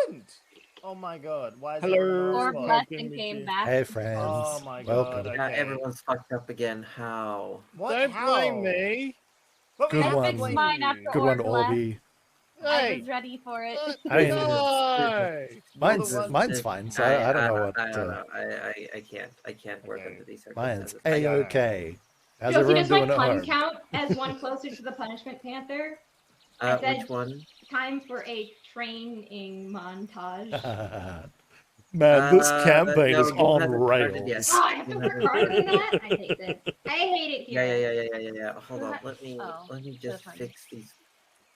happened? Oh my god! Why is Hello. everyone Orb on left the and spot? came back. Hey, friends. Oh my Welcome. god! Yeah, Okay. everyone's fucked up again. How? What? Don't How? blame me. But we Good have one. to I fixed blame mine you. after Good one, Orb left. Orby. I Hey. was ready for it. I mean, Why? Mine's fine, so I don't know what. I don't know. I can't work Okay. under these Mine's circumstances. A-okay. How's Josie, everyone does my doing at pun home? count as one closer to the Punishment Panther? I said- Which one? Time for a training montage. Man, this campaign no, is you on haven't started rails. yet. Oh, I have to work harder than that? I hate this. I hate it here. Yeah. Hold on. Let me just fine. fix these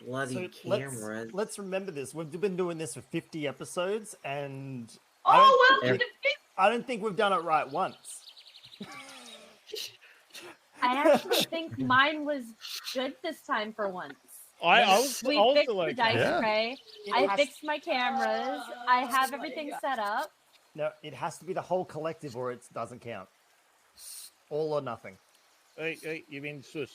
bloody So cameras. let's remember this. We've been doing this for 50 episodes, and Oh, well, I don't think we've done it right once. I actually think mine was good this time for once. I was We also fixed the like dice Yeah. tray. It I has- fixed my cameras. I have everything set up. No, it has to be the whole collective, or it doesn't count. All or nothing. Hey, you mean sus?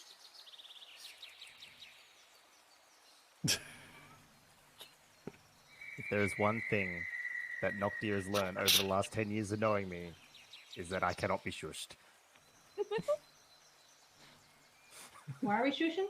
If there is one thing that Noctia has learned over the last 10 years of knowing me, is that I cannot be shushed. why are we shushing?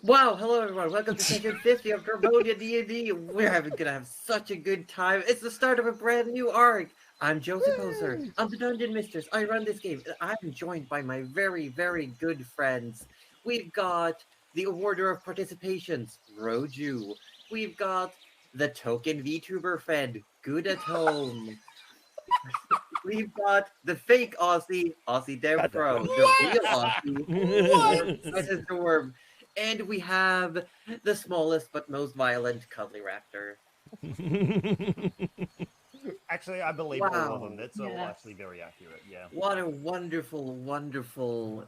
Wow, hello everyone. Welcome to session 50 of Dramonia D&D. We're gonna have such a good time. It's the start of a brand new arc. I'm Josie Poser. I'm the Dungeon Mistress. I run this game. I'm joined by my very, very good friends. We've got the Awarder of Participations, Roju. We've got the token VTuber friend, Good at Home. We've got the fake Aussie Dev Pro, the real Aussie, Mrs. Dorm. And we have the smallest but most violent Cuddly Raptor. Actually, I believe all of them. Wow. That's all Yeah. actually very accurate, yeah. What a wonderful, wonderful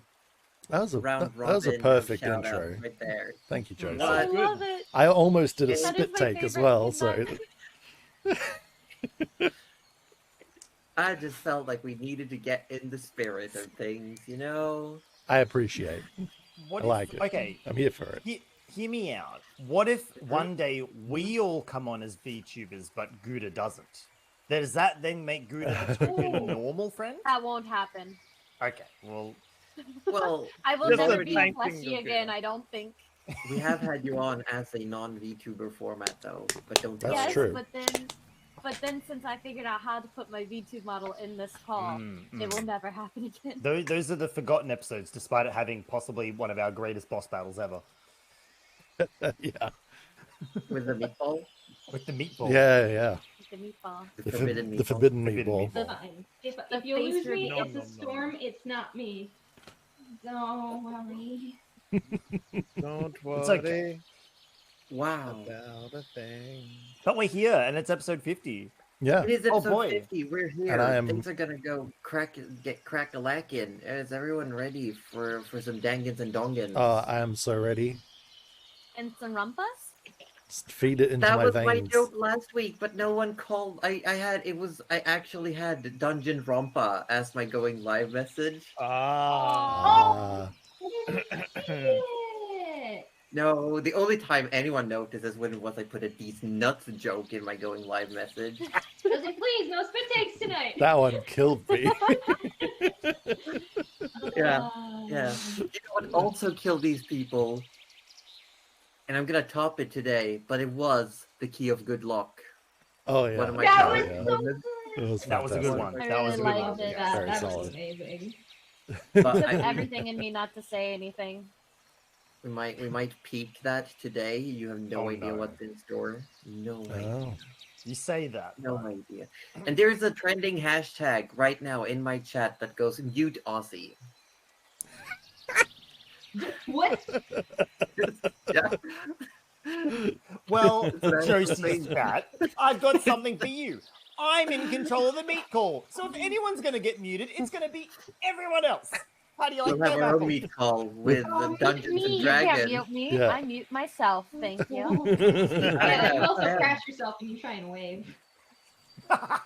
That was a round that was a robin perfect shout out intro. right there. Thank you, Josie. What? I Good. love it. I almost did a That is spit my take as favorite well, so design. I just felt like we needed to get in the spirit of things, you know? I appreciate. What I like it. Okay, I'm here for it. hear me out. What if one day we all come on as VTubers, but Gouda doesn't? Does that then make Gouda a token Ooh. normal friend? That won't happen. Okay, well, Well, I will Just never a be tiny fleshy thing, again, I don't think. we have had you on as a non-VTuber format, though. But don't That's yes, true. But then since I figured out how to put my VTube model in this call, it will never happen again. those are the forgotten episodes, despite it having possibly one of our greatest boss battles ever. Yeah, with the meatball, With the meatball. yeah. The meatball. the forbidden meatball. The forbidden Forbidden meatball. meatball. Fine. If The you lose face me, reveal. it's a storm. It's not me. Don't worry. Don't worry It's okay. Wow. about a thing. But we're here, and it's episode 50. Yeah. It is Oh, episode boy. 50. We're here. And I am- Things are gonna go get crack-a-lackin'. Is everyone ready for some dangins and dongins? I am so ready. And some rumpus? Just feed it into That my was my veins. joke last week, but no one called. I actually had Dungeon Rompa as my going live message. Ah. Yeah. No, the only time anyone noticed is when I put a these nuts joke in my going live message. Josie, please, no spit takes tonight. That one killed me. Yeah. Yeah. You know what also killed these people? And I'm gonna top it today, but it was the Key of Good Luck. Oh yeah. One of my That favorite yeah. was so moments. It was That was a good fantastic. one. I That was a really good liked one. it. Yeah. Very That solid. was amazing. But Took I, everything in me not to say anything. we might peak that today. You have no Oh, idea no. what's in store. No idea. Oh. You say that. No but- idea. And there's a trending hashtag right now in my chat that goes mute Aussie. What? Yeah. Well, That's Josie's amazing. fat. I've got something for you. I'm in control of the meat call. So if anyone's going to get muted, it's going to be everyone else. How do you like We'll have that, our own apple? meet call with the mute Dungeons me. and You can't Dragons. mute me. Yeah. I mute myself. Thank you. Yeah, you also Yeah. crash yourself and you try and wave. I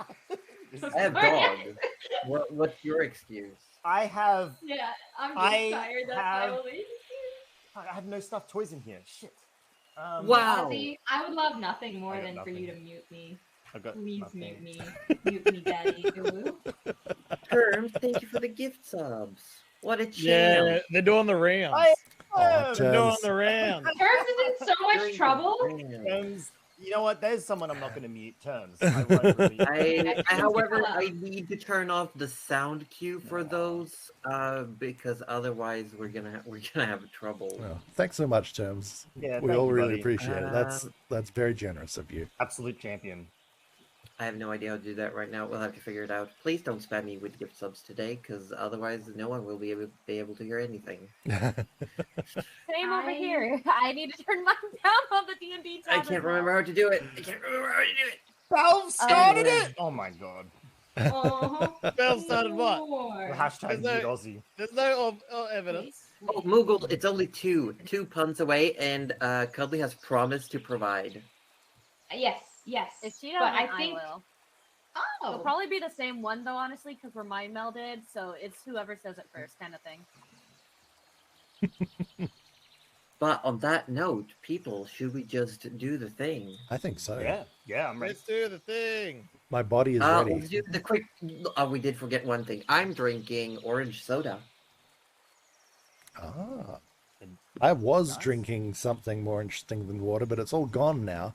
have dogs. What's your excuse? I have Yeah, I'm just I tired. That's have- my only. I have no stuffed toys in here. Shit. Wow. Ozzy, I would love nothing more I got than for you to nothing. mute me. I got Please nothing. mute me. Mute me, daddy. Ooh. Terms, thank you for the gift subs. What a champ. Yeah, they're doing the rounds. Oh, They're doing Terms. the rounds. Terms is in so much trouble. Terms, you know what? There's someone I'm not going to mute. Terms. I won't really. However, I need to turn off the sound cue for those, because otherwise we're gonna have trouble. Well, thanks so much, Terms. Yeah, we thank all you, really buddy. appreciate it. That's very generous of you. Absolute champion. I have no idea how to do that right now. We'll have to figure it out. Please don't spam me with gift subs today, because otherwise no one will be able to hear anything. Same over here. I need to turn mine down on the D&D tab. I can't remember how to do it. Valve started Anyway. it. Oh my god. Uh-huh. Bell started what? The More. hashtag There's mute no- Aussie. There's no evidence. Oh, Moogle, it's only two punts away, and Cuddly has promised to provide. Yes. If she But doesn't, I I think. will. Oh. It'll probably be the same one though, honestly, because we're mind melded, so it's whoever says it first, kind of thing. But on that note, people, should we just do the thing? I think so. Yeah, I'm ready. Let's do the thing. My body is Let's ready. do the quick. Oh, we did forget one thing. I'm drinking orange soda. Ah. I was Nice. drinking something more interesting than water, but it's all gone now.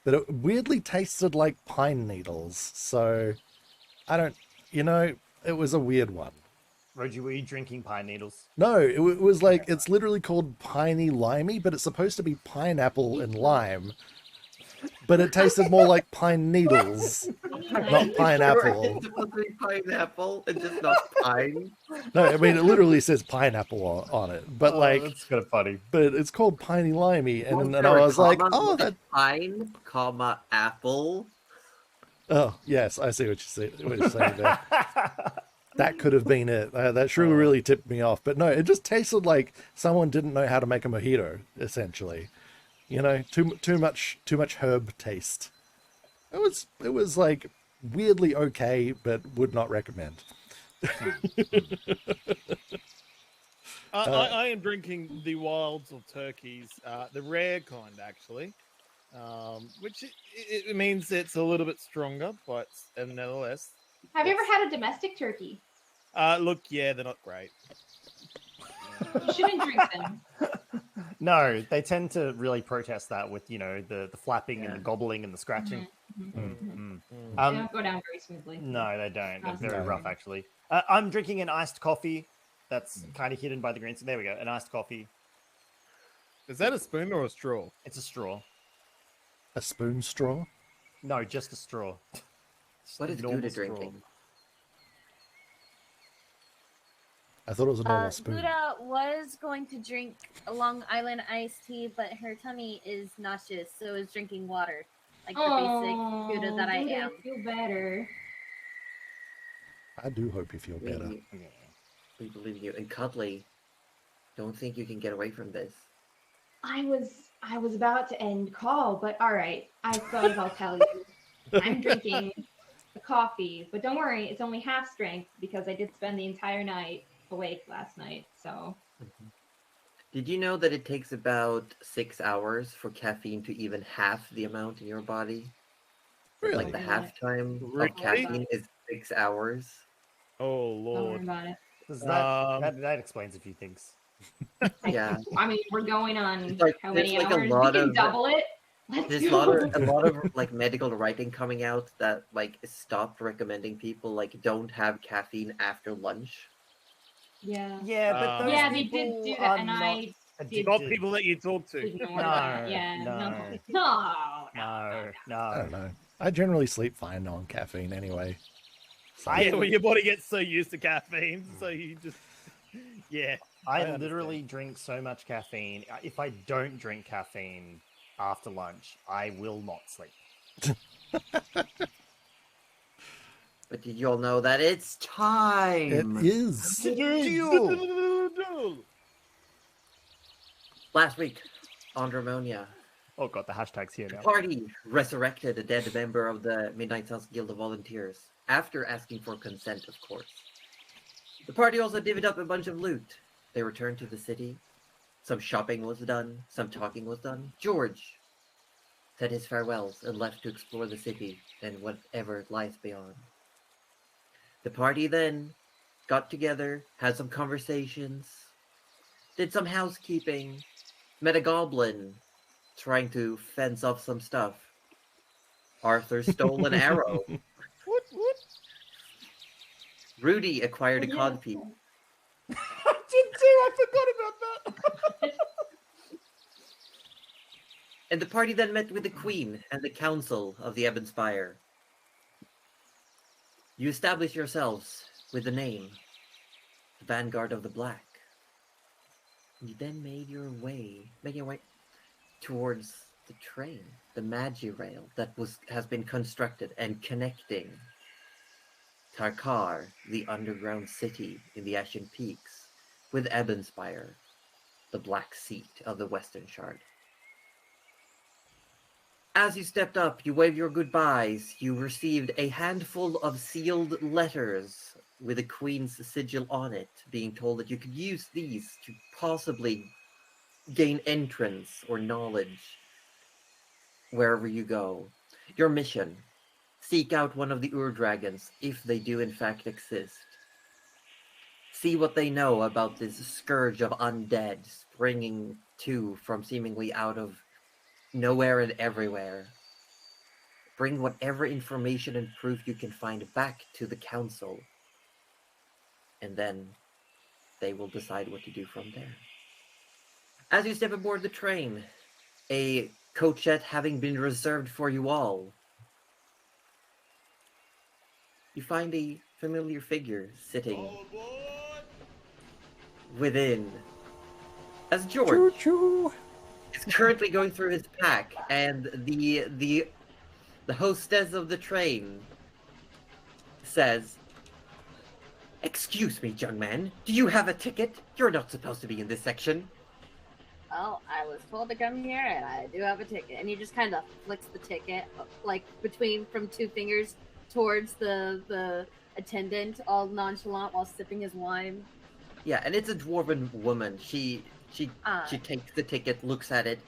But it weirdly tasted like pine needles. So, I don't, it was a weird one. Rogie, were you drinking pine needles? No, it was like, it's literally called piney limey, but it's supposed to be pineapple and lime. But it tasted more like pine needles, not pineapple. It's supposed to be pineapple and just not pine. No, I mean, it literally says pineapple on it. But that's kind of funny. but it's called piney limey. And Wasn't then there I a was like, comma oh, with that, pine, comma, apple. oh, yes, I see what you're saying there. That could have been it. That sure really tipped me off. But no, it just tasted like someone didn't know how to make a mojito, essentially. Too much herb taste. It was like weirdly okay, but would not recommend. I am drinking the wilds of turkeys, the rare kind actually, which it means it's a little bit stronger, but nevertheless. Have you ever had a domestic turkey? Look, yeah, they're not great. You shouldn't drink them. No, they tend to really protest that with, the flapping and the gobbling and the scratching. They Um, don't go down very smoothly. No, they don't. They're very No. rough, actually. I'm drinking an iced coffee that's kind of hidden by the green. So there we go, an iced coffee. Is that a spoon or a straw? It's a straw. A spoon straw? No, just a straw. Just What a is normal Gouda straw. drinking? I thought it was a normal spoon. Gouda was going to drink a Long Island iced tea, but her tummy is nauseous, so is drinking water. Like the basic Gouda that I am. Feel better. I do hope you feel better. We believe in you. And Cuddly, don't think you can get away from this. I was about to end call, but all right. I suppose I'll tell you. I'm drinking a coffee, but don't worry, it's only half strength because I did spend the entire night awake last night. So Did you know that it takes about 6 hours for caffeine to even half the amount in your body? Really? Like the half time Really? of caffeine is 6 hours. Oh don't worry lord. about it. That explains a few things. Yeah. I mean, we're going on It's like- how many it's like a hours? lot We can of- double it. Let's There's go. a lot of like medical writing coming out that like stopped recommending people like don't have caffeine after lunch. Yeah. Yeah, but those Yeah, they did people do are that, and not I addicted. Not people that you talk to. ignored No, that. Yeah. no. No. No, I no. don't know. I generally sleep fine on caffeine anyway. So, Yeah, well, your body gets so used to caffeine, so you just, yeah. I I understand. literally drink so much caffeine. If I don't drink caffeine after lunch, I will not sleep. But did you all know that it's it time? is. Last week on Dramonia, Oh god, the hashtag's here now. party resurrected a dead member of the Midnight Suns Guild of Volunteers, after asking for consent, of course. The party also divvied up a bunch of loot. They returned to the city, Some shopping was done, some talking was done. George said his farewells and left to explore the city and whatever lies beyond. The party then got together, had some conversations, did some housekeeping, met a goblin trying to fence off some stuff. Arthur stole an arrow. What? Rudy acquired a Yeah. codpiece. I did too. I forgot about that. And the party then met with the Queen and the Council of the Ebonspire. You establish yourselves with the name, the Vanguard of the Black. You then made your way towards the train, the Magirail that has been constructed and connecting Tarkar, the underground city in the Ashen Peaks, with Ebonspire, the Black Seat of the Western Shard. As you stepped up, you waved your goodbyes. You received a handful of sealed letters with the Queen's sigil on it, being told that you could use these to possibly gain entrance or knowledge wherever you go. Your mission: seek out one of the Ur-dragons, if they do in fact exist. See what they know about this scourge of undead springing from seemingly out of nowhere and everywhere. Bring whatever information and proof you can find back to the council, and then they will decide what to do from there. As you step aboard the train, a coachette having been reserved for you all, you find a familiar figure sitting within. As George Choo-choo. is currently going through his pack, and the hostess of the train says, "Excuse me, young man, do you have a ticket? You're not supposed to be in this section." Well, I was told to come here, and I do have a ticket. And he just kind of flicks the ticket, like from two fingers towards the attendant, all nonchalant while sipping his wine. Yeah, and it's a dwarven woman. She takes the ticket, looks at it.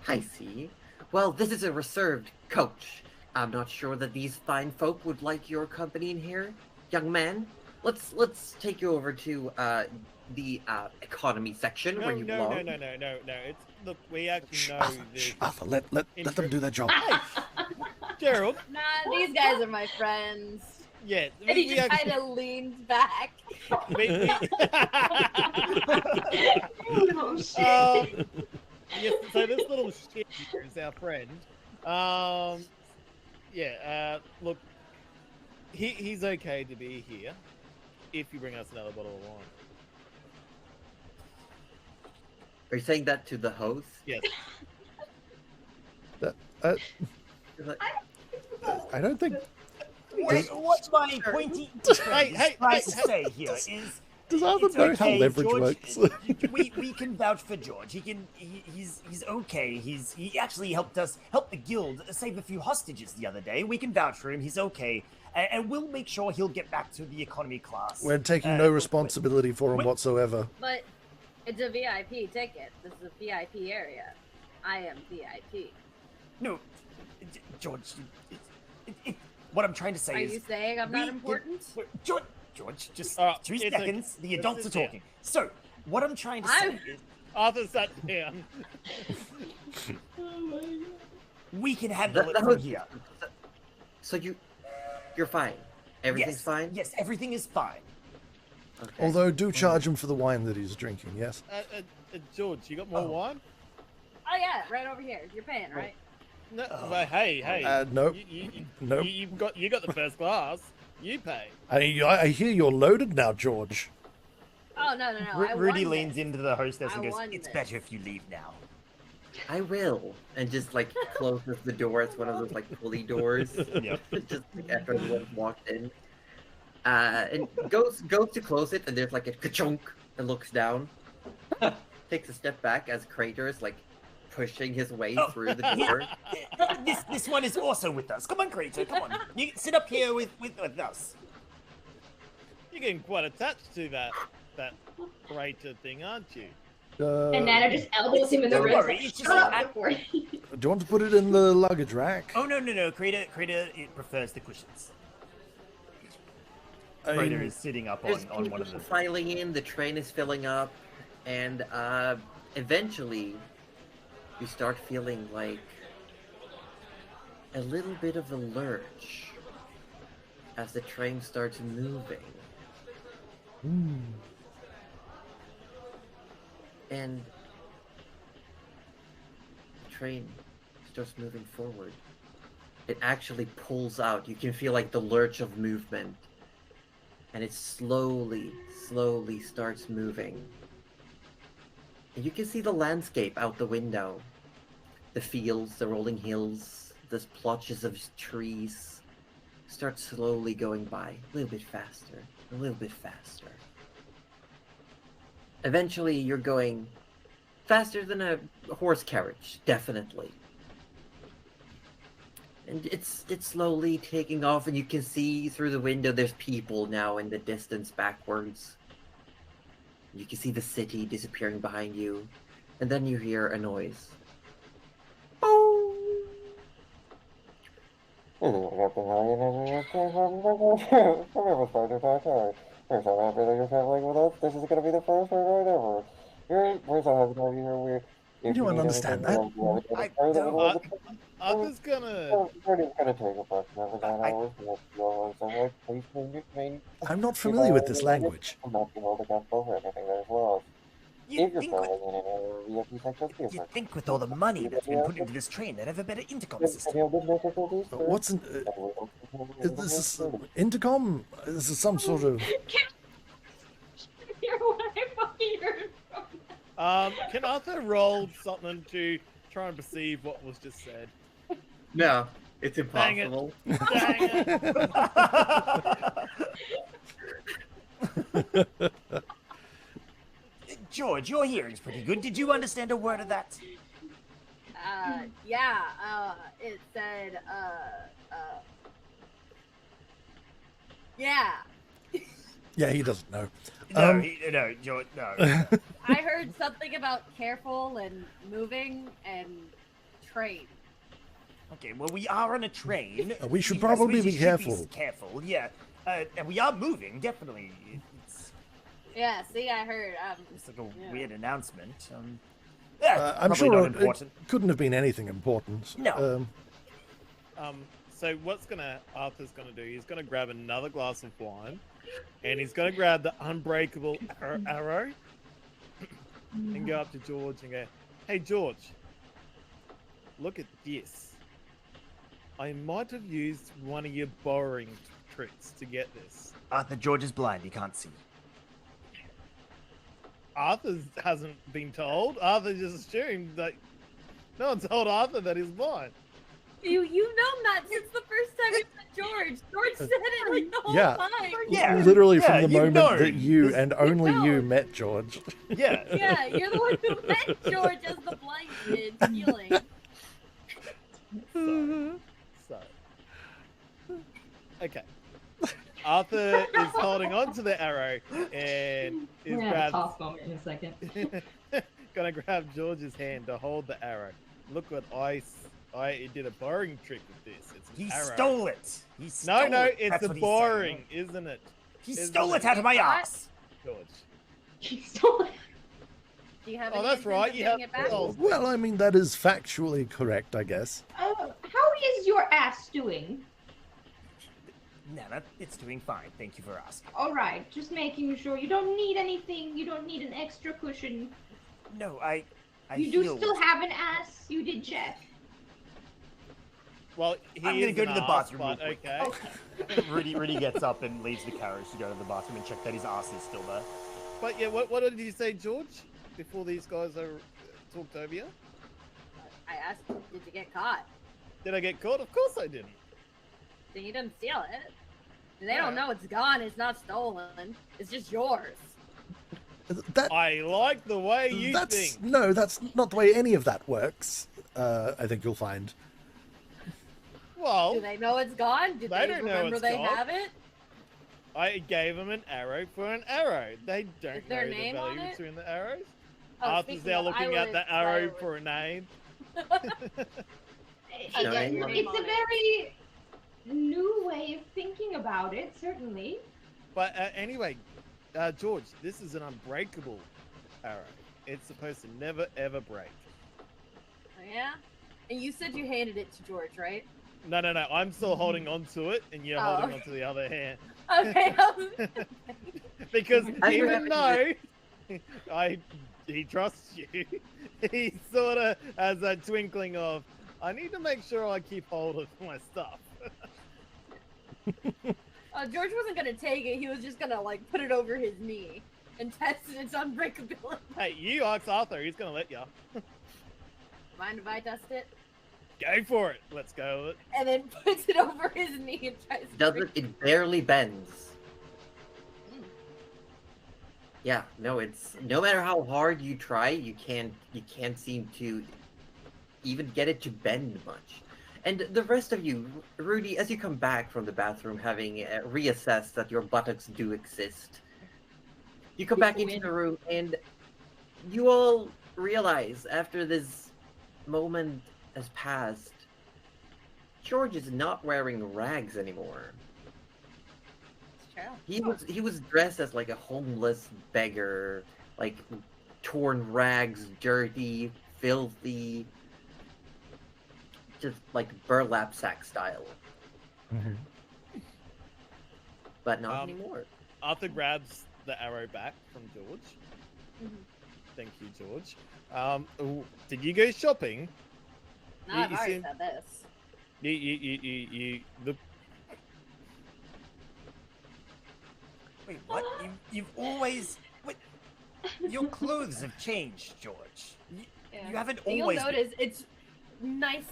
"I see. Well, this is a reserved coach. I'm not sure that these fine folk would like your company in here. Young man, let's take you over to the economy section where you belong." No. It's look, we actually know Arthur, this. shh, Arthur, let them do their job. Hey, Gerald. Nah, these guys are my friends. Yeah, And he just kind of leans back. we- Oh, shit. yes, so this little shit here is our friend. Look, he's okay to be here if you bring us another bottle of wine. Are you saying that to the host? Yes. I don't think. What my pointy Hey, is hey, trying hey, to hey. say here is Does Arthur it's know how okay, leverage George, works? we can vouch for George. He's okay. He actually helped the guild save a few hostages the other day. We can vouch for him. He's okay, and we'll make sure he'll get back to the economy class. We're taking no responsibility for him whatsoever. But it's a VIP ticket. This is a VIP area. I am VIP. No, George. What I'm trying to say Are is, you saying I'm not important? George, just 3 it's seconds. okay. The adults are Let's sit talking. So, what I'm trying to say is, Arthur sat down. we can handle The it from host- here. So you're fine. Everything's Yes, fine. Yes, everything is fine. Okay. Although, do charge him for the wine that he's drinking, yes? George, you got more Oh. wine? Oh yeah, right over here. You're paying, right? No, Oh. but hey. Nope. Nope. You got the first class. You pay. I hear you're loaded now, George. Oh no. I Rudy won leans this. into the hostess I and goes, won "It's this." better if you leave now." I will, and just like closes the door. It's one of those like pulley doors. Yep. Just like after everyone's walked in, and goes to close it, and there's like a ka-chunk, and looks down, takes a step back as Kratos like pushing his way Oh, through the door. This one is also with us. Come on, Kratos. Come on. You sit up here with us. You're getting quite attached to that crater thing, aren't you? And Nana just elbows him in the Don't ribs. worry, Like, it's shut just- up before. Do you want to put it in the luggage rack? Oh no, Krita, it prefers the cushions. I Krita mean, is sitting up There's on one of people them. filing in, the train is filling up, and eventually you start feeling like a little bit of a lurch as the train starts moving. And the train starts moving forward. It actually pulls out. You can feel like the lurch of movement. And it slowly starts moving. And you can see the landscape out the window. The fields, the rolling hills, the splotches of trees start slowly going by. A little bit faster, a little bit faster. Eventually, you're going faster than a horse carriage, definitely. And it's slowly taking off, and you can see through the window there's people now in the distance backwards. You can see the city disappearing behind you, and then you hear a noise. We're so happy that you're traveling with us. This is going to be the first ride ever. We're so happy to have you here. You don't understand that. I don't- Arthur's gonna. We're going to take approximately 9 hours. So please change. I'm not familiar with this language. I'm not being able to catch over anything there as well. You If you're think, with, traveling in an area VIP section, please you think with all the money that's been put into this train, they'd have a better intercom system. What's in, is this intercom? This is some sort of. Hear what I fucking heard from Can Arthur roll something to try and perceive what was just said? No, it's Dang it. impossible. Dang it. George, your hearing's pretty good. Did you understand a word of that? Yeah, it said, yeah. Yeah, he doesn't know. No, no, George, no. I heard something about careful and moving and train. Okay, well, we are on a train. We should I probably suppose you be should careful. Careful, yeah. And we are moving, definitely. It's Yeah, see, I heard. just like a Yeah. weird announcement. Yeah, I'm probably sure not it important. couldn't have been anything important. No. So Arthur's gonna do? He's gonna grab another glass of wine, and he's gonna grab the unbreakable arrow, and go up to George and go, "Hey, George, look at this. I might have used one of your borrowing tricks to get this." Arthur, George is blind. He can't see. Arthur hasn't been told. Arthur just assumed that no one told Arthur that he's blind. You know that since the first time you met George. George said it like the whole Yeah. time. Yeah, Literally yeah, from the you moment know. that you and only know. you met George. Yeah. Yeah, you're the one who met George as the blind kid feeling. So, okay. Arthur is holding on to the arrow and is We're gonna have a grabs, toss moment in a second. gonna grab George's hand to hold the arrow. Look what I did a borrowing trick with this. It's an He arrow. stole it. He stole No, it. it's That's a what he's borrowing, saying. isn't it, He Isn't stole it? it out of my What? ass. George? He stole it. Do you have Oh, any that's intentions right, of you getting have it back? pearls. Well, I mean, that is factually correct, I guess. How is your ass doing? Nana, it's doing fine. Thank you for asking. All right, just making sure. You don't need anything. You don't need an extra cushion. No, I You do healed. still have an ass. You did check. Well, he I'm gonna is go an to the arse, bathroom but real quick. okay. Rudy gets up and leaves the carriage to go to the bathroom and check that his ass is still there. But yeah, what did you say, George? Before these guys talked over you? I asked, did you get caught? Did I get caught? Of course I didn't. Then you didn't steal it. They Yeah. don't know it's gone. It's not stolen. It's just yours. That I like the way you that's think. no, that's not the way any of that works. I think you'll find. Well, Do they know it's gone? Do They they don't know remember it's they gone. have it? I gave them an arrow for an arrow. They don't Is there a know the name on value it? between the arrows. Arthur's speaking now of, looking I at the would arrow fly for a name. I No, get I- your name It's on a it. very new way of thinking about it, certainly. But anyway, George, this is an unbreakable arrow. It's supposed to never ever break. Oh, yeah? And you said you handed it to George, right? No. I'm still holding on to it, and you're Oh, holding okay. on to the other hand. Okay. Because I even remember though he trusts you, he sort of has a twinkling of, I need to make sure I keep hold of my stuff. George wasn't gonna take it. He was just gonna like put it over his knee and test its unbreakability. Hey, you ask Arthur, he's gonna let you. Mind if I test it? Go for it. Let's go with it. And then puts it over his knee and tries to Doesn't it barely bends? Mm. Yeah, no, it's no matter how hard you try, you can't seem to even get it to bend much. And the rest of you, Rudy, as you come back from the bathroom, having reassessed that your buttocks do exist, you come back into the room, and you all realize after this moment has passed, George is not wearing rags anymore. It's true. He was dressed as like a homeless beggar, like torn rags, dirty, filthy, just like burlap sack style. Mhm. But not anymore. Arthur grabs the arrow back from George. Mhm. Thank you, George. Did you go shopping? No, You- I've you already seem- said this. Wait, what? You've always. Wait, your clothes have changed, George. Yeah. You haven't And always. You'll notice it's nice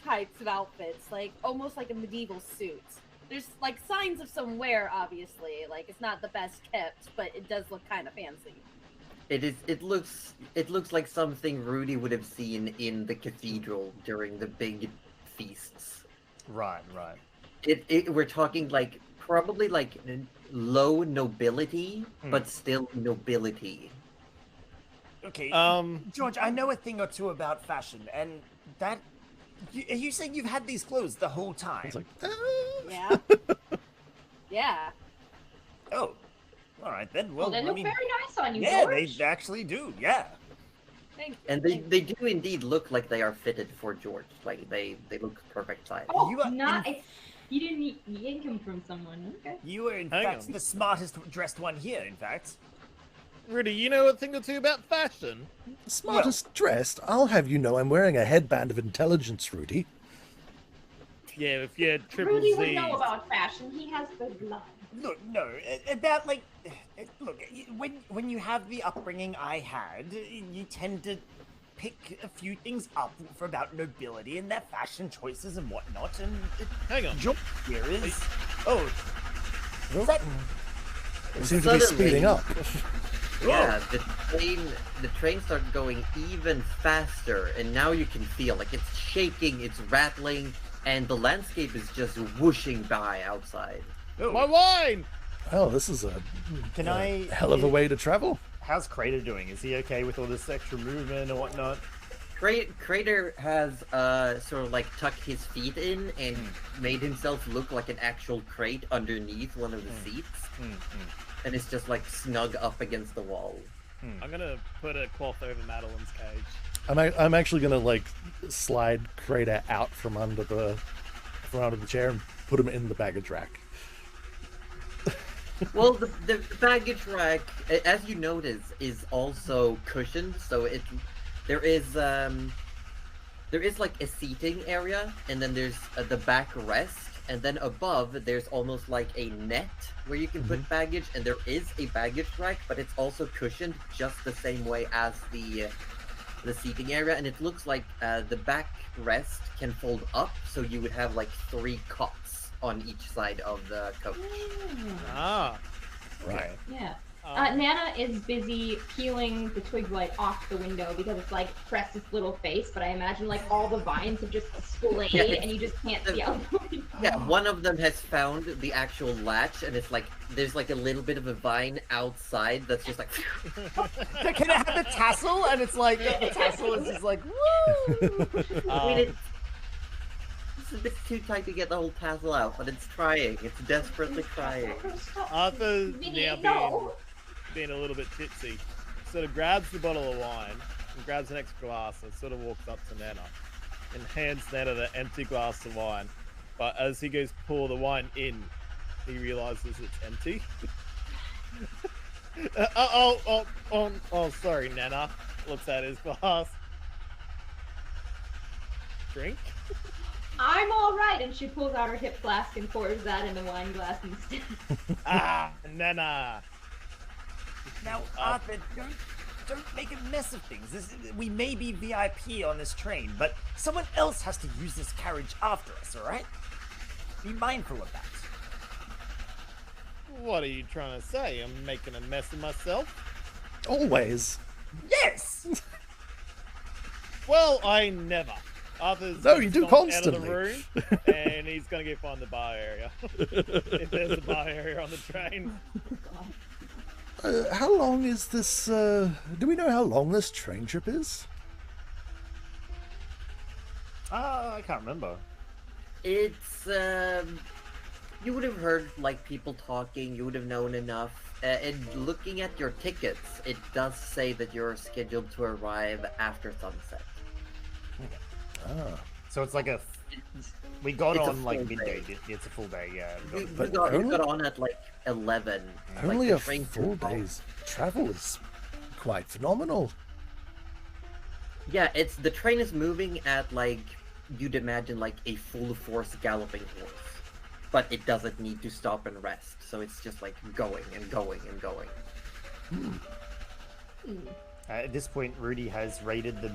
types of outfits, like almost like a medieval suit. There's like signs of some wear, obviously. Like it's not the best kept, but it does look kind of fancy. It looks like something Rudy would have seen in the cathedral during the big feasts. Right. We're talking like probably like low nobility, Hmm. but still nobility. Okay. Um, George, I know a thing or two about fashion, and that. Are you saying you've had these clothes the whole time? It's like, Yeah. Yeah. Oh, all right then. Well, Well, they I look mean, very nice on you, yeah, George. they actually do. Yeah. Thank you. And they do indeed look like they are fitted for George. Like they look perfect size. Oh, You are not if you didn't yank him from someone. Okay. You are in Hang fact on. the smartest dressed one here. In fact. Rudy, you know a thing or two about fashion? smartest dressed, I'll have you know I'm wearing a headband of intelligence, Rudy. Yeah, if you're triple Rudy Z. would know about fashion. He has the blood. Look, no, about like, look, when you have the upbringing I had, you tend to pick a few things up for about nobility and their fashion choices and whatnot. And Hang on. George here is, oh, Oh, we seem to be Suddenly- speeding up. Yeah, the train started going even faster, and now you can feel like it's shaking, it's rattling, and the landscape is just whooshing by outside. oh, My wine! Well, this is a Can I- hell of a way to travel. how's Crater doing? Is he okay with all this extra movement and whatnot? Crater has sort of like tucked his feet in and made himself look like an actual crate underneath one of the seats, and it's just like snug up against the wall. I'm gonna put a cloth over Madeline's cage. I'm actually gonna like slide Crater out from under the chair and put him in the baggage rack. Well, the baggage rack, as you notice, is also cushioned, so there is like a seating area, and then there's the back rest, and then above there's almost like a net where you can put baggage, and there is a baggage rack, but it's also cushioned just the same way as the seating area, and it looks like the back rest can fold up, so you would have like 3 cots on each side of the coach. Ah, Okay. Yeah. Nana is busy peeling the twig blight off the window because it's like pressed its little face, but I imagine like all the vines have just splayed and you just can't see out the window. Yeah, one of them has found the actual latch, and it's like there's like a little bit of a vine outside that's just like. Can it have the tassel? And it's like the tassel is just like woo. I mean, it's a bit too tight to get the whole tassel out, but it's trying. It's desperately trying. Arthur Vinny, now no. being a little bit tipsy, sort of grabs the bottle of wine and grabs an extra glass and sort of walks up to Nana and hands Nana the empty glass of wine. But as he goes to pour the wine in, he realizes it's empty. Oh, sorry, Nana. Looks at his glass. Drink? I'm all right, and she pulls out her hip flask and pours that in the wine glass instead. Nana. Now, Arthur, don't make a mess of things. We may be VIP on this train, but someone else has to use this carriage after us, all right? Be mindful of that. What are you trying to say? I'm making a mess of myself? Always. Yes! Well, I never. Arthur's No, you do stomped out of constantly. the room, and he's gonna go find the bar area. If there's a bar area on the train. How long is this? Do we know how long this train trip is? I can't remember. It's you would have heard like people talking. You would have known enough. And looking at your tickets, it does say that you're scheduled to arrive after sunset. Ah, So it's like we got It's a on like full midday. day. It's a full day, yeah. We But got only- on at like 11. only the a train full took off. day's travel is quite phenomenal. Yeah, it's the train is moving at like you'd imagine like a full force galloping horse, but it doesn't need to stop and rest. So it's just like going and going and going. At this point, Rudy has raided the.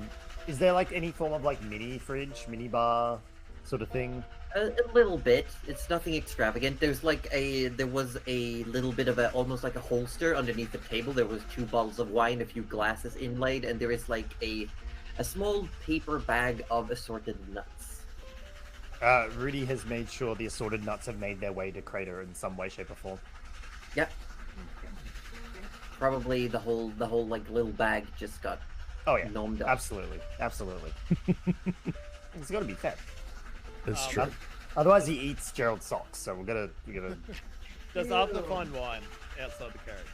Is there like any form of like mini fridge, mini bar, sort of thing? A little bit. It's nothing extravagant. There was a little bit of a almost like a holster underneath the table. There was 2 bottles of wine, a few glasses inlaid, and there is like a small paper bag of assorted nuts. Rudy has made sure the assorted nuts have made their way to Crater in some way, shape, or form. Yep. Probably the whole like little bag just got Oh yeah, nommed up. absolutely. It's got to be fed. It's true. Otherwise, he eats Gerald's socks. So we gotta. Does Arthur find wine outside the carriage?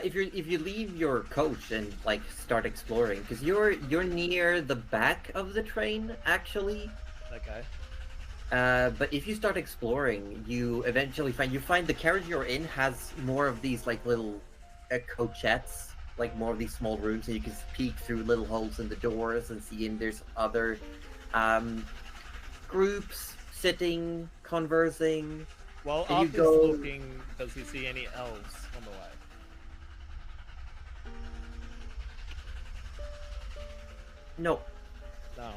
If you leave your coach and like start exploring, because you're near the back of the train actually. Okay. But if you start exploring, you eventually find the carriage you're in has more of these like little cochettes, like more of these small rooms, so you can peek through little holes in the doors and see in there's other groups sitting, conversing. While Can you Arthur's go- looking, does he see any elves on the way? No. No.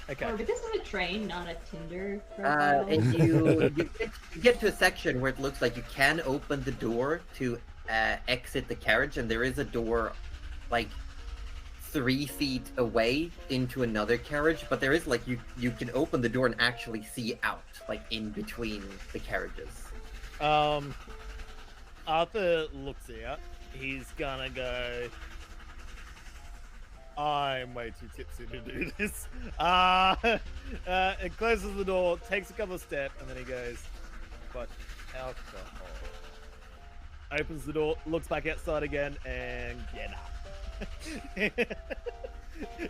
Okay. Oh, but this is a train, not a Tinder Uh, profile. and you get to a section where it looks like you can open the door to exit the carriage, and there is a door like 3 feet away into another carriage, but there is like you can open the door and actually see out like in between the carriages. Arthur looks out. He's gonna go. I'm way too tipsy to do this. It closes the door, takes a couple of steps, and then he goes, but alcohol. Opens the door, looks back outside again, and get up.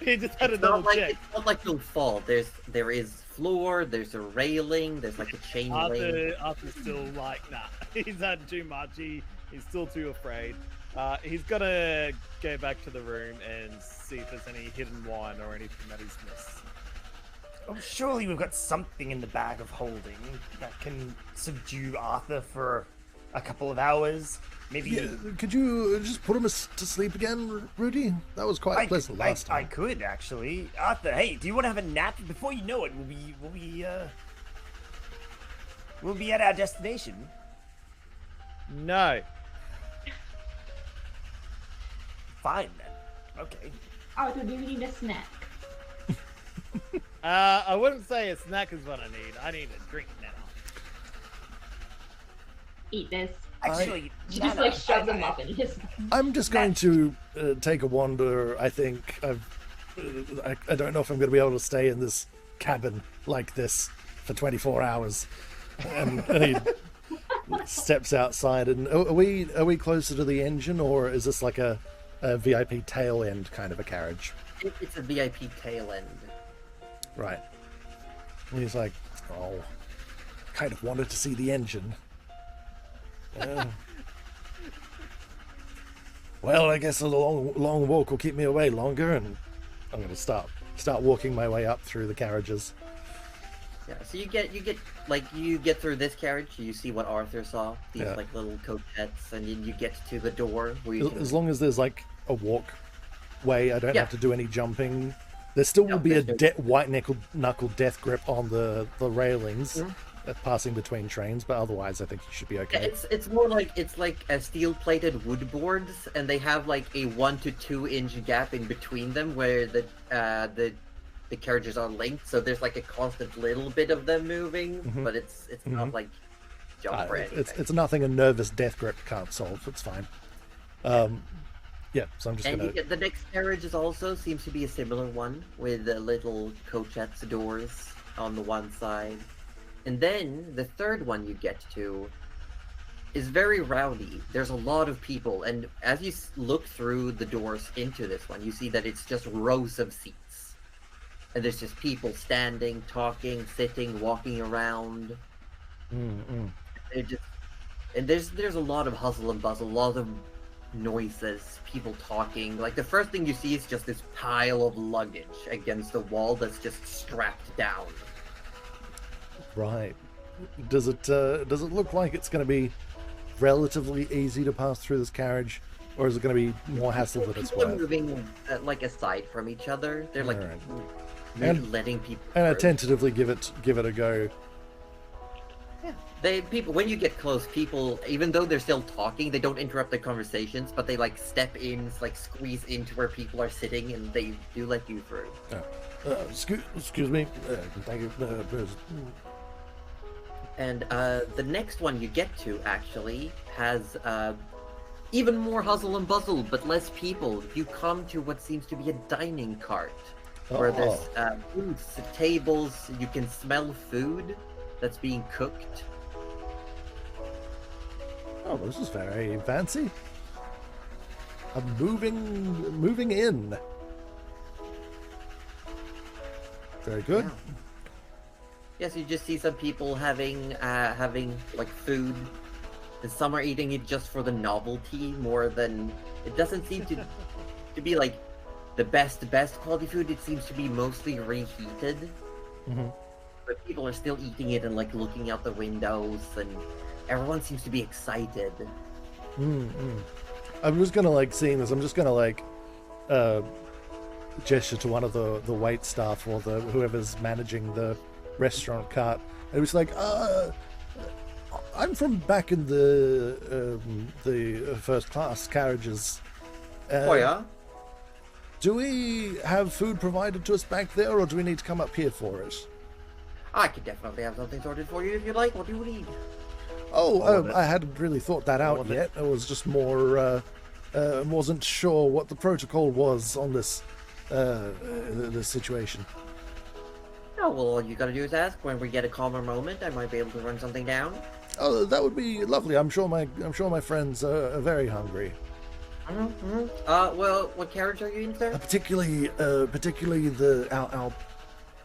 He just had a double check. It's not like you'll fall. There is floor. There's a railing. There's like a chain link. Arthur's still like, nah. He's had too much. He's still too afraid. He's gonna go back to the room and see if there's any hidden wine or anything that he's missed. Oh, surely we've got something in the bag of holding that can subdue Arthur for a couple of hours. Maybe. Yeah, could you just put him to sleep again, Rudy? That was quite pleasant last I time. could actually. Arthur, hey, do you want to have a nap? Before you know it, we'll be at our destination. No. fine then. Okay. Arthur, do we need a snack? I wouldn't say a snack is what I need. I need a drink now. Eat this. Actually, She just like shoves them up in his. I'm just going to take a wander. I think I don't know if I'm going to be able to stay in this cabin like this for 24 hours. And he steps outside. And are we closer to the engine, or is this like a VIP tail end kind of a carriage? It's a VIP tail end. Right. And he's like, oh, kind of wanted to see the engine. Well, I guess a long walk will keep me away longer, and I'm going to start walking my way up through the carriages. Yeah, so you get through this carriage, you see what Arthur saw, these like little cochettes, and then you get to the door where you can... As long as there's like a walkway, I don't have to do any jumping. There still will be a white knuckle death grip on the railings. Passing between trains, but otherwise I think you should be okay. Yeah, it's more like it's like a steel-plated wood boards, and they have like a 1 to 2 inch gap in between them where the carriages are linked. So there's like a constant little bit of them moving, but it's not like jump or anything. It's nothing a nervous death grip can't solve. It's fine. Yeah, so I'm just and gonna. The next carriage is also seems to be a similar one with the little cochettes doors on the one side. And then the third one you get to is very rowdy. There's a lot of people, and as you look through the doors into this one, you see that it's just rows of seats. And there's just people standing, talking, sitting, walking around. They're just, and there's a lot of hustle and bustle, a lot of noises, people talking. Like the first thing you see is just this pile of luggage against the wall that's just strapped down. Right. Does it look like it's going to be relatively easy to pass through this carriage, or is it going to be more hassle than it's People are worth? moving like aside from each other. They're like letting people. And I through. tentatively give it a go. People when you get close, people, even though they're still talking, they don't interrupt their conversations, but they like step in, like squeeze into where people are sitting, and they do let you through. Excuse me. Thank you. And the next one you get to actually has even more hustle and bustle, but less people. You come to what seems to be a dining cart, where there's booths, tables. You can smell food that's being cooked. Oh, this is very fancy. I'm moving in. Very good. Yeah. Yes, you just see some people having like food, and some are eating it just for the novelty more than it doesn't seem to be like the best quality food. It seems to be mostly reheated, but people are still eating it and like looking out the windows, and everyone seems to be excited. I'm just gonna like seeing this. I'm just gonna like gesture to one of the wait staff or whoever's managing the restaurant cart. It was like, I'm from back in the first class carriages. Oh yeah? Do we have food provided to us back there, or do we need to come up here for it? I could definitely have something sorted for you if you like. What do you need? I hadn't really thought that out yet. I was just more wasn't sure what the protocol was on this situation. Oh, well, all you gotta do is ask. When we get a calmer moment, I might be able to run something down. Oh, that would be lovely. I'm sure my friends are very hungry. Well, what carriage are you in, sir? Particularly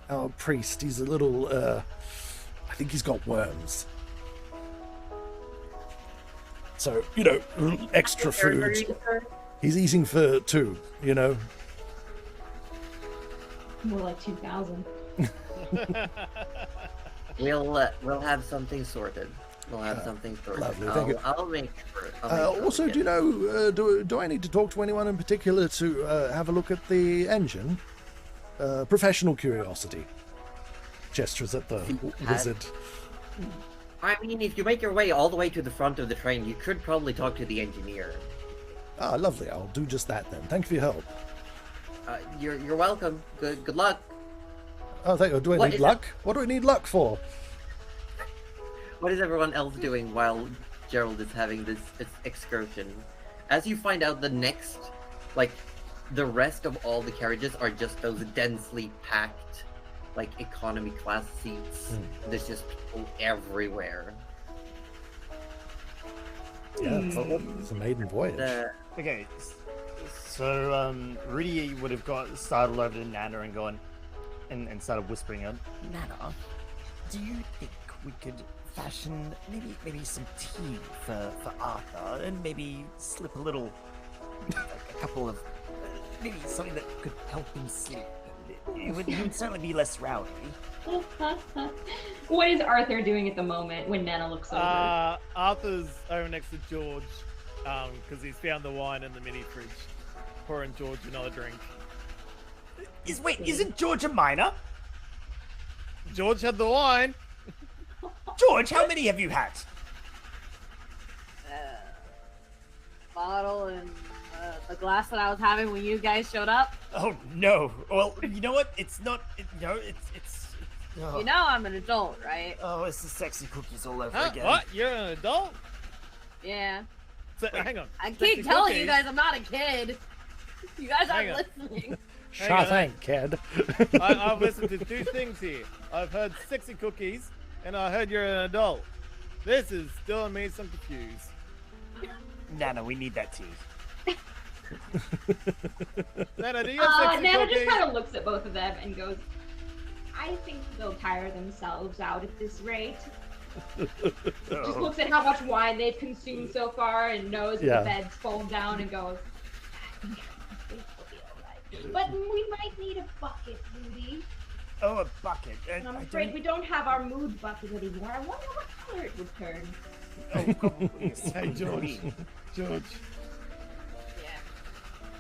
our priest. He's a little. I think he's got worms. So extra food. He's eating for 2. More like 2,000. We'll have something sorted. Lovely, thank you. I'll make sure. Also, do you know? Do I need to talk to anyone in particular to have a look at the engine? Professional curiosity. Gestures at the wizard. I mean, if you make your way all the way to the front of the train, you could probably talk to the engineer. Ah, lovely. I'll do just that then. Thank you for your help. You're welcome. Good luck. Oh, thank you. Do I What need is luck? What do I need luck for? What is everyone else doing while Gerald is having this excursion? As you find out, the rest of all the carriages are just those densely packed, like, economy class seats. There's just people everywhere. Yeah, it's a maiden voyage. Okay, so Rudy would have started over to Nana and gone, and started whispering her, Nana, do you think we could fashion maybe some tea for Arthur, and maybe slip a little, like a couple of, maybe something that could help him sleep. He would certainly be less rowdy. What is Arthur doing at the moment when Nana looks over? Arthur's over next to George, because he's found the wine in the mini fridge, pouring George another drink. Isn't George a minor? George had the wine. George, how many have you had? Bottle and the glass that I was having when you guys showed up. Oh no! Well, you know what? It's not. It's. Oh. You know I'm an adult, right? Oh, it's the sexy cookies all over Huh? again. What? You're an adult? Yeah. So, hang on. I Sexy keep telling you cookies? guys I'm not a kid. You guys Hang aren't on. listening. Sure on. thing, kid. I've listened to two things here. I've heard sexy cookies, and I heard you're an adult. This is still me some confused. Nana, we need that tea. Nana, do you have sexy Nana cookies? just kind of looks at both of them and goes, I think they'll tire themselves out at this rate. Just looks at how much wine they've consumed so far and knows that the bed's fallen down and goes, I think they'll be alright. But we might need a bucket, Rudy. Oh, a bucket. And I'm afraid we don't have our mood bucket anymore. I wonder what color it would turn. Oh, probably. Hey, George. George. Yeah.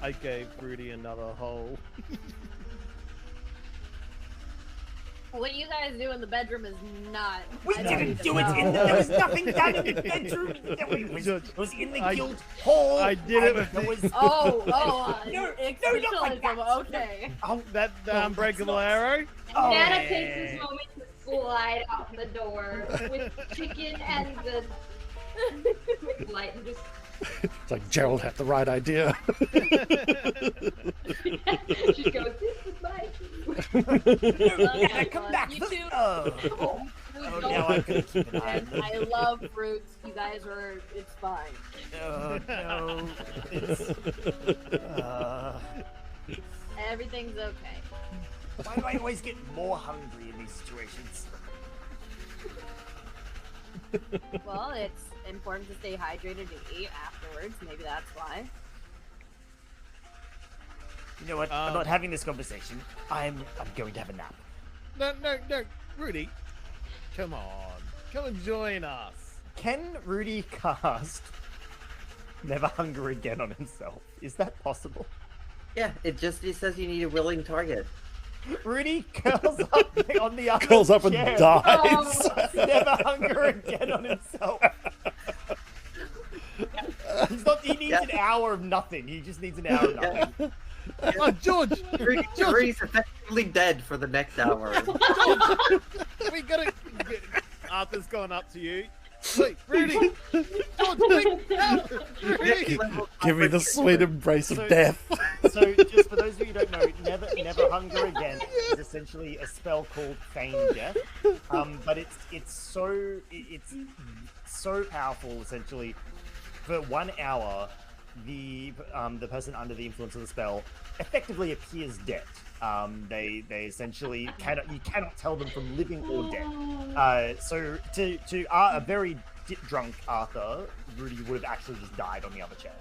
I gave Rudy another hole. What you guys do in the bedroom is not. We I don't didn't even do it. know. There was nothing done in the bedroom. It was in the guild hall. I did it with There was. Oh, No, not like exceptionalism, that. okay. Oh, That No, unbreakable that's arrow? And Oh, Nana yeah. takes this moment to slide out the door with chicken and the light and just It's like Gerald had the right idea. she goes, this is my Nana, come back. You two. Oh, now I'm gonna keep an eye on them. I love fruits. You guys are. It's fine. Oh, no. It's. Everything's okay. Why do I always get more hungry in these situations? Well, it's important to stay hydrated and eat afterwards. Maybe that's why. You know what? I'm not having this conversation. I'm going to have a nap. No, Rudy. Come on. Come and join us. Can Rudy cast Never Hunger Again on himself? Is that possible? Yeah, it says you need a willing target. Rudy curls up on the other Curls up and chair. dies. Never Hunger Again on himself. He needs an hour of nothing. He just needs an hour of nothing. Oh, George! Rudy's effectively dead for the next hour. We gotta. Arthur's going up to you. Wait, Rudy! George, wait! Help! Rudy! Give me the sweet embrace of death. So, just for those of you who don't know, Never Hunger Again is essentially a spell called Feign Death. But it's so powerful. Essentially, for 1 hour, the person under the influence of the spell effectively appears dead. They essentially you cannot tell them from living or dead. So to a very drunk Arthur, Rudy would have actually just died on the other chair.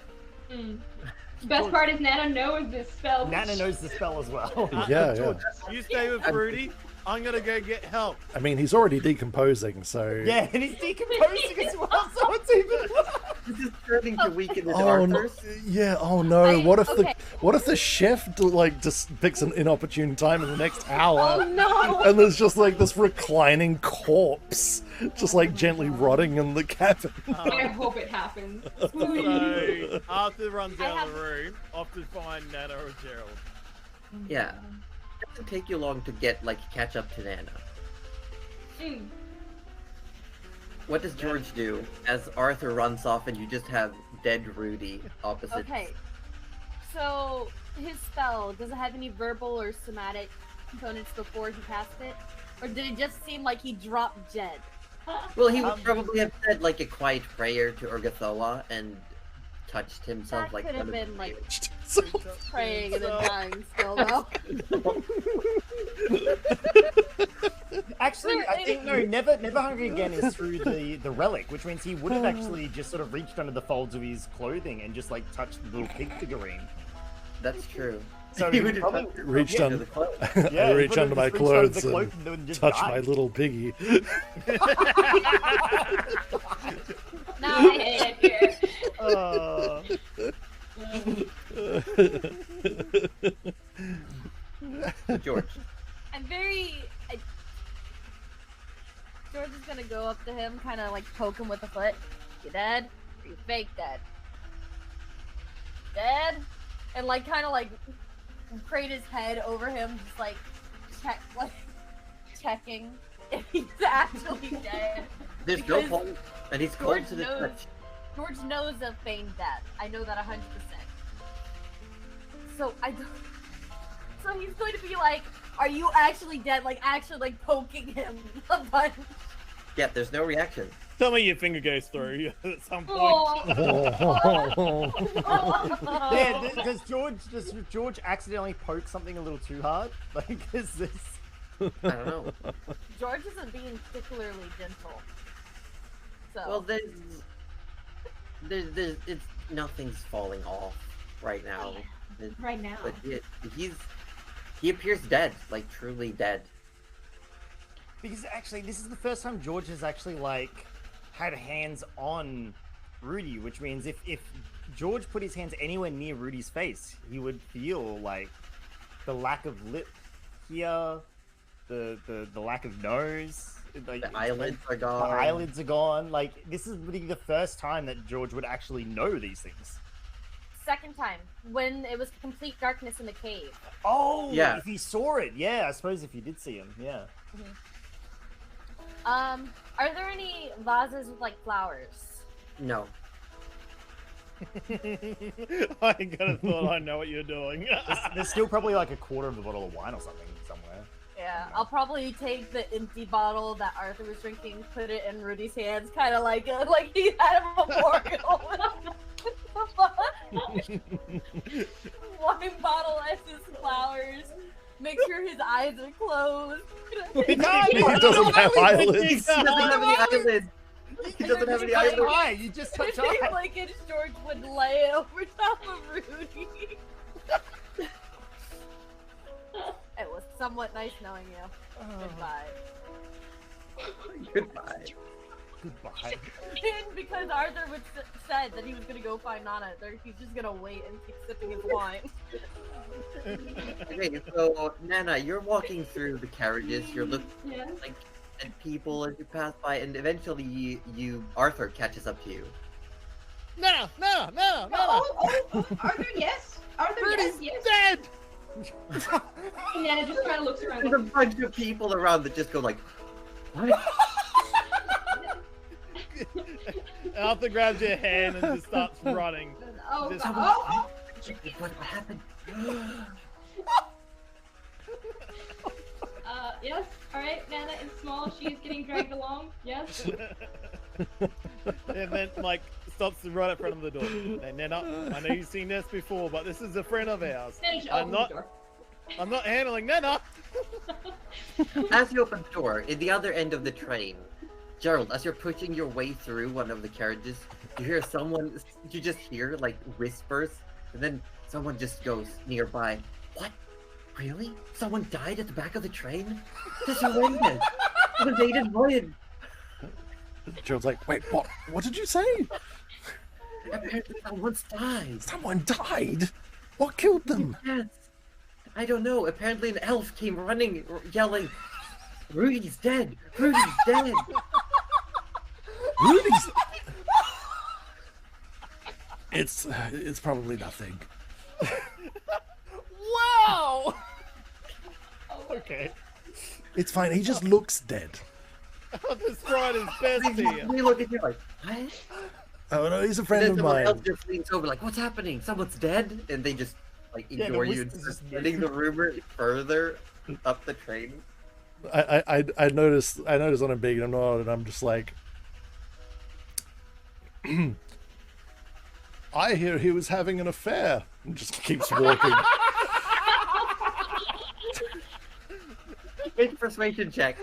The best part is Nana knows this spell. Nana knows the spell as well. Yeah. You stay with Rudy. I'm gonna go get help. I mean, he's already decomposing, so... Yeah, and he's decomposing as well, so it's even worse. This is turning to weaken into Oh no, Arthur's. yeah. Oh no. What if okay. the chef like just picks an inopportune time in the next hour, Oh no! and there's just like this reclining corpse, just like gently rotting in the cabin. I hope it happens. So Arthur runs I out have- of the room, off to find Nana or Gerald. Yeah. It doesn't take you long to catch up to Nana. Mm. What does George do as Arthur runs off and you just have dead Rudy opposite? Okay. So his spell, does it have any verbal or somatic components before he cast it? Or did it just seem like he dropped dead? Well, he would probably have said like a quiet prayer to Urgathoa and touched himself That like could have one of been like So, praying and then dying still though. Actually, I think no. Never Hungry Again is through the relic, which means he would have actually just sort of reached under the folds of his clothing and just like touched the little pig figurine. That's true. So He he would have probably touched it reached from under- the clothes. Yeah, I he reach would've under my just reached under the clothes cloak and and just touch died. my little piggy. Now I hate it here. George. George is gonna go up to him, kind of like poke him with a foot. You dead? Or you fake dead? Dead? And like kind of like crane his head over him, just like checking if he's actually dead. There's no Because pulse, and he's cold George to the knows. touch. George knows of feigned death. I know that 100%. So I don't. So he's going to be like, "Are you actually dead?" Like actually like poking him a bunch. Yeah, there's no reaction. Tell me your finger goes through at some point. Oh. Yeah, does George accidentally poke something a little too hard? Like, is this? I don't know. George isn't being particularly gentle. So Well, it's nothing's falling off right now. Right now. But he appears dead, like truly dead. Because actually, this is the first time George has actually like had hands on Rudy, which means if George put his hands anywhere near Rudy's face, he would feel like the lack of lip here, the lack of nose, like The eyelids are the gone. eyelids are gone. Like this is really the first time that George would actually know these things. second time when it was complete darkness in the cave. Oh, Yeah. if he saw it, yeah. I suppose if you did see him, yeah. Are there any vases with like flowers? No. I gotta thought I know what you're doing. There's still probably like a quarter of a bottle of wine or something somewhere. Yeah, I'll probably take the empty bottle that Arthur was drinking, put it in Rudy's hands, kind of like he had a memorial. Wine bottle as his flowers. Make sure his eyes are closed. He doesn't have eyelids. He doesn't have any eyelids. He doesn't have any eyelids. Eye, you just touch eye. Like if George would lay over top of Rudy. It was somewhat nice knowing you. Goodbye. Goodbye. Goodbye. And because Arthur said that he was gonna go find Nana, he's just gonna wait and keep sipping his wine. Okay, so Nana, you're walking through the carriages. You're looking Yes. like at people as you pass by, and eventually Arthur catches up to you. No! Arthur, yes. Arthur, Rudy's yes. dead! And Nana just kind of looks around. There's a Like, bunch of people around that just go like, "What?" Arthur grabs your hand and just starts running. oh, Just- oh, What happened? yes. All right, Nana is small. She's getting dragged along. Yes. And then, like, stops right in front of the door. Hey, Nana, I know you've seen this before, but this is a friend of ours. Nana just I'm opens not- the door. I'm not handling Nana! As you open the door, at the other end of the train, Gerald, as you're pushing your way through one of the carriages, you just hear like whispers, and then someone just goes nearby. What? Really? Someone died at the back of the train? That's horrendous. It was Aiden Boyd. Gerald's like, wait, what? What did you say? Apparently someone's died. Someone died? What killed them? Yes. I don't know. Apparently an elf came running, yelling, Rudy's dead! Rudy's dead! Rudy's... It's probably nothing. Wow! Okay. It's fine. He just looks dead. I'll destroy his bestie. We look at you like, what? Oh no, he's a And friend then of someone mine. else just leans over like, what's happening? Someone's dead? And they just like Yeah, the ignore you and whispers start just spreading the rumor further up the train. I noticed on him being annoyed, and I'm just like, I hear he was having an affair, and just keeps walking. Make a persuasion check.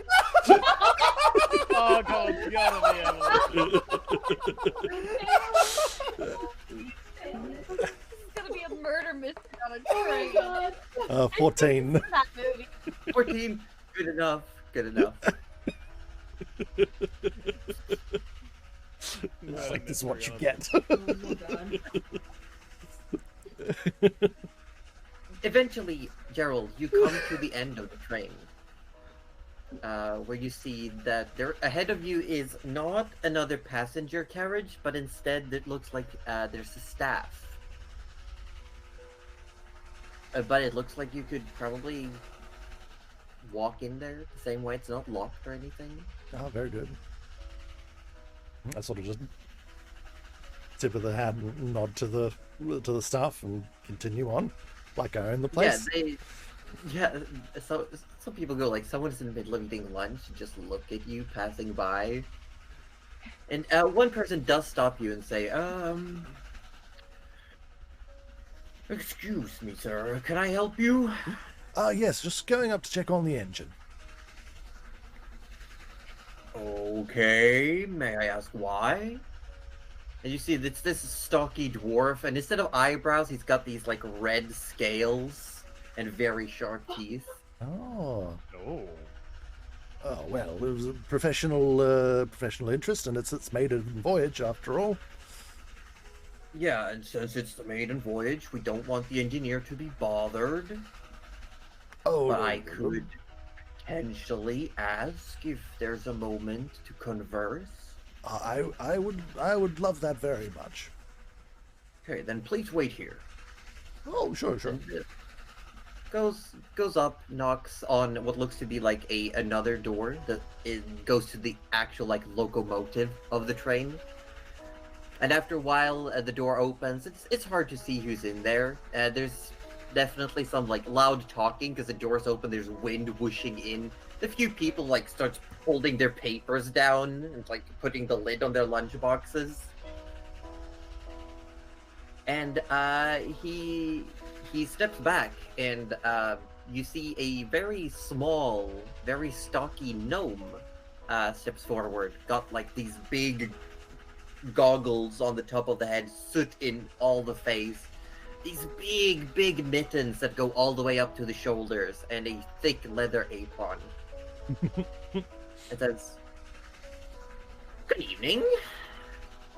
Oh god, it's gotta be Emily. This is gonna be a murder mystery on a Oh my train. god. 14. That movie. 14. Good enough. Good enough. It's like, this is what you get. Oh my god. Eventually, Gerald, you come to the end of the train. Where you see that there ahead of you is not another passenger carriage, but instead it looks like there's a staff. But it looks like you could probably walk in there the same way. It's not locked or anything. Oh, very good. I sort of just tip of the hat and nod to the staff and continue on, like I own the place. So some people go like, someone's in the middle of eating lunch, and just look at you passing by, and one person does stop you and say, excuse me, sir, can I help you? Yes, just going up to check on the engine. Okay, may I ask why? And you see, it's this stocky dwarf, and instead of eyebrows, he's got these like red scales and very sharp teeth. Oh. Oh. Oh, well, it was a professional interest, and it's its maiden voyage after all. Yeah, and since it's the maiden voyage, we don't want the engineer to be bothered. Oh, But no, I no, could potentially ask if there's a moment to converse. I would love that very much. Okay, then please wait here. Oh, sure. And goes up, knocks on what looks to be like another door that goes to the actual like locomotive of the train. And after a while, the door opens. It's hard to see who's in there. There's definitely some like loud talking because the door's open. There's wind whooshing in. A few people like start holding their papers down and like putting the lid on their lunch boxes. And he steps back, and you see a very small, very stocky gnome steps forward. Got like these big goggles on the top of the head, soot in all the face. These big mittens that go all the way up to the shoulders, and a thick leather apron. It says, "Good evening.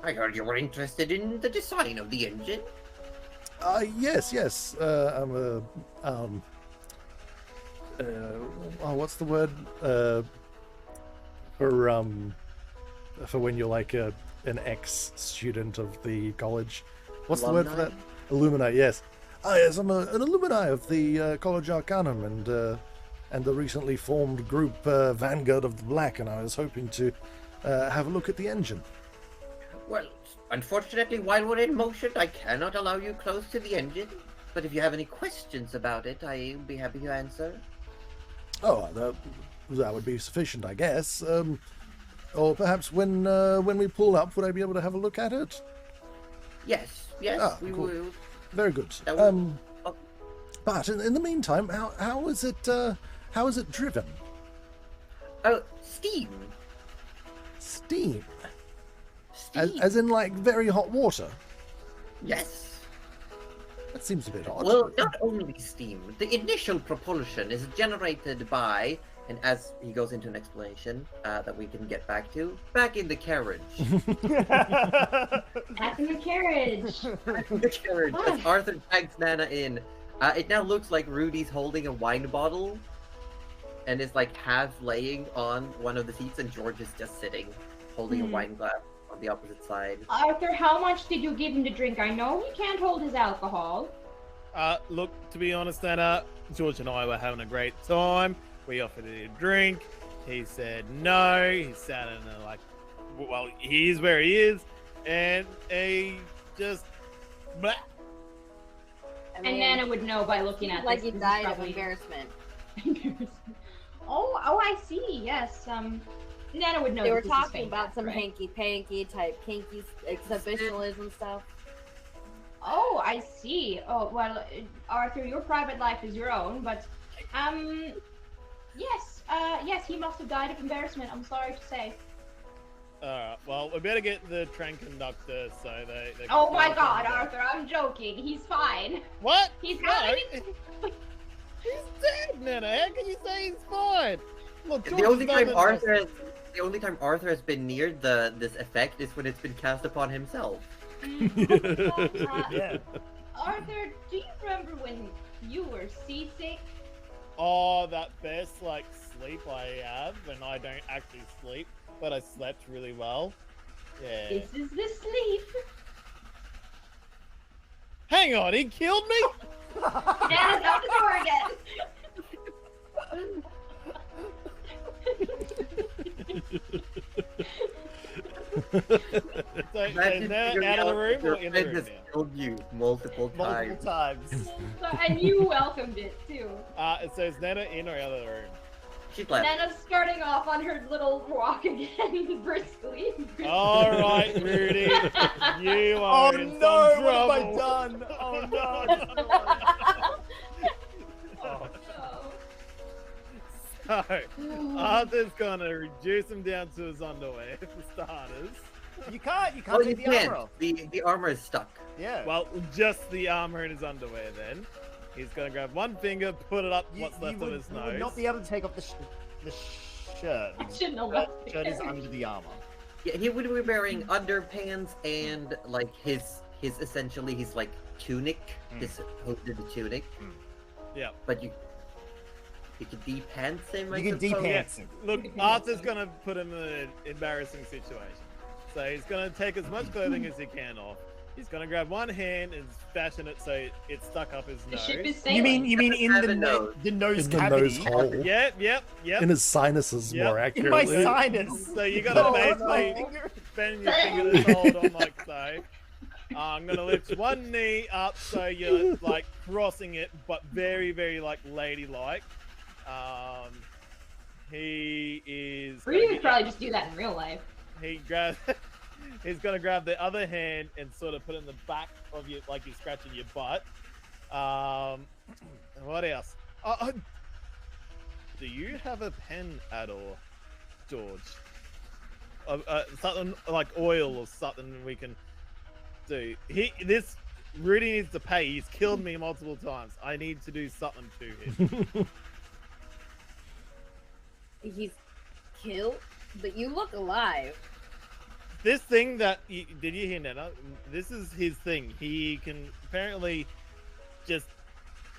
I heard you were interested in the design of the engine." Yes. What's the word? For when you're like an ex-student of the college. What's the word for that? Alumni, yes. Yes, I'm an alumni of the College Arcanum and the recently formed group Vanguard of the Black, and I was hoping to have a look at the engine. Well, unfortunately, while we're in motion, I cannot allow you close to the engine. But if you have any questions about it, I'll be happy to answer. Oh, that would be sufficient, I guess. Or perhaps when we pull up, would I be able to have a look at it? Yes, we cool. will. Very good. That will- But in the meantime, how is it driven? Oh, steam. Steam, Steam. as in like very hot water. Yes. That seems a bit odd. Well, not only steam. The initial propulsion is generated by And as he goes into an explanation that we can get back in the carriage. Back in the carriage. Back in the carriage. As Arthur drags Nana in, it now looks like Rudy's holding a wine bottle and is like half laying on one of the seats, and George is just sitting, holding a wine glass on the opposite side. Arthur, how much did you give him to drink? I know he can't hold his alcohol. Look, to be honest, Anna, George and I were having a great time. We offered him a drink. He said no. He sat in there like, well, he is where he is, and he just. Blah. I And Nana would know by looking at like this. he This is died of probably- embarrassment. Oh, I see. Yes. Nana would know. They were that this is talking fake about death, some right? hanky-panky type kinky exhibitionism stuff. Oh, I see. Oh, well, Arthur, your private life is your own, but, yes, he must have died of embarrassment. I'm sorry to say. Alright, well, we better get the train conductor so they can Oh my go God, from there. Arthur, I'm joking. He's fine. What? He's No, having. he's dead, Nana. How can you say he's fine? Look, The George only is time not Arthur has been near this effect is when it's been cast upon himself. Yeah. Arthur, do you remember when you were seasick? Oh, that best like sleep I have when I don't actually sleep, but I slept really well. Yeah. This is the sleep. Hang on, he killed me? Nana's out the door again. So Nana out of the room or in the room has now? killed you multiple Multiple times. times. And you welcomed it too. So is Nana in or out of the room? She's left. Nana's starting off on her little walk again, briskly. All right, Rudy, you Oh are in no! some What have I trouble. done? Oh no! So, Arthur's gonna reduce him down to his underwear for starters. You can't Oh, you take the can't. armor off. The armor is stuck. Yeah. Well, just the armor in his underwear then. He's gonna grab one finger, put it up what's left of his you would nose. not be able to take off the shirt. I because shouldn't have the left shirt is there. under the armor. Yeah, he would be wearing underpants and like his essentially his like tunic, his hooded tunic. Yeah. But you could de-pants him. I You can suppose. de-pants him. Look, Arthur's gonna put him in an embarrassing situation. So he's gonna take as much clothing as he can off. He's gonna grab one hand and fashion it so it's stuck up his The nose. ship is You sailing. mean in Have the a nose. the nose In the cavity? nose hole. Yep. In his sinuses, Yep. more In my accurately. sinus. So you gotta Oh, basically no. bend your finger to hold on like so. I'm gonna lift one knee up so you're like crossing it, but very, very like ladylike. He is. Rudy would probably just do that in real life. He grabs. He's gonna grab the other hand and sort of put it in the back of you, like you're scratching your butt. What else? Do you have a pen at all, George? Something like oil or something we can do. Rudy needs to pay. He's killed me multiple times. I need to do something to him. He's killed, but you look alive. This thing that did you hear, Nana? This is his thing. He can apparently just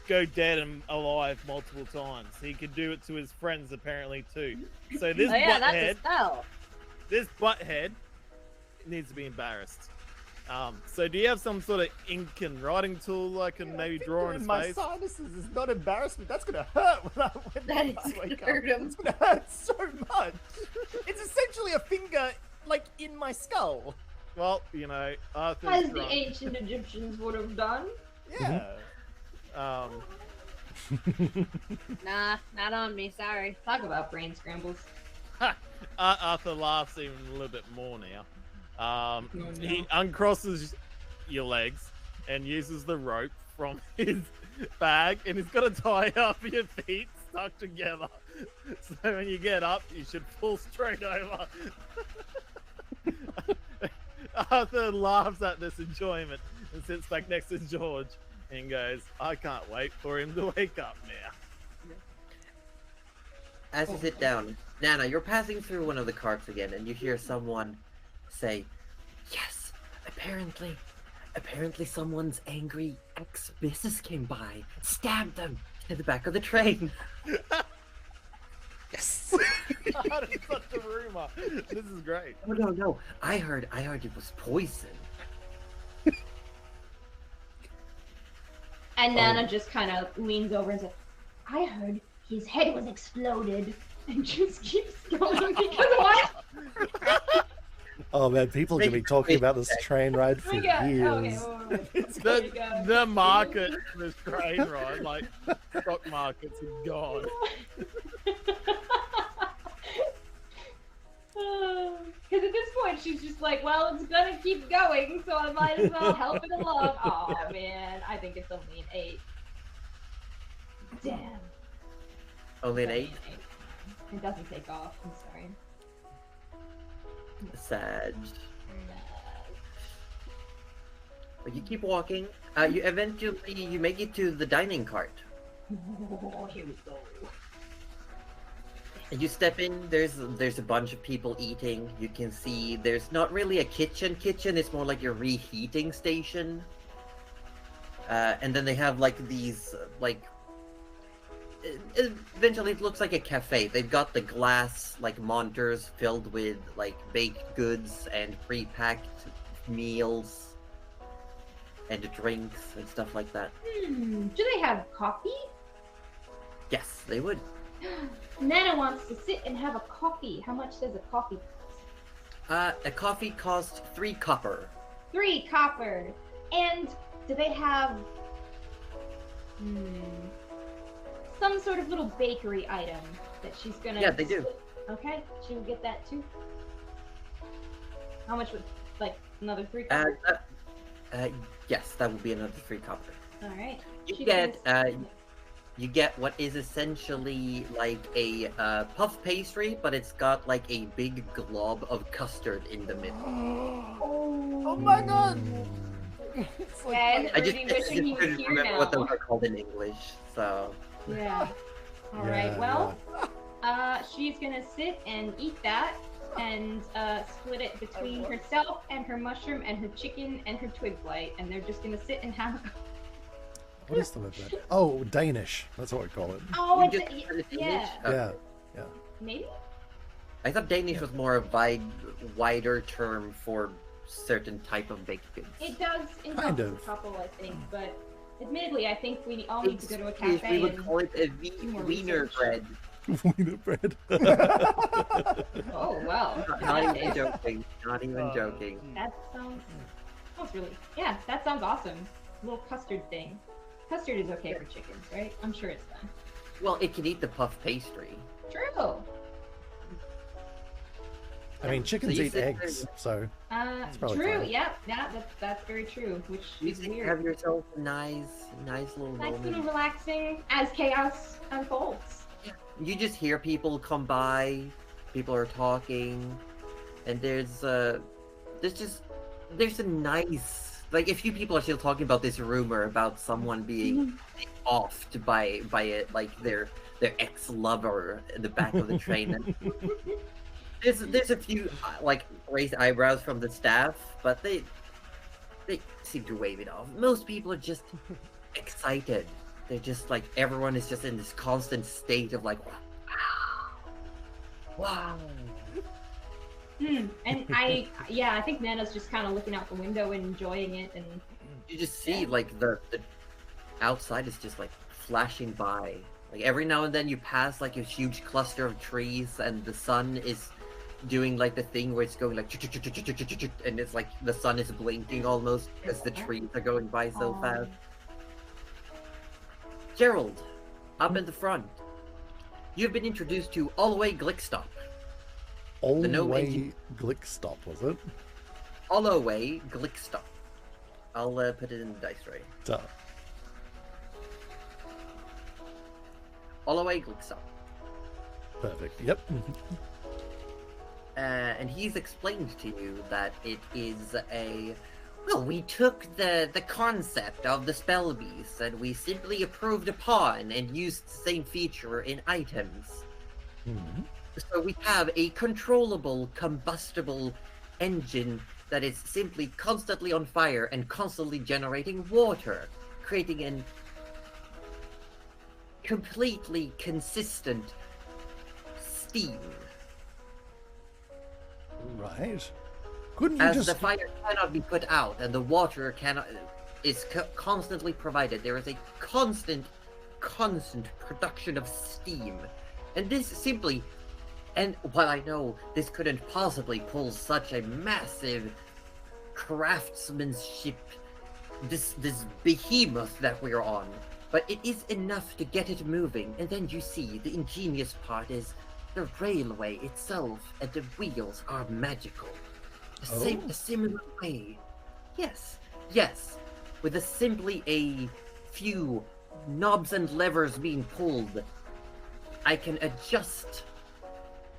go dead and alive multiple times. He could do it to his friends apparently too. So this Oh yeah, that's a butthead, spell. this butthead needs to be embarrassed. So do you have some sort of ink and writing tool I can maybe draw on his my face? sinuses is not embarrassment. That's gonna hurt when That I is wake gonna hurt up. him. It's gonna hurt so much. It's essentially a finger, like in my skull. Well, you know, Arthur's As the drunk. ancient Egyptians would have done. Yeah. Nah, not on me. Sorry. Talk about brain scrambles. Arthur laughs even a little bit more now. Oh, He uncrosses your legs and uses the rope from his bag, and he's got to tie up your feet stuck together. So when you get up, you should pull straight over. Arthur laughs at this enjoyment and sits back next to George and goes, I can't wait for him to wake up now. as you sit down, Nana, you're passing through one of the carts again, and you hear someone say, "Yes, apparently someone's angry ex-missus came by, stabbed them in the back of the train." Yes. That is such a rumor. This is great. Oh no, I heard it was poison. And Nana just kind of leans over and says, I heard his head was exploded. And just keeps going because what? Oh man, people are gonna be talking about this train ride for years. The market for this train ride, like stock markets, are gone. Because at this point she's just like, well, it's gonna keep going, so I might as well help it along. Oh man, I think it's only an 8. Damn. Only an 8? It doesn't take off. I'm sorry. Sad. But you keep walking. You eventually make it to the dining cart. Oh, here we go. And you step in. There's a bunch of people eating. You can see there's not really a kitchen. It's more like a reheating station. And then they have like these eventually it looks like a cafe. They've got the glass like monitors filled with like baked goods and pre-packed meals and drinks and stuff like that. Do they have coffee? Yes, they would. Nana wants to sit and have a coffee. How much does a coffee cost? A coffee costs 3 copper. 3 copper. And do they have some sort of little bakery item that she's gonna... Yeah, they do. Okay, she will get that too. How much would, like, another 3 copper? Yes, that would be another 3 copper. Alright. You get what is essentially like a puff pastry, but it's got like a big glob of custard in the middle. Oh my god! It's like, And I just Rudy wishing he was couldn't here remember now. what those are called in English, so... Yeah. Alright, Yeah, well, she's gonna sit and eat that and split it between herself and her mushroom and her chicken and her twig blight, and they're just gonna sit and have a... What is the word for that? Oh, Danish. That's what we call it. Oh, You it's just heard it in yeah. English? Yeah. Maybe? I thought Danish was more a wider term for certain type of baked goods. It does Kind encompass of. a couple, I think, but admittedly, I think we all need to go to a We cafe would and... call it a do more wiener research. bread. Wiener bread. Oh, wow. Not even joking. Not even joking. That sounds really... Yeah, that sounds awesome. Little custard thing. Custard is okay for chickens, right? I'm sure it's fine. Well, it can eat the puff pastry. True. I mean, chickens you eat sit there eggs, so probably True. fine. Yeah, that's very true. Which You is can weird. have yourself a nice little Nice little moment. relaxing as chaos unfolds. You just hear people come by, people are talking, and there's a nice, like, a few people are still talking about this rumor about someone being offed by it, like their ex-lover in the back of the train. And there's a few like raised eyebrows from the staff, but they seem to wave it off. Most people are just excited. They're just like, everyone is just in this constant state of like, wow. And I think Nana's just kind of looking out the window and enjoying it, and You just see like the outside is just like flashing by. Like every now and then you pass like a huge cluster of trees, and the sun is doing like the thing where it's going like, and it's like the sun is blinking almost as the trees are going by so fast. Gerald, up in the front, you've been introduced to Alloway Glickstop. All The no way engine- Glickstop, was it? Alloway Glickstop. I'll put it in the dice tray. Duh. Alloway Glickstop. Perfect. Yep. And he's explained to you that it is well, we took the concept of the spell beast and we simply improved upon and used the same feature in items. Mhm. So we have a controllable, combustible engine that is simply constantly on fire and constantly generating water, creating an completely consistent steam. Right. Couldn't you As just... the fire cannot be put out and the water cannot is constantly provided, there is a constant production of steam, and this simply. And while I know this couldn't possibly pull such a massive craftsmanship, this behemoth that we're on, but it is enough to get it moving. And then you see the ingenious part is the railway itself and the wheels are magical. A similar way. Yes, with simply a few knobs and levers being pulled, I can adjust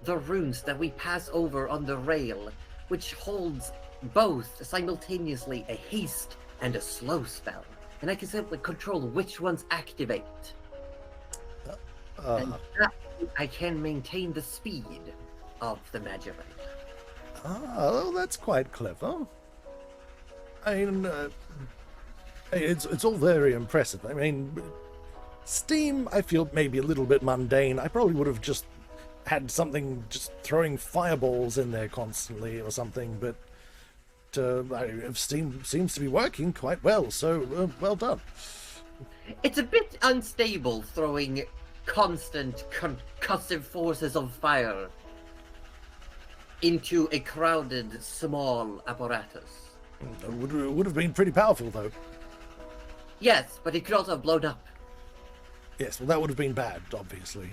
the runes that we pass over on the rail, which holds both simultaneously a haste and a slow spell. And I can simply control which ones activate. And that way I can maintain the speed of the Magivite. Oh, that's quite clever. I mean, it's all very impressive. I mean, steam, I feel maybe a little bit mundane. I probably would have just had something just throwing fireballs in there constantly or something, but steam seems to be working quite well, so well done. It's a bit unstable throwing constant concussive forces of fire into a crowded small apparatus. It would have been pretty powerful, though. Yes, but it could also have blown up. Yes, well, that would have been bad, obviously.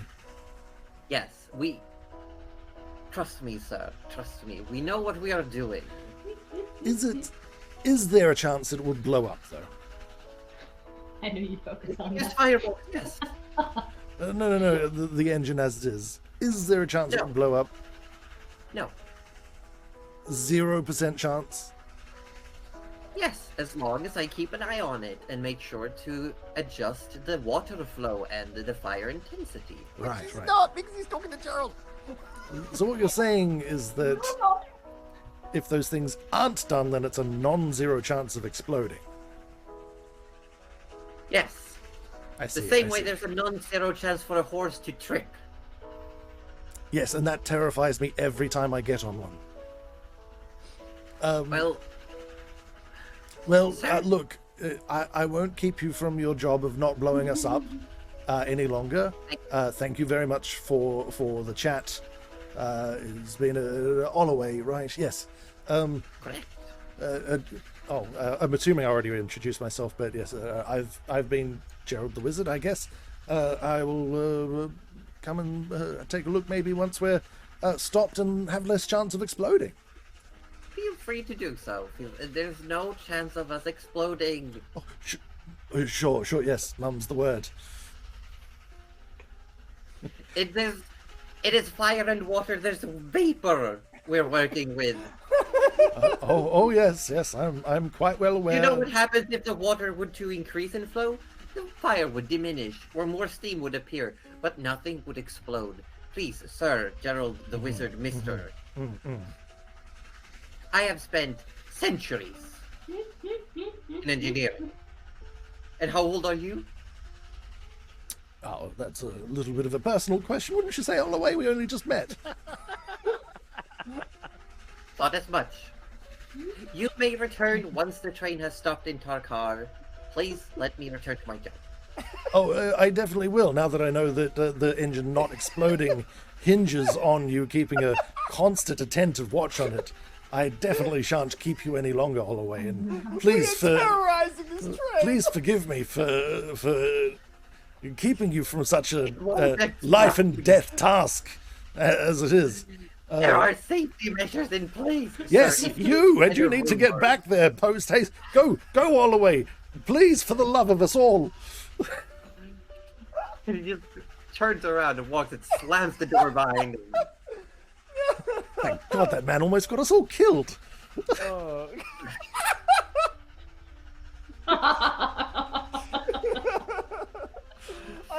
Yes, trust me, sir, trust me. We know what we are doing. Is there a chance it would blow up, though? I knew you'd focus on Yes, that. fireball, yes. No, the engine as it is. Is there a chance it No. would blow up? No. 0% chance? Yes, as long as I keep an eye on it and make sure to adjust the water flow and the fire intensity. Right. Not because he's talking to Gerald. So what you're saying is that if those things aren't done, then it's a non-zero chance of exploding. Yes. I see. The same I way see. there's a non-zero chance for a horse to trip. Yes, and that terrifies me every time I get on one. Well, Look, I won't keep you from your job of not blowing us up any longer. Thank you very much for the chat. It's been a Holloway, right? Yes. correct. I'm assuming I already introduced myself, but yes, I've been Gerald the Wizard, I guess. I will come and take a look maybe once we're stopped and have less chance of exploding. Feel free to do so. There's no chance of us exploding. Oh, sure, yes, mum's the word. It is fire and water. There's vapor we're working with. Yes, I'm quite well aware. You know what happens if the water would to increase in flow? The fire would diminish, or more steam would appear, but nothing would explode. Please, sir, Gerald the Wizard, Mister. I have spent centuries in engineering. And how old are you? Oh, that's a little bit of a personal question, wouldn't you say, Holloway? We only just met. Not as much. You may return once the train has stopped in Tarkar. Please let me return to my job. Oh, I definitely will, now that I know that the engine not exploding hinges on you keeping a constant attentive watch on it. I definitely shan't keep you any longer, Holloway, and please terrorizing this train. please forgive me for keeping you from such a life and death task as it is. There are safety measures in place. Yes, sir. you need to get back there post haste. Go, Holloway, please, for the love of us all. And he just turns around and walks and slams the door behind him. Thank God that man almost got us all killed. Oh. I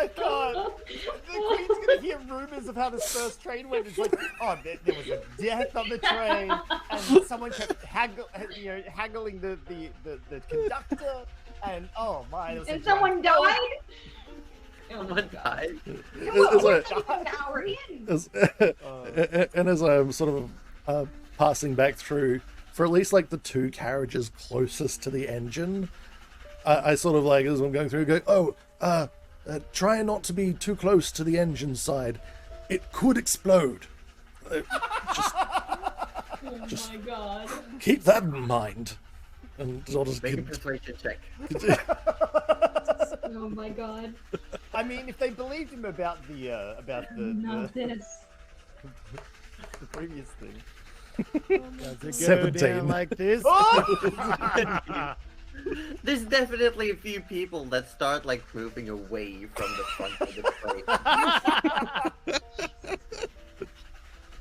can't. The Queen's gonna hear rumors rumors of how this first train went. It's like, oh, there was a death on the train, and someone kept haggling the conductor, and oh my, there was And someone died? Someone died. And as I'm sort of passing back through, for at least like the two carriages closest to the engine, I sort of like, as I'm going through, go, try not to be too close to the engine side. It could explode. Just my god. keep that in mind. And sort of Make a persuasion check. Oh my god. I mean, if they believed him about the Not this. the previous thing. Does it go 17. down like this? Oh! There's definitely a few people that start like moving away from the front of the train.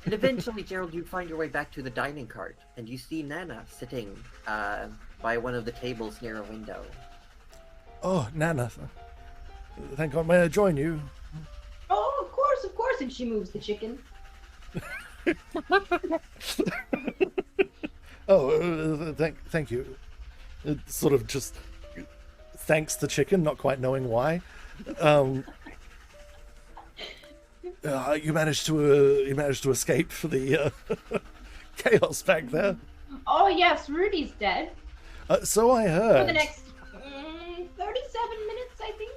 And eventually, Gerald, you find your way back to the dining cart, and you see Nana sitting by one of the tables near a window. Oh, Nana. Thank God, may I join you? Oh, of course. And she moves the chicken. Thank you. It sort of just thanks the chicken, not quite knowing why. You managed to escape the chaos back there. Oh yes, Rudy's dead. So I heard. For the next 37 minutes, I think.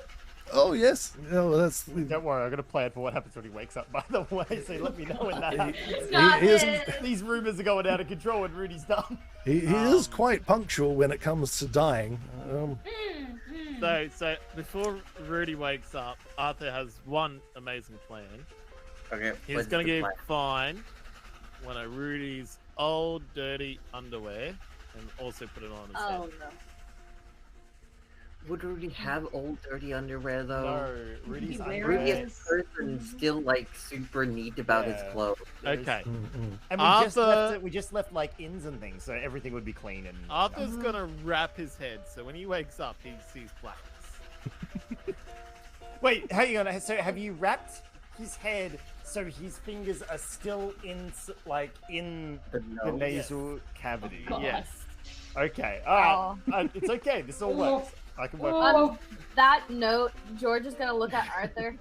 Oh yes. Oh, that's. Don't worry, I'm gonna plan for what happens when he wakes up. By the way, so let me know when that happens. Stop he is- it. These rumors are going out of control when Rudy's done. He is quite punctual when it comes to dying. So before Rudy wakes up, Arthur has one amazing plan. Okay. He's what's gonna the give plan? Fine one of Rudy's old dirty underwear and also put it on his Oh head. no. Would Rudy have old dirty underwear though? No, Rudy's He underwear. Rudy wears- is a person still like super neat about his Yeah. clothes. Okay. And we just left like ins and things, so everything would be clean and. Arthur's gonna wrap his head, so when he wakes up, he sees blackness. Wait, hang on. So have you wrapped his head so his fingers are still in The the nose? nasal cavity? God. Yes. Okay. All right. It's okay. This all works. I can work. On that note, George is gonna look at Arthur.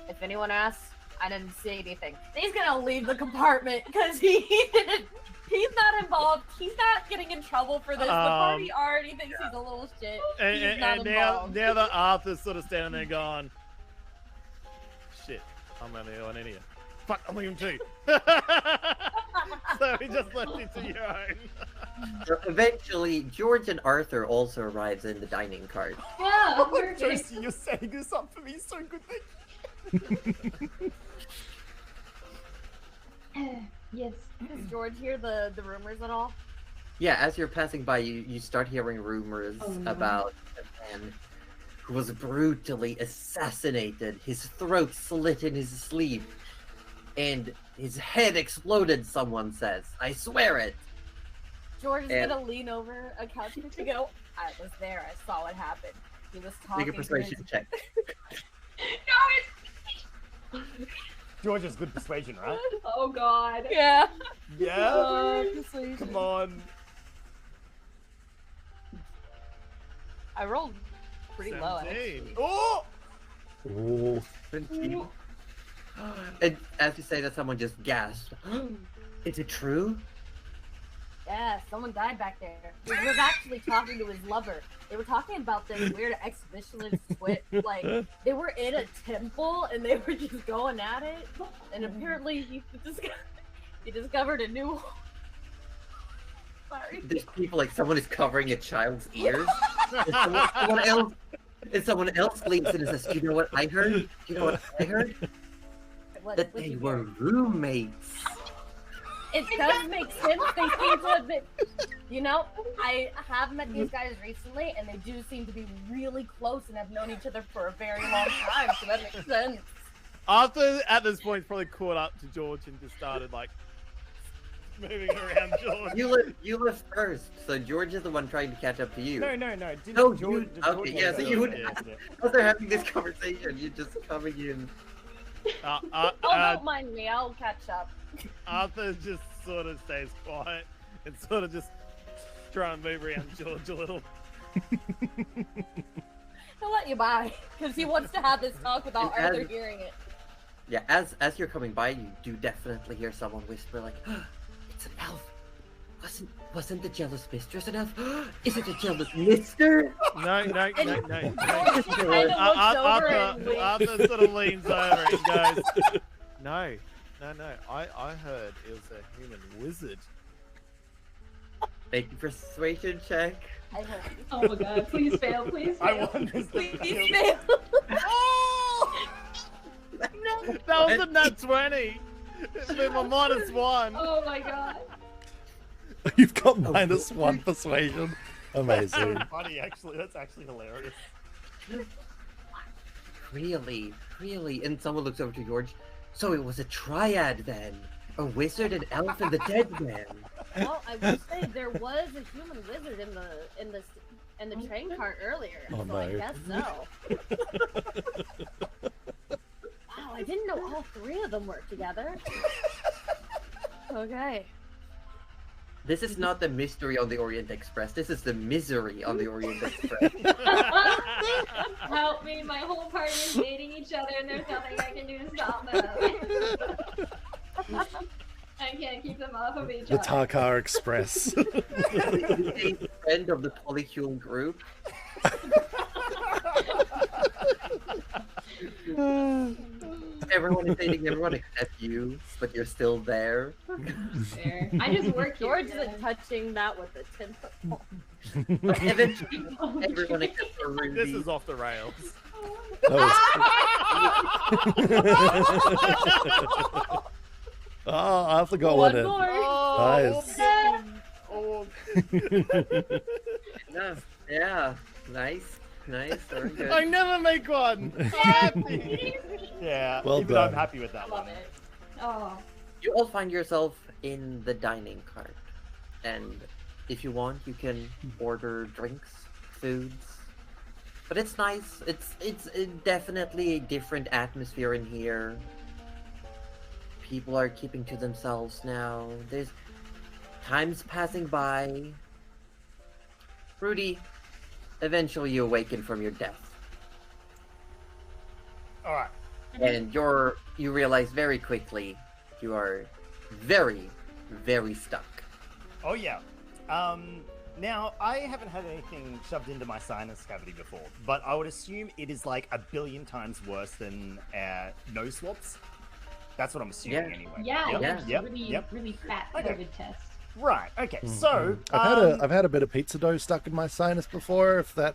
If anyone asks, I didn't see anything. He's gonna leave the compartment because he didn't. He's not involved. He's not getting in trouble for this. The party already thinks he's a little shit. He's not And involved. now that Arthur's sort of standing there going, shit, I'm only on any. Fuck, I'm leaving too. So he just left it to your own. So eventually, George and Arthur also arrives in the dining cart. Yeah, Oh, perfect. Josie, you're setting this up for me so good. Yes. Does George hear the rumors at all? Yeah, as you're passing by, you start hearing rumors Oh, no. about a man who was brutally assassinated, his throat slit in his sleeve, and his head exploded, someone says. I swear it! George is And- gonna lean over a couch to go. I was there. I saw what happened. He was talking. Make a persuasion check. No, George has good persuasion, right? it's... Oh god. Yeah. Yeah. Come on. I rolled pretty low. 17. Actually. Oh! Oh, And as you say that, someone just gasped. Is it true? Yeah, someone died back there. He was actually talking to his lover. They were talking about this weird exhibitionist twit. Like, they were in a temple and they were just going at it. And apparently he discovered a new... Sorry. There's people like someone is covering a child's ears. And someone else leaps in and says, "You know what I heard? You know what I heard? That they were roommates." It does make sense. They seem to admit, you know, I have met these guys recently, and they do seem to be really close and have known each other for a very long time. So that makes sense. Arthur, at this point, probably caught up to George and just started, like, moving around George. You left first, so George is the one trying to catch up to you. No. Didn't No, George, okay, yeah, so you would- yeah. As they're having this conversation, you're just coming in. Don't mind me. I'll catch up. Arthur just sort of stays quiet and sort of just try and move around George a little. He'll let you by because he wants to have this talk without And Arthur hearing it. Yeah, as you're coming by, you do definitely hear someone whisper like, "It's an elf. Wasn't the jealous mistress an elf? Is it a jealous mister?" No. Kind of looks over and winks. Arthur sort of leans over and goes, No. I heard it was a human wizard. Make a persuasion check. I hope. Oh my god, please fail, please I fail. want this to Please fail. fail. That was a nat 20. With my -1. Oh my god. You've got -1 persuasion. Amazing. Funny, actually. That's actually hilarious. Really? And someone looks over to George. So it was a triad then? A wizard, an elf, and the dead man. Well, I will say there was a human wizard in the train cart earlier. Oh, so I no. guess so. Wow, I didn't know all three of them worked together. Okay. This is not the mystery on the Orient Express. This is the misery on the Orient Express. Help me, my whole party is dating each other and there's nothing I can do to stop them. I can't keep them off of each The other. Tarkar Express. A friend of the polycule group. Everyone is dating everyone except you, but you're still there. Fair. I just work here. George isn't touching that with a 10-foot pole. Eventually, everyone except for Ruby. This is off the rails. Oh, I forgot One what it. more. Nice. Yeah, nice, very good. I never make one. I'm happy. Yeah. Well even done. I'm happy with that I love one. it. Oh. You all find yourself in the dining cart, and if you want, you can order drinks, foods. But it's nice. It's definitely a different atmosphere in here. People are keeping to themselves now. There's time's passing by. Rudy, eventually you awaken from your death, All right. and you realize very quickly you are very, very stuck. Oh yeah. Now I haven't had anything shoved into my sinus cavity before, but I would assume it is like 1 billion times worse than nose swabs. That's what I'm assuming Yeah. anyway. Yeah, Yep, there's yep, really, yep. really fat Okay. COVID test. Right. Okay. So I've had a bit of pizza dough stuck in my sinus before. If that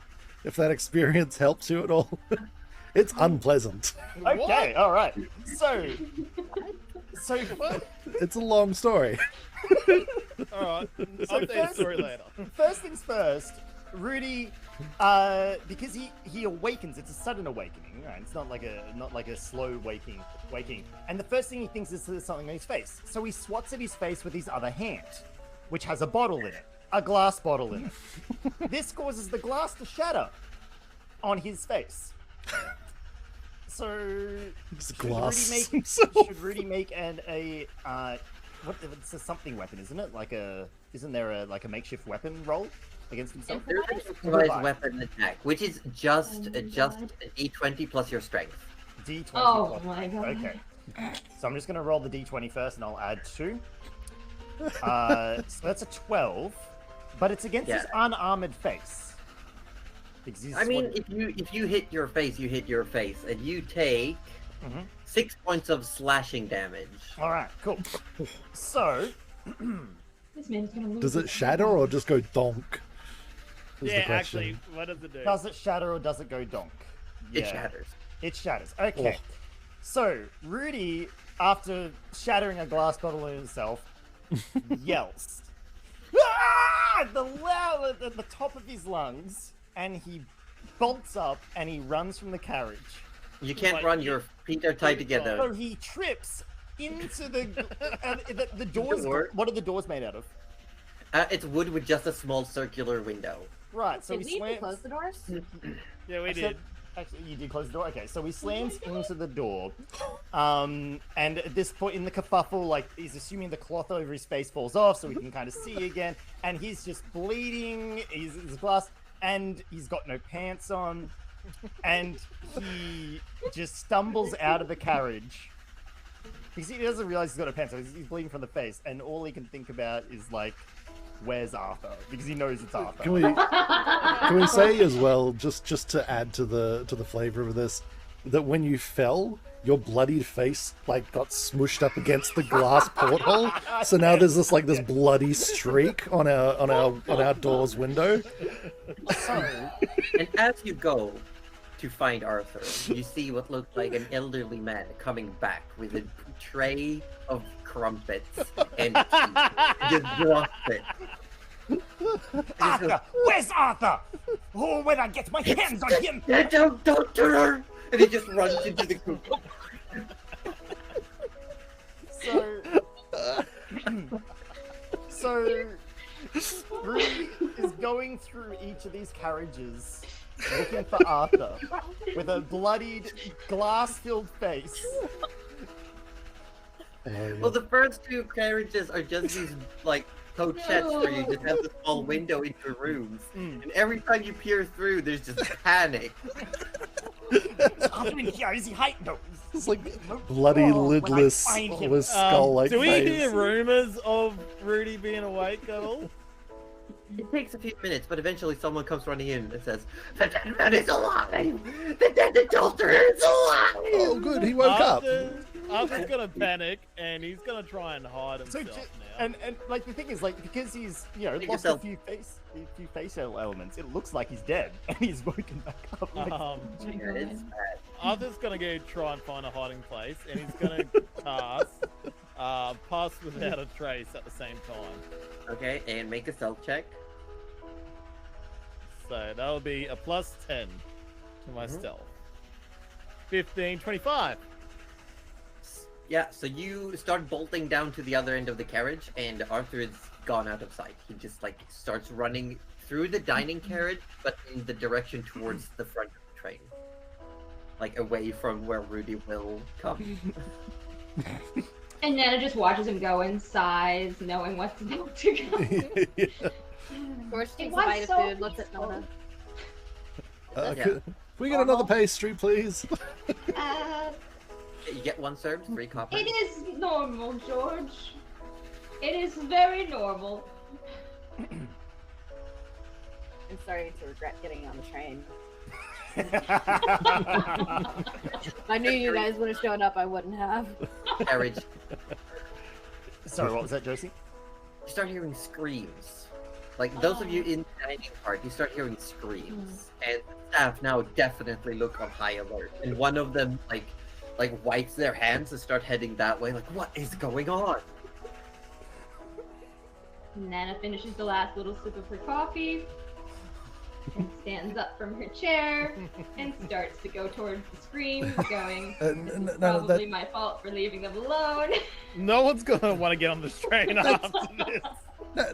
experience helps you at all, it's unpleasant. Okay. All right. So What? first It's a long story. Alright, So I'll tell you the first- story later. things first, Rudy, because he awakens, it's a sudden awakening, right? It's not like a slow waking. And the first thing he thinks is there's something on his face. So he swats at his face with his other hand, which has a bottle in it, a glass bottle in it. This causes the glass to shatter on his face. So It's should glass Rudy make, himself. should Rudy make it's a something weapon, isn't it? Isn't there a makeshift weapon roll against himself? There's an improvised weapon attack, which is just a d20 plus your strength. D20. Oh plus- my god. Okay. So I'm just gonna roll the D20 first, and I'll add 2. So that's a 12, but it's against his unarmored face. Because he's I mean, swatted- if you hit your face, you hit your face, and you take 6 points of slashing damage. All right, cool. So This man's gonna lose. Does his it shatter or just go donk? Is Yeah, the question. actually, what does it do? does it shatter or does it go donk? It shatters. It shatters. Okay. Oh. So Rudy, after shattering a glass bottle in himself, yells at the top of his lungs, and he bolts up and he runs from the carriage. You can't Like, run. Your feet are tied together. So he trips into the doors. Door. What are the doors made out of? It's wood with just a small circular window. Right. So Did he we need to slams. close the doors? Yeah, we I did. said- Actually, you did close the door. Okay, so he slams into the door, and at this point in the kerfuffle, like he's assuming the cloth over his face falls off, so we can kind of see again, and he's just bleeding. He's glass, and he's got no pants on, and he just stumbles out of the carriage. He doesn't realize he's got no pants on. He's bleeding from the face, and all he can think about is like, where's Arthur? Because he knows it's Arthur. Can we say as well, just to add to the flavor of this, that when you fell, your bloodied face like got smushed up against the glass porthole. So now there's this bloody streak on our door's window. And as you go to find Arthur, you see what looks like an elderly man coming back with a tray of crumpets and tea. Just drops it. Arthur! Where's Arthur? Oh, when I get my hands on him! Don't turn! And he just runs into the coop. So Rudy is going through each of these carriages looking for Arthur with a bloodied, glass-filled face. Well, the first two carriages are just these, like, cochettes where you just have the small window into rooms. And every time you peer through, there's just panic. Arthur in here, is he hiding? No. It's like bloody, lidless, with skull-like do we face. hear rumors of Rudy being awake at all? It takes a few minutes, but eventually someone comes running in and says, "The dead man is alive! The dead adulterer is alive!" Oh, good, he woke up. Arthur's gonna panic, and he's gonna try and hide himself now. And like the thing is, like, because he's Make lost yourself- a few facial elements, it looks like he's dead, and he's woken back up. Like, Yeah, it's bad. Arthur's gonna go try and find a hiding place, and he's gonna pass without a trace at the same time. Okay, and make a stealth check. So that'll be a plus 10 to my stealth. 15, 25. Yeah, so you start bolting down to the other end of the carriage, and Arthur is gone out of sight. He just, like, starts running through the dining carriage, but in the direction towards the front of the train. Like, away from where Rudy will come. And Nana just watches him go and sighs, knowing what's about to go. George It takes a was bite so of food, looks at Nona. Can we get another pastry, please? You get one served, 3 copper. It is normal, George. It is very normal. I'm starting to regret getting on the train. If I knew you guys would have shown up, I wouldn't have. Carriage. Sorry, what was that, Josie? You start hearing screams. Like, those of you in the dining part, you start hearing screams. And the staff now definitely look on high alert. And one of them, like wipes their hands and start heading that way. Like, what is going on? Nana finishes the last little sip of her coffee and stands up from her chair and starts to go towards the screams, going, "It's probably my fault for leaving them alone." No one's gonna want to get on this train after this.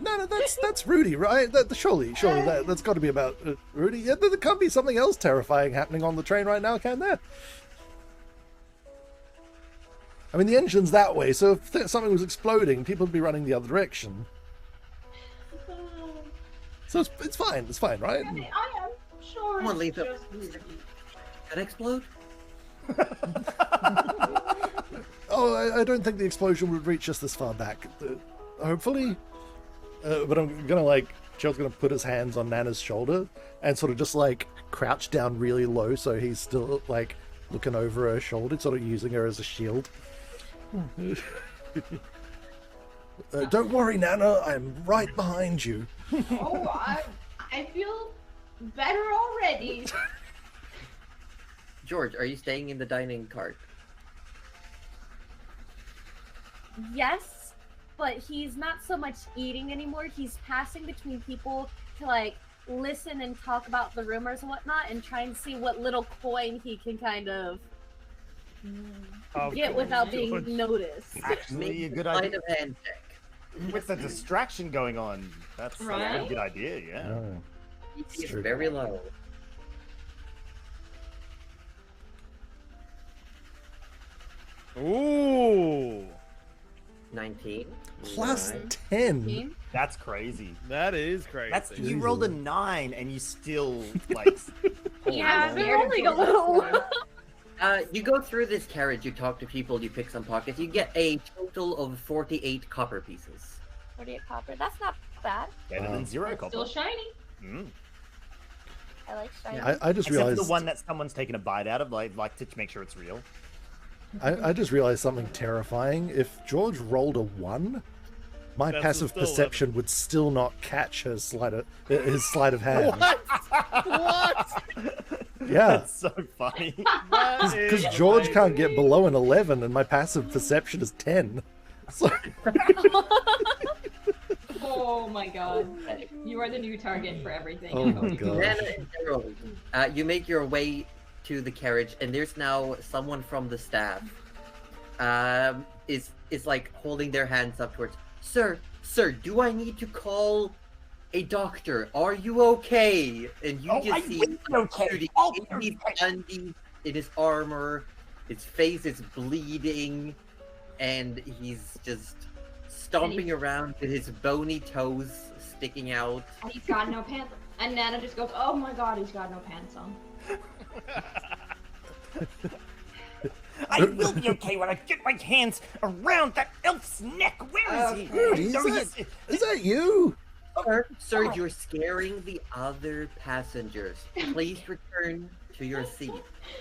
No, that's Rudy, right? Surely that's got to be about Rudy. Yeah, there can't be something else terrifying happening on the train right now, can there? I mean, the engine's that way, so if something was exploding, people would be running the other direction. So it's fine. It's fine, right? I am sure. Come on, it's Lisa. just Rudy. Can it explode? Oh, I don't think the explosion would reach us this far back. Hopefully. But I'm gonna Joe's gonna put his hands on Nana's shoulder and sort of just crouch down really low so he's still looking over her shoulder, sort of using her as a shield. Don't worry, Nana, I'm right behind you. Oh, I feel better already. George, are you staying in the dining cart? Yes, but he's not so much eating anymore. He's passing between people to listen and talk about the rumors and whatnot, and try and see what little coin he can kind of get without being noticed. Actually, a good Sleight idea. of hand check. With the distraction going on, that's a Right? good idea, yeah. It's very low. Ooh, 19. Plus Nine. 10. That's crazy. that is crazy. That's you Jesus. rolled a 9 and you still like. Yeah, I'm they're scared of only a George's little. score. You go through this carriage, you talk to people, you pick some pockets, you get a total of 48 copper pieces. 48 copper. That's not bad. Better Wow. than 0 It's copper. still shiny. Mm. I like shiny. I just Except realized for the one that someone's taken a bite out of, like to make sure it's real. I just realized something terrifying. If George rolled a 1, my That's passive still perception would still not catch his sleight of hand. What? What? Yeah, That's so funny. That because is George amazing. can't get below an 11, and my passive perception is 10. So Oh my god. You are the new target for everything. Oh I hope my you God. Then, in general, you make your way to the carriage, and there's now someone from the staff. Is like holding their hands up towards, sir, do I need to call a doctor? Are you okay? And you Oh, just I see will be okay. Judy I'll in be his okay. undies, in his armor, his face is bleeding, and he's just stomping around with his bony toes sticking out. And he's got no pants. And Nana just goes, oh my god, he's got no pants on. I will be okay when I get my hands around that elf's neck. Where is he? Rudy, I know is that you? Sir, you're scaring the other passengers. Please return to your seat,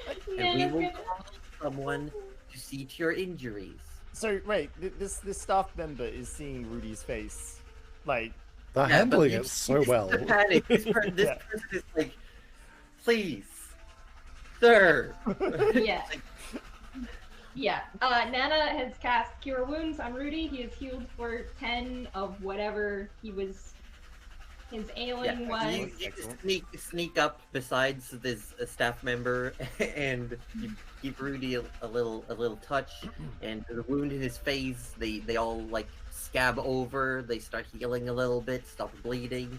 and we Nana's will gonna... call someone to see to your injuries. So wait, this staff member is seeing Rudy's face, like They're Yeah, handling but it so well. The panic. This person is like, please, sir. Yeah. Yeah. Nana has cast Cure Wounds on Rudy. He is healed for 10 of whatever his ailing was. You just sneak up besides this staff member, and you give Rudy a little touch, and the wound in his face, they all like scab over. They start healing a little bit, stop bleeding,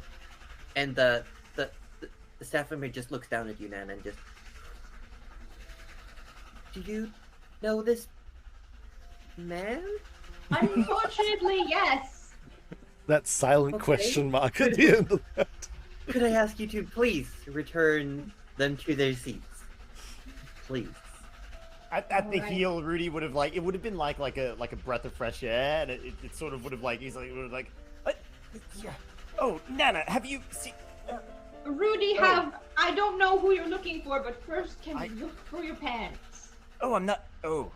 and the staff member just looks down at you, Nana, and just, do you know this man? Unfortunately, yes. That silent Okay. question mark at the end of that. Could I ask you to please return them to their seats, please? at the Alright. heel, Rudy would have like it would have been like a breath of fresh air, and it sort of would have like easily would have like, yeah. Oh, Nana, have you seen? Rudy, Oh. I don't know who you're looking for, but first, can I- you look through your pants? Oh, I'm not. Oh,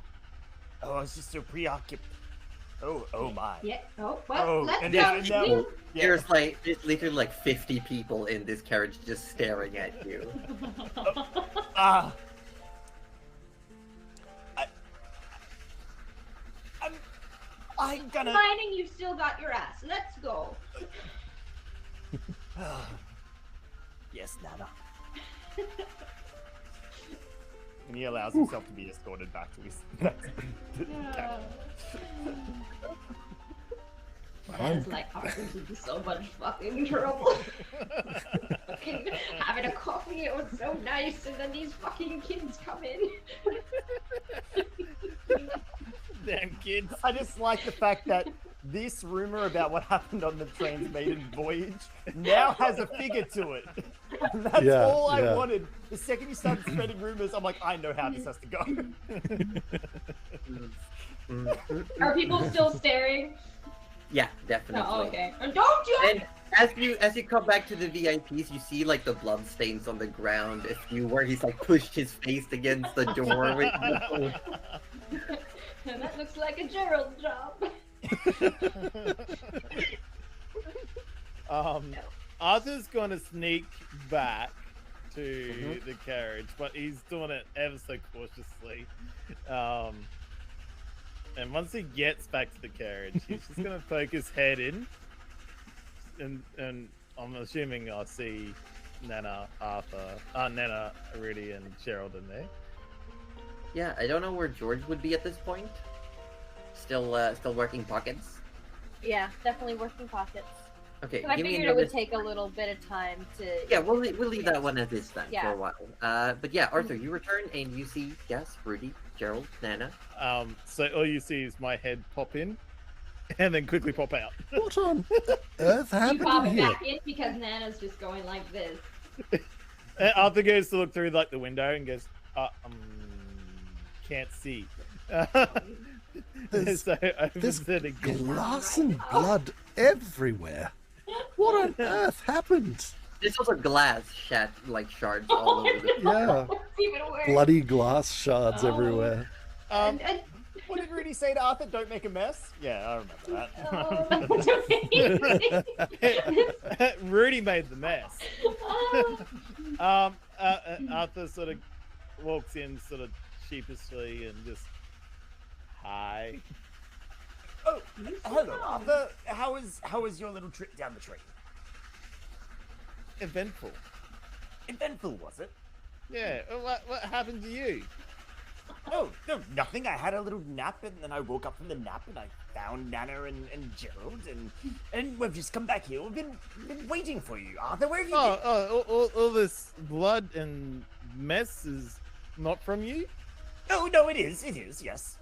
I was just so preoccupied. Oh my. Yeah. Oh, well, Oh, let's and go. now- yeah. There's literally like 50 people in this carriage just staring at you. Ah. I'm gonna. Finding you still got your ass. Let's go. Yes, Nana. And he allows himself to be escorted back to his. I was like, Arthur's in so much fucking trouble. Fucking having a coffee, it was so nice, and then these fucking kids come in. Damn kids. I just like the fact that this rumor about what happened on the train's maiden voyage now has a figure to it. And that's Yeah, all I yeah. wanted. The second you started spreading rumors, I'm like, I know how this has to go. Are people still staring? Yeah, definitely. Oh, okay. And don't you? And as you come back to the VIPs, you see like the blood stains on the ground. If you where he's like pushed his face against the door with That looks like a Gerald job. Arthur's gonna sneak back to the carriage, but he's doing it ever so cautiously. And once he gets back to the carriage, he's just gonna poke his head in, and I'm assuming I see Nana, Nana, Rudy, and Gerald in there. Yeah, I don't know where George would be at this point. Still working pockets. Yeah, definitely working pockets. Okay, So I give me figured it another. would take a little bit of time to. Yeah, we'll leave that one as is then for Yeah. a while. But yeah, Arthur, you return and you see Rudy, Gerald, Nana. So all you see is my head pop in, and then quickly pop out. What on earth You happened pop it here? back in because Nana's just going like this. And Arthur goes to look through like the window and goes, can't see. There's- So opens There's it again. glass and blood everywhere. What on earth happened? There's also glass shards all over the. Yeah, It's even worse. bloody glass shards Oh. everywhere. And- What did Rudy say to Arthur? Don't make a mess? Yeah, I remember that. oh. Rudy made the mess. Arthur sort of walks in sort of sheepishly and just, hi. Oh, hello, Arthur. How was your little trip down the train? Eventful. Eventful, was it? Yeah, what happened to you? Oh, no, nothing. I had a little nap, and then I woke up from the nap, and I found Nana and Gerald, and we've just come back here. We've been waiting for you, Arthur. Where have you been? All this blood and mess is not from you? Oh, no, it is, yes.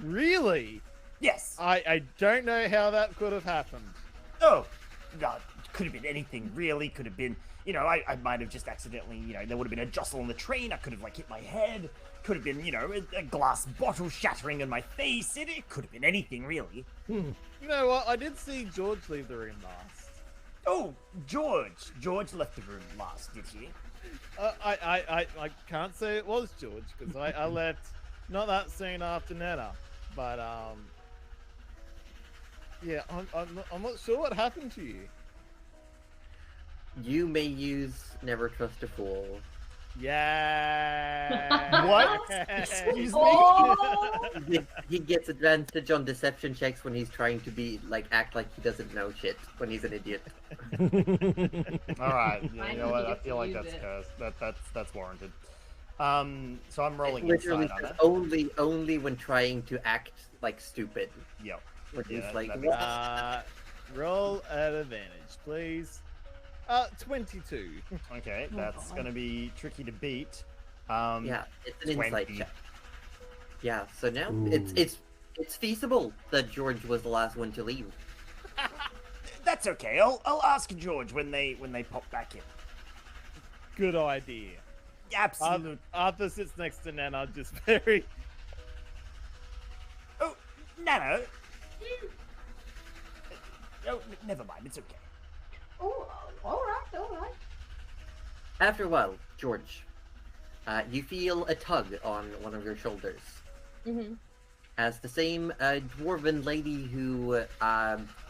Really? Yes. I don't know how that could have happened. Oh, God, could have been anything, really. Could have been, I might have just accidentally, there would have been a jostle on the train. I could have, hit my head. Could have been, a glass bottle shattering in my face. It could have been anything, really. You know what? I did see George leave the room last. Oh, George. George left the room last, did he? I can't say it was George because I left not that soon after Nana, but yeah, I'm not sure what happened to you. You may use Never Trust a Fool. Yeah. What? Excuse me? Oh! He gets advantage on deception checks when he's trying to act like he doesn't know shit when he's an idiot. All right. Yeah, I you know know what? he I gets feel to like use that's it. cursed. That's warranted. So I'm rolling Literally inside on says it. only when trying to act like stupid. Yep. When he's Yeah, like, that "What?" Roll at advantage, please. 22. Okay, Oh, that's God. gonna be tricky to beat. Yeah, it's an insight 20. check. Yeah, so now Ooh. it's feasible that George was the last one to leave. That's okay. I'll ask George when they pop back in. Good idea. Absolute. Arthur sits next to Nana, just very. Oh, Nana. Oh, never mind. It's okay. Oh, all right. After a while, George, you feel a tug on one of your shoulders. Mm-hmm. As the same dwarven lady who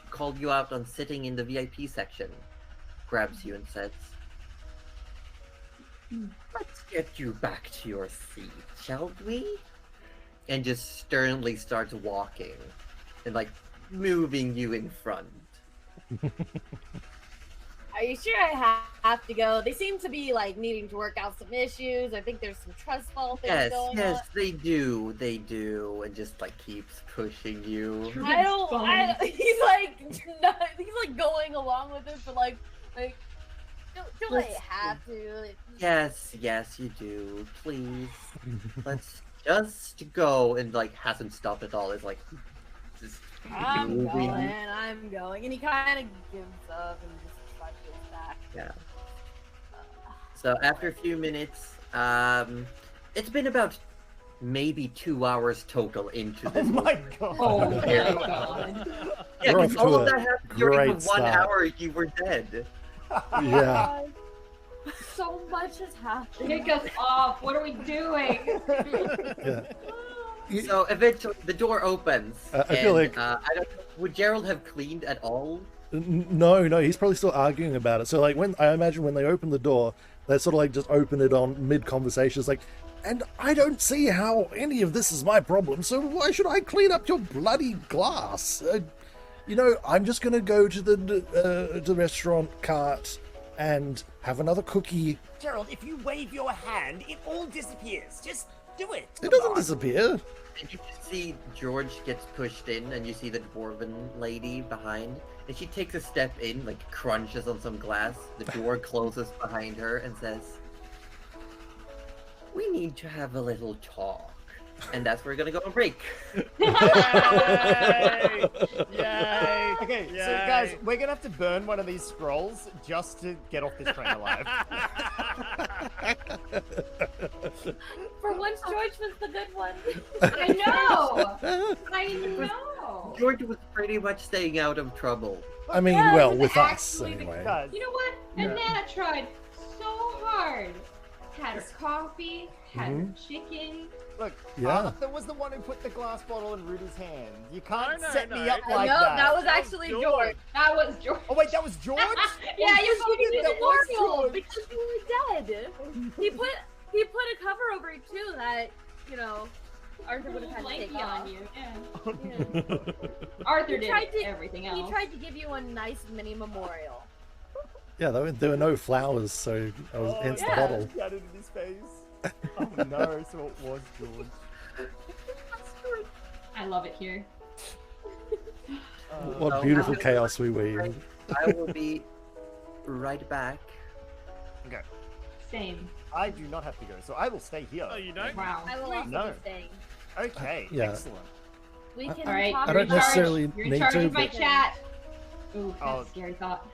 called you out on sitting in the VIP section grabs you and says, "Let's get you back to your seat, shall we?" And just sternly starts walking and moving you in front. Are you sure I have to go? They seem to be needing to work out some issues. I think there's some trust fall things going on. They do, and just keeps pushing you. I don't. He's he's going along with it, but do I have to? Yes, you do. Please, let's just go. And hasn't stopped at all. It's just I'm moving. going, and he kind of gives up and just trudges back. Yeah. So after a few minutes, it's been about maybe 2 hours total into Oh this. my god. Oh my Yeah. god. Yeah, We're because off to all of a that happened during the great 1 start. hour you were dead. Yeah. So much has happened. Take us off. What are we doing? Yeah. So eventually the door opens. I feel and, like- I don't know, would Gerald have cleaned at all? No, he's probably still arguing about it. So I imagine when they open the door, they sort of just open it on mid-conversation. It's and I don't see how any of this is my problem, so why should I clean up your bloody glass? I'm just gonna go to the restaurant cart and have another cookie. Gerald, if you wave your hand, it all disappears. Just Do it. It Come doesn't on. disappear. And you can see George gets pushed in, and you see the dwarven lady behind. And she takes a step in, like crunches on some glass. The door closes behind her and says, "We need to have a little talk." And that's where we're gonna go on break. Yay! Yay! Okay, so Yay. guys, we're gonna have to burn one of these scrolls just to get off this train alive. For once, George was the good one. I know. I know. George was pretty much staying out of trouble. I mean, Yeah, well, it was with us actually the- anyway. Guys, You know what? Anna tried so hard. Had her coffee, had her chicken. look, Yeah. Arthur was the one who put the glass bottle in Rudy's hand. You can't No, set no. me up No, like no, that. that was That was actually George. George. That was George. Oh wait, that was George? Yeah, you He fucking did that it was normal George. because you were dead. He put a cover over you too that Arthur would have had to Blanket take off. on you. Yeah. Yeah. Arthur He did tried to- everything else. He tried to give you a nice mini memorial. Yeah, there were no flowers, so I was hence the yeah. bottle. Got it in his face. Oh no, so it was George. I love it here. What So beautiful I'm gonna chaos we weave. I will be right back. Okay, Same. I do not have to go, so I will stay here. Oh, you don't? Wow. I will also No. be staying. Okay, Yeah. excellent. We can All right. talk I don't about- necessarily You're in need charge to, of my but- chat. Ooh, that's Oh. a scary thought.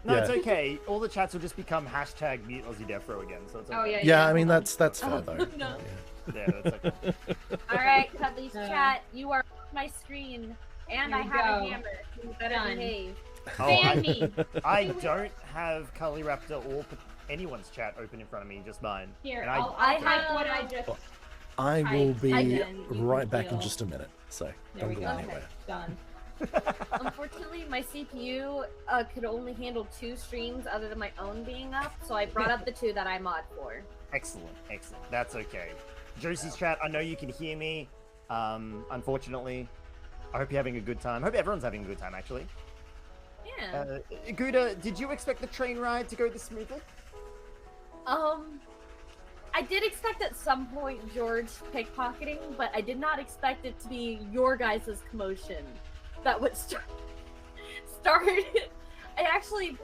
No, it's Yeah. okay. All the chats will just become hashtag mute Aussie Death Row again, so it's okay. Oh yeah. Yeah, I mean hold on. that's fair Oh, though. no. Yeah, that's okay. All right, Cuddly's Uh, chat. You are on my screen, and Here I we have a go. hammer. You better Done. behave. Oh, Fan me. I don't have Cully Raptor or anyone's chat open in front of me, just mine. Here, And I'll I type have- what I just. I will be I did. You right can back in feel. just a minute, so There don't we go go. anywhere. Done. Unfortunately, my CPU could only handle 2 streams other than my own being up, so I brought up the 2 that I mod for. Excellent, excellent. That's okay. Josie's chat, I know you can hear me. Unfortunately, I hope you're having a good time. I hope everyone's having a good time, actually. Yeah. Gouda, did you expect the train ride to go this smoothly? I did expect at some point George pickpocketing, but I did not expect it to be your guys' commotion that would start. I actually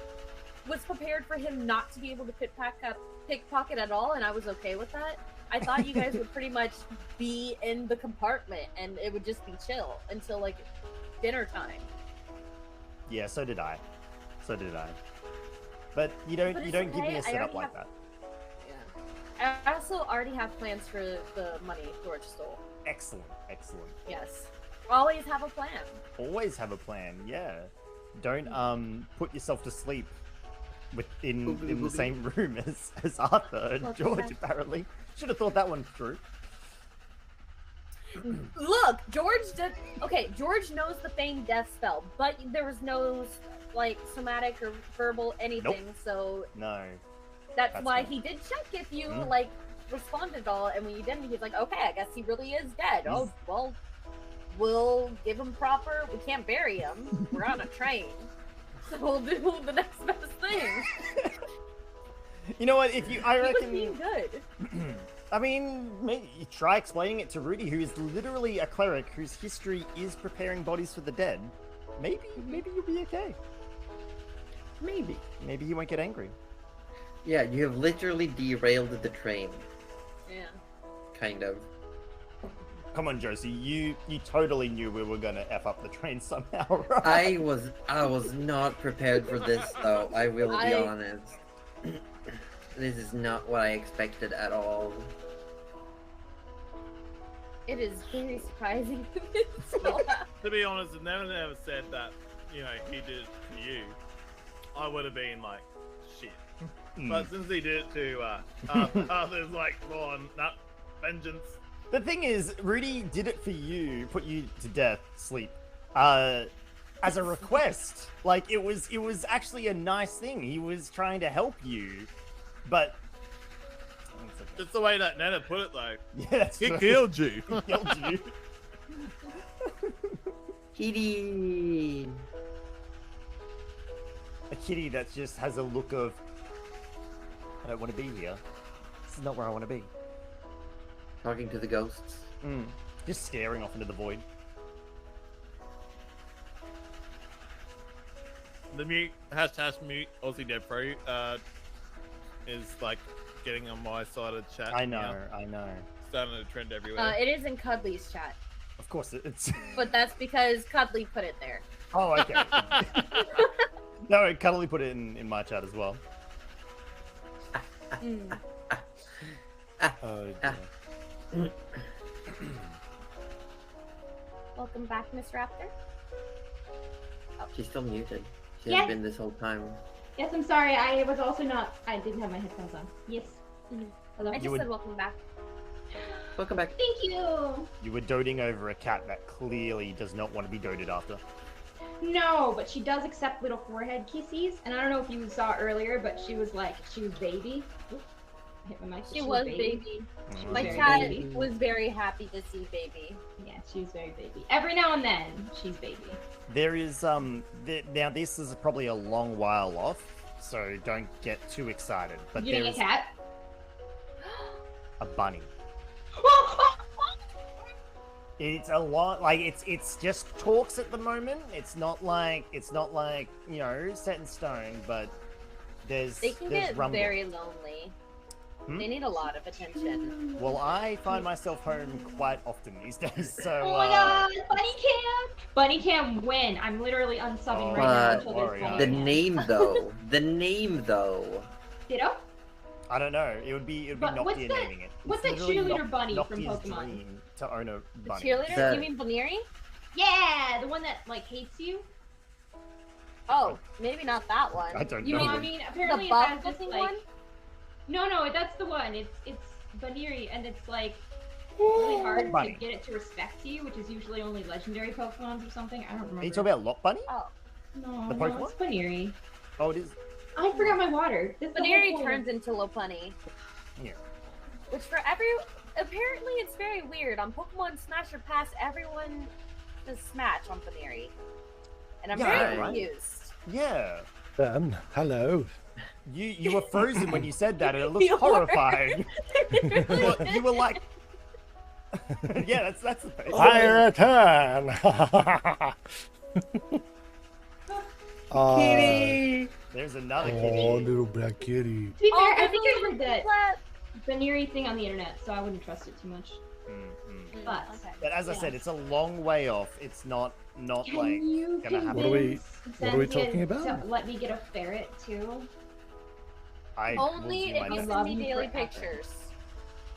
was prepared for him not to be able to pickpocket at all, and I was okay with that. I thought you guys would pretty much be in the compartment, and it would just be chill until like dinner time. Yeah, so did I. So did I. But you don't But you it's don't give okay, me a I setup already like have- that. Yeah. I also already have plans for the money George stole. Excellent, excellent. Yes. Always have a plan. Always have a plan, yeah. Don't put yourself to sleep in the same room as Arthur and Well, George that's- apparently. Should have thought that one through. Look, George did. Okay, George knows the Feign Death spell, but there was no like somatic or verbal anything, so No. that's That's why fine. he did check if you Mhm. like responded at all, and when you didn't, he's like, okay, I guess he really is dead. Oh He's- well, we'll give him proper. We can't bury him. We're on a train, so we'll do the next best thing. You know what? I He was reckon. being good. I mean, maybe you try explaining it to Rudy, who is literally a cleric whose history is preparing bodies for the dead. Maybe you'll be okay. Maybe he won't get angry. Yeah, you have literally derailed the train, Yeah. kind of. Come on, Josie, you totally knew we were gonna f up the train somehow, right? I was not prepared for this though, I will be I- honest. This is not what I expected at all. It is very surprising. So, To be honest, if no one ever said that, you know, he did it to you, I would have been like, shit. Mm. But since he did it to others, like, go on, nah, vengeance. The thing is, Rudy did it for you, put you to death, sleep, as a request. Like, it was actually a nice thing. He was trying to help you, but... Just the way that Nana put it, though. Yeah, that's He true. killed you. He killed you. Kitty! A kitty that just has a look of, I don't want to be here. This is not where I want to be. Talking to the ghosts. Just staring off into the void. The mute #mute Aussie Dev Pro is like getting on my side of the chat. I know, now. I know. Starting to trend everywhere. It is in Cuddly's chat, Of course, it's. but that's because Cuddly put it there. Oh, okay. No, Cuddly put it in my chat as well. Oh, dear. Welcome back, Miss Raptor. She's still muted. She Yes. hasn't been this whole time. Yes, I'm sorry. I was also not. I didn't have my headphones on. Yes. Hello. I just said welcome back. Welcome back. Thank you. You were doting over a cat that clearly does not want to be doted after. No, but she does accept little forehead kisses, and I don't know if you saw earlier, but she was baby. Oop, I hit my mic. She was baby. She was My very cat baby. was very happy to see baby. Yeah, she was very baby. Every now and then, she's baby. There is now this is probably a long while off, so don't get too excited. But You there getting a is cat? a bunny. It's a lot like it's just talks at the moment. It's not like you know set in stone, but there's They can there's get rumble. very lonely. Hmm? They need a lot of attention. Well, I find myself home quite often these days, so Oh my god, Bunny Cam! Bunny Cam win. I'm literally unsubbing right now until there's Sorry, Bunny The Cam. name though. The name though. Ditto? I don't know. It would be But what's Noctia that- naming it. what's It's that literally cheerleader bunny from Noctia's Pokemon? dream to own a The bunny. cheerleader? The- You mean Vaneri? Yeah, the one that like hates you. Oh, maybe not that one. I don't you know. No, mean I mean the apparently it buff has this looking like one? no, that's the one. It's Baniri, and it's like really hard Bunny. to get it to respect you, which is usually only legendary Pokemon or something. I don't remember. Are you talking about Lock Bunny? Oh, No, the no, Pokemon? it's Baniri. Oh, it is. I forgot my water. This is the Vaneri whole point. turns into Lopunny. Yeah. Which for apparently it's very weird. On Pokemon Smash or Pass, everyone does Smash on Vaneri. And I'm Yeah, very right. confused. Yeah. Hello. You were frozen when you said that, and it looks You were. horrifying. you were like, yeah, that's the face. I return. Kitty! There's another Oh, kitty. little black kitty. To be fair, I there's think a I little heard that flat- Baniri thing on the internet, so I wouldn't trust it too much. But okay. But as I Yeah. said, it's a long way off. It's not like can you gonna happen. What are we- convince what are we Zenzian talking about? to let me get a ferret too? I Only will do my if you best. love send me you daily forever. pictures.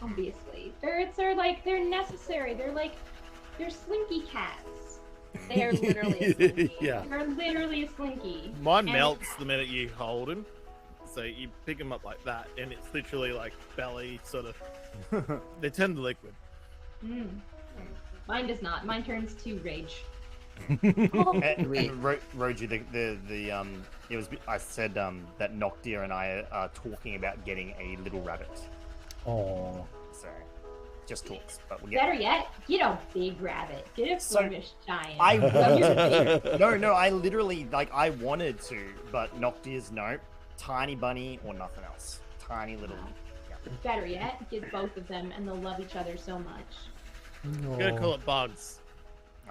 Obviously, ferrets are they're necessary. They're slinky cats. They are literally a slinky. Yeah. They're literally a slinky. Mine And- melts the minute you hold him. So you pick him up like that, and it's literally like belly sort of. They turn to liquid. Mm. Mine does not. Mine turns to rage. And Roji, it was. I said that Noctia and I are talking about getting a little rabbit. Oh. So, just talks, but we'll get. Better yet, get a big rabbit. Get a So, Flemish giant. I wanted Big. no, I literally I wanted to, but Noctia's no, tiny bunny or nothing else. Tiny little. Better yet, get both of them, and they'll love each other so much. I'm gonna call it bugs.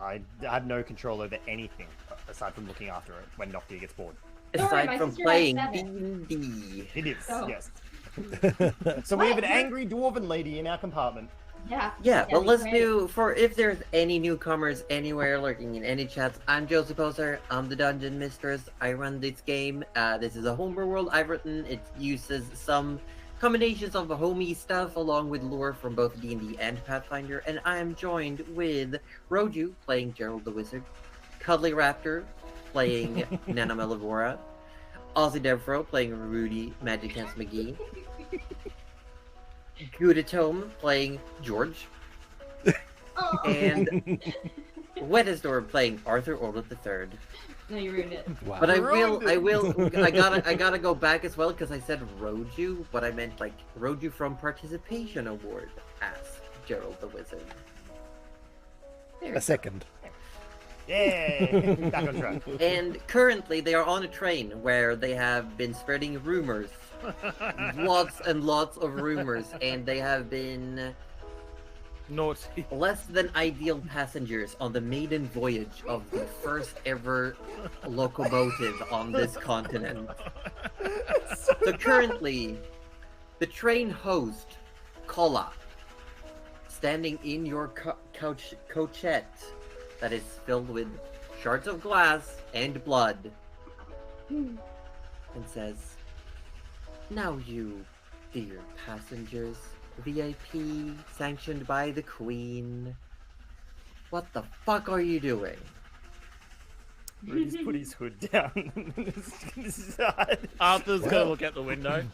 I have no control over anything aside from looking after it when Noctia gets bored. Don't worry, Aside my from sister playing has 7. D&D. It is, Oh. yes. So we have an What? angry dwarven lady in our compartment. Yeah. Yeah, that'd but be let's great. do, for if there's any newcomers anywhere lurking in any chats, I'm Josie Poser, I'm the Dungeon Mistress, I run this game. This is a homebrew world I've written. It uses some combinations of homey stuff along with lore from both D&D and Pathfinder, and I am joined with Roju playing Gerald the Wizard, Cuddly Raptor playing Nana Melivora, Ozzy Devro playing Rudy Magic Hands McGee, Gudatome playing George, Oh. and Wettesdor playing Arthur Orlet III. No, you ruined it. Wow. But I ruined will, it. I gotta go back as well because I said Roju, but I meant like Roju from Participation Award as Gerald the Wizard. A second. Yay! Back on track. And currently they are on a train where they have been spreading rumors, lots and lots of rumors, and they have been Naughty. less than ideal passengers on the maiden voyage of the first ever locomotive on this continent. So currently, the train host, Kola, standing in your coachette that is filled with shards of glass and blood, and says, "Now you, dear passengers, VIP sanctioned by the Queen, what the fuck are you doing?" Rudy's put his hood down on his side. Arthur's Well- gonna look out the window.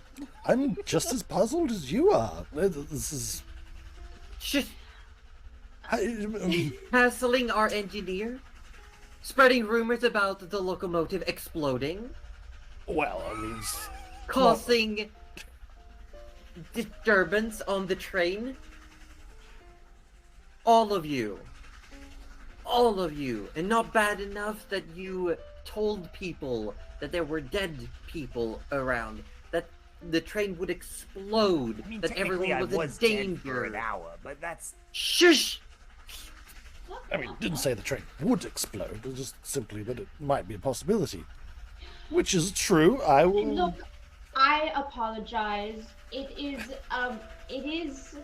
I'm just as puzzled as you are. This is. Shh! I, Hassling our engineer? Spreading rumors about the locomotive exploding? well, I mean, Causing disturbance on the train? All of you. All of you. And not bad enough that you told people that there were dead people around, that the train would explode, I mean, that technically everyone I was was in dead for an danger. hour, but that's... Shush! I mean, didn't say the train would explode. It just simply that it might be a possibility, which is true. I will. Look, I apologize. It is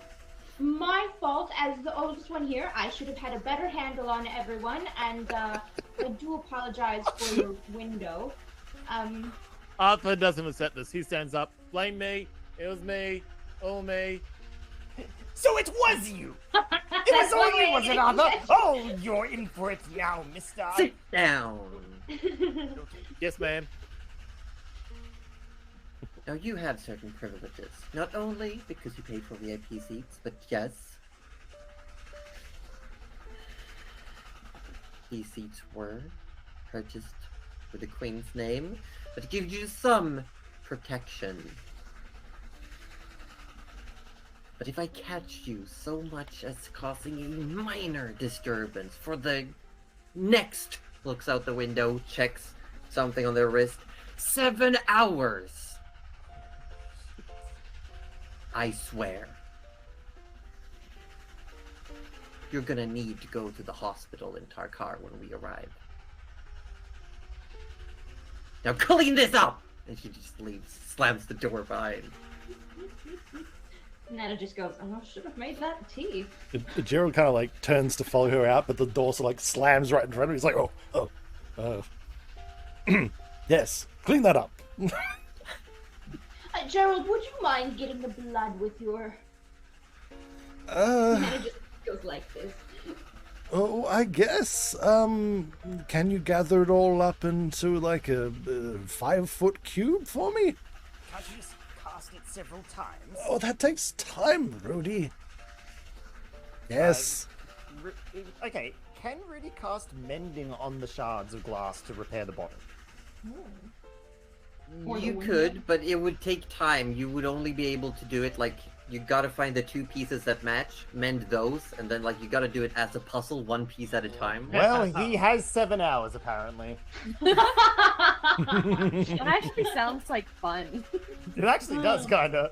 my fault as the oldest one here. I should have had a better handle on everyone, and I do apologize for your window. Arthur doesn't accept this. He stands up. Blame me. It was me. All me. So it was you! It was That's all what you, we- was it, Arthur? Oh, you're in for it now, mister. Sit down. Yes, ma'am. Now you have certain privileges, not only because you paid for VIP seats, but yes, these seats were purchased with the Queen's name, but it gives you some protection. But if I catch you so much as causing a minor disturbance for the next, looks out the window, checks something on their wrist, 7 hours, I swear, you're gonna need to go to the hospital in Tarkar when we arrive. Now clean this up! And she just leaves, slams the door behind. Nana just goes, "Oh, I should have made that tea." Gerald kind of like turns to follow her out, but the door sort of like slams right in front of him. He's like, yes, clean that up. Gerald, would you mind getting the blood with your... Uh, Nana just goes like this. oh, I guess. Can you gather it all up into like a 5-foot cube for me? Can't you just cast it several times? Oh, that takes time, Rudy. Yes. Okay, can Rudy cast mending on the shards of glass to repair the bottom? Or the You window. could, but it would take time. You would only be able to do it like you gotta find the 2 pieces that match, mend those, and then like you gotta do it as a puzzle, 1 piece at a time. Well, he has 7 hours apparently. That actually sounds like fun. It actually does kinda.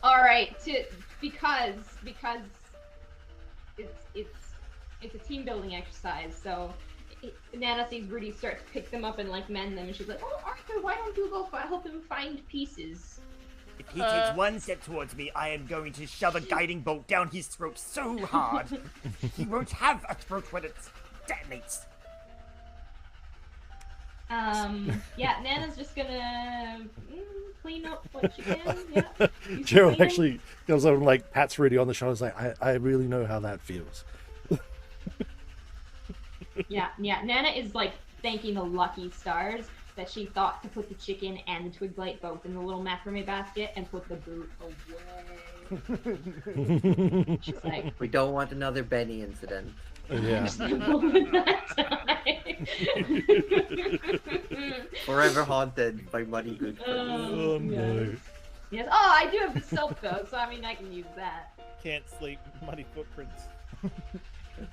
All right, because it's a team building exercise. So Nana sees Rudy start to pick them up and like mend them, and she's like, "Oh, Arthur, why don't you go help him find pieces?" If he takes 1 step towards me, I am going to shove a guiding bolt down his throat so hard, he won't have a throat when it detonates. Yeah, Nana's just gonna clean up what she can. Yeah. Do some Gerald cleaning. actually goes over and like pats Rudy on the shoulder. He's like, I really know how that feels. Yeah. Nana is like thanking the lucky stars that she thought to put the chicken and the twig blight both in the little macrame basket and put the boot away. She's like, We don't want another Benny incident. Yeah. Forever haunted by muddy good. Oh no. Yes. Oh, I do have the soap though, so I mean I can use that. Can't sleep. Muddy footprints.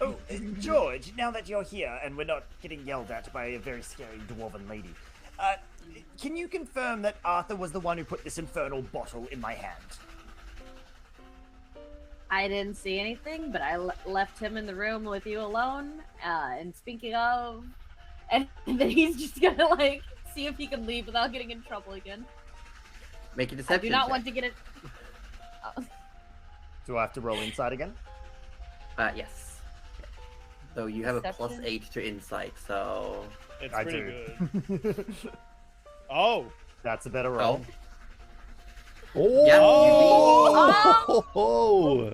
Oh, George, now that you're here and we're not getting yelled at by a very scary dwarven lady, can you confirm that Arthur was the one who put this infernal bottle in my hand? I didn't see anything, but I left him in the room with you alone. And speaking of, and then he's just gonna like see if he can leave without getting in trouble again. Make a I deception do not check. want to get it. Oh. Do I have to roll inside again? Yes. So you have a plus Deception? 8 to insight, so... It's I pretty do. good. Oh, That's a better roll. Oh! Yeah, Oh!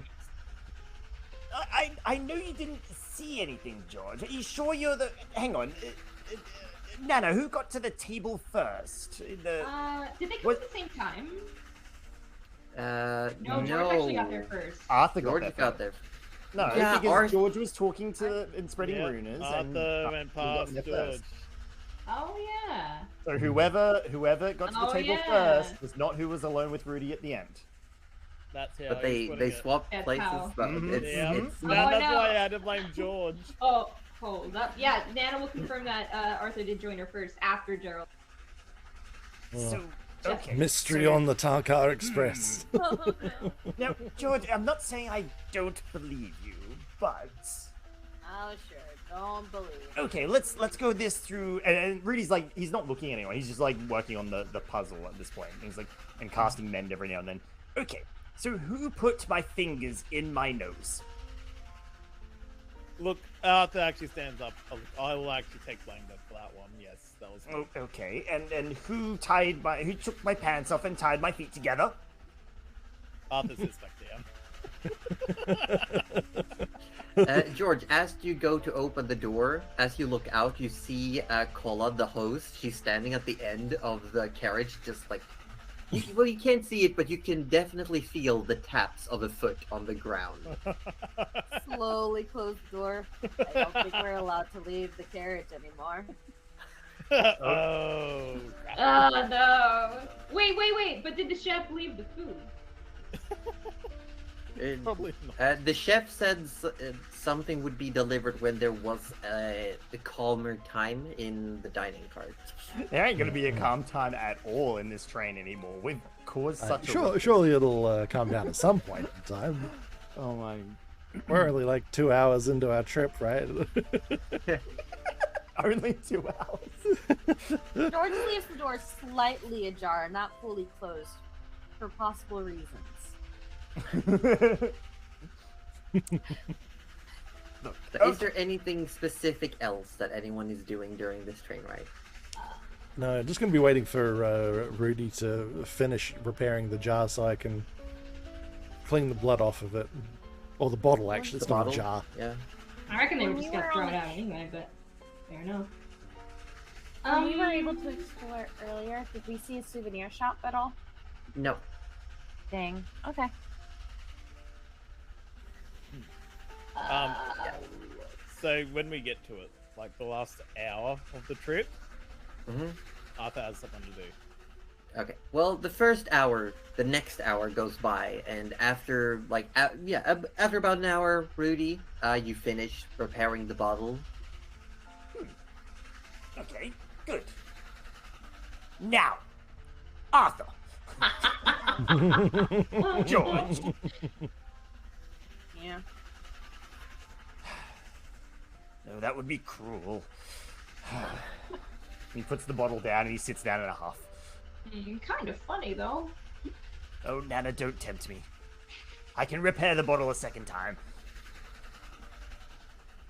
I know you didn't see anything, George. Are you sure you're the... Hang on. Nana, who got to the table first? Did they come What- at the same time? No, No, George actually got there first. Arthur George got got there. there. No, Yeah, because Arthur- George was talking to and spreading yeah. rumors. Arthur went past there George. first. Oh yeah. So whoever got to the Oh, table yeah. first was not who was alone with Rudy at the end. That's how But he's they putting it. swapped That's places. how. But Mhm. it's, Yeah, it's Oh, that's no. why I had to blame George. Oh, hold up. Yeah, Nana will confirm that Arthur did join her first after Gerald. So, okay. Mystery so- on the Tarkar Express. Oh, no. Now, George, I'm not saying I don't believe you, but Oh, sure. Don't believe. okay, let's go this through. And Rudy's like, he's not looking at anyone. He's just like working on the puzzle at this point. He's like, and casting mend every now and then. Okay, so who put my fingers in my nose? Look, Arthur actually stands up. I will actually take blame for that one. Yes, that was. Oh, okay, and who took my pants off and tied my feet together? Arthur sits back down. George, as you go to open the door, as you look out, you see Kola, the host. She's standing at the end of the carriage, just like... well, you can't see it, but you can definitely feel the taps of a foot on the ground. Slowly close the door. I don't think we're allowed to leave the carriage anymore. Oh. Oh no! Wait! But did the chef leave the food? Probably not. The chef said something would be delivered when there was a calmer time in the dining car. There ain't gonna be a calm time at all in this train anymore. We've caused such a... Surely it'll calm down at some point in time. Oh my... We're only like 2 hours into our trip, right? Only 2 hours. George leaves the door slightly ajar, not fully closed, for possible reasons. Look, Is there anything specific else that anyone is doing during this train ride? No, just going to be waiting for Rudy to finish repairing the jar so I can clean the blood off of it. Or the bottle, actually. It's The not bottle? a jar. Yeah. I reckon they were When just we gonna were throw on it the- out anyway, but fair enough. We were able to explore earlier. Did we see a souvenir shop at all? No. Dang. Okay. So when we get to it, like the last hour of the trip, hmm Arthur has something to do. Okay. Well, the first hour, the next hour goes by, and after like after about an hour, Rudy, you finish repairing the bottle. Okay, good. Now, Arthur. George. Yeah. No, that would be cruel. He puts the bottle down and he sits down in a huff. Kind of funny though. Oh, Nana, don't tempt me. I can repair the bottle a second time.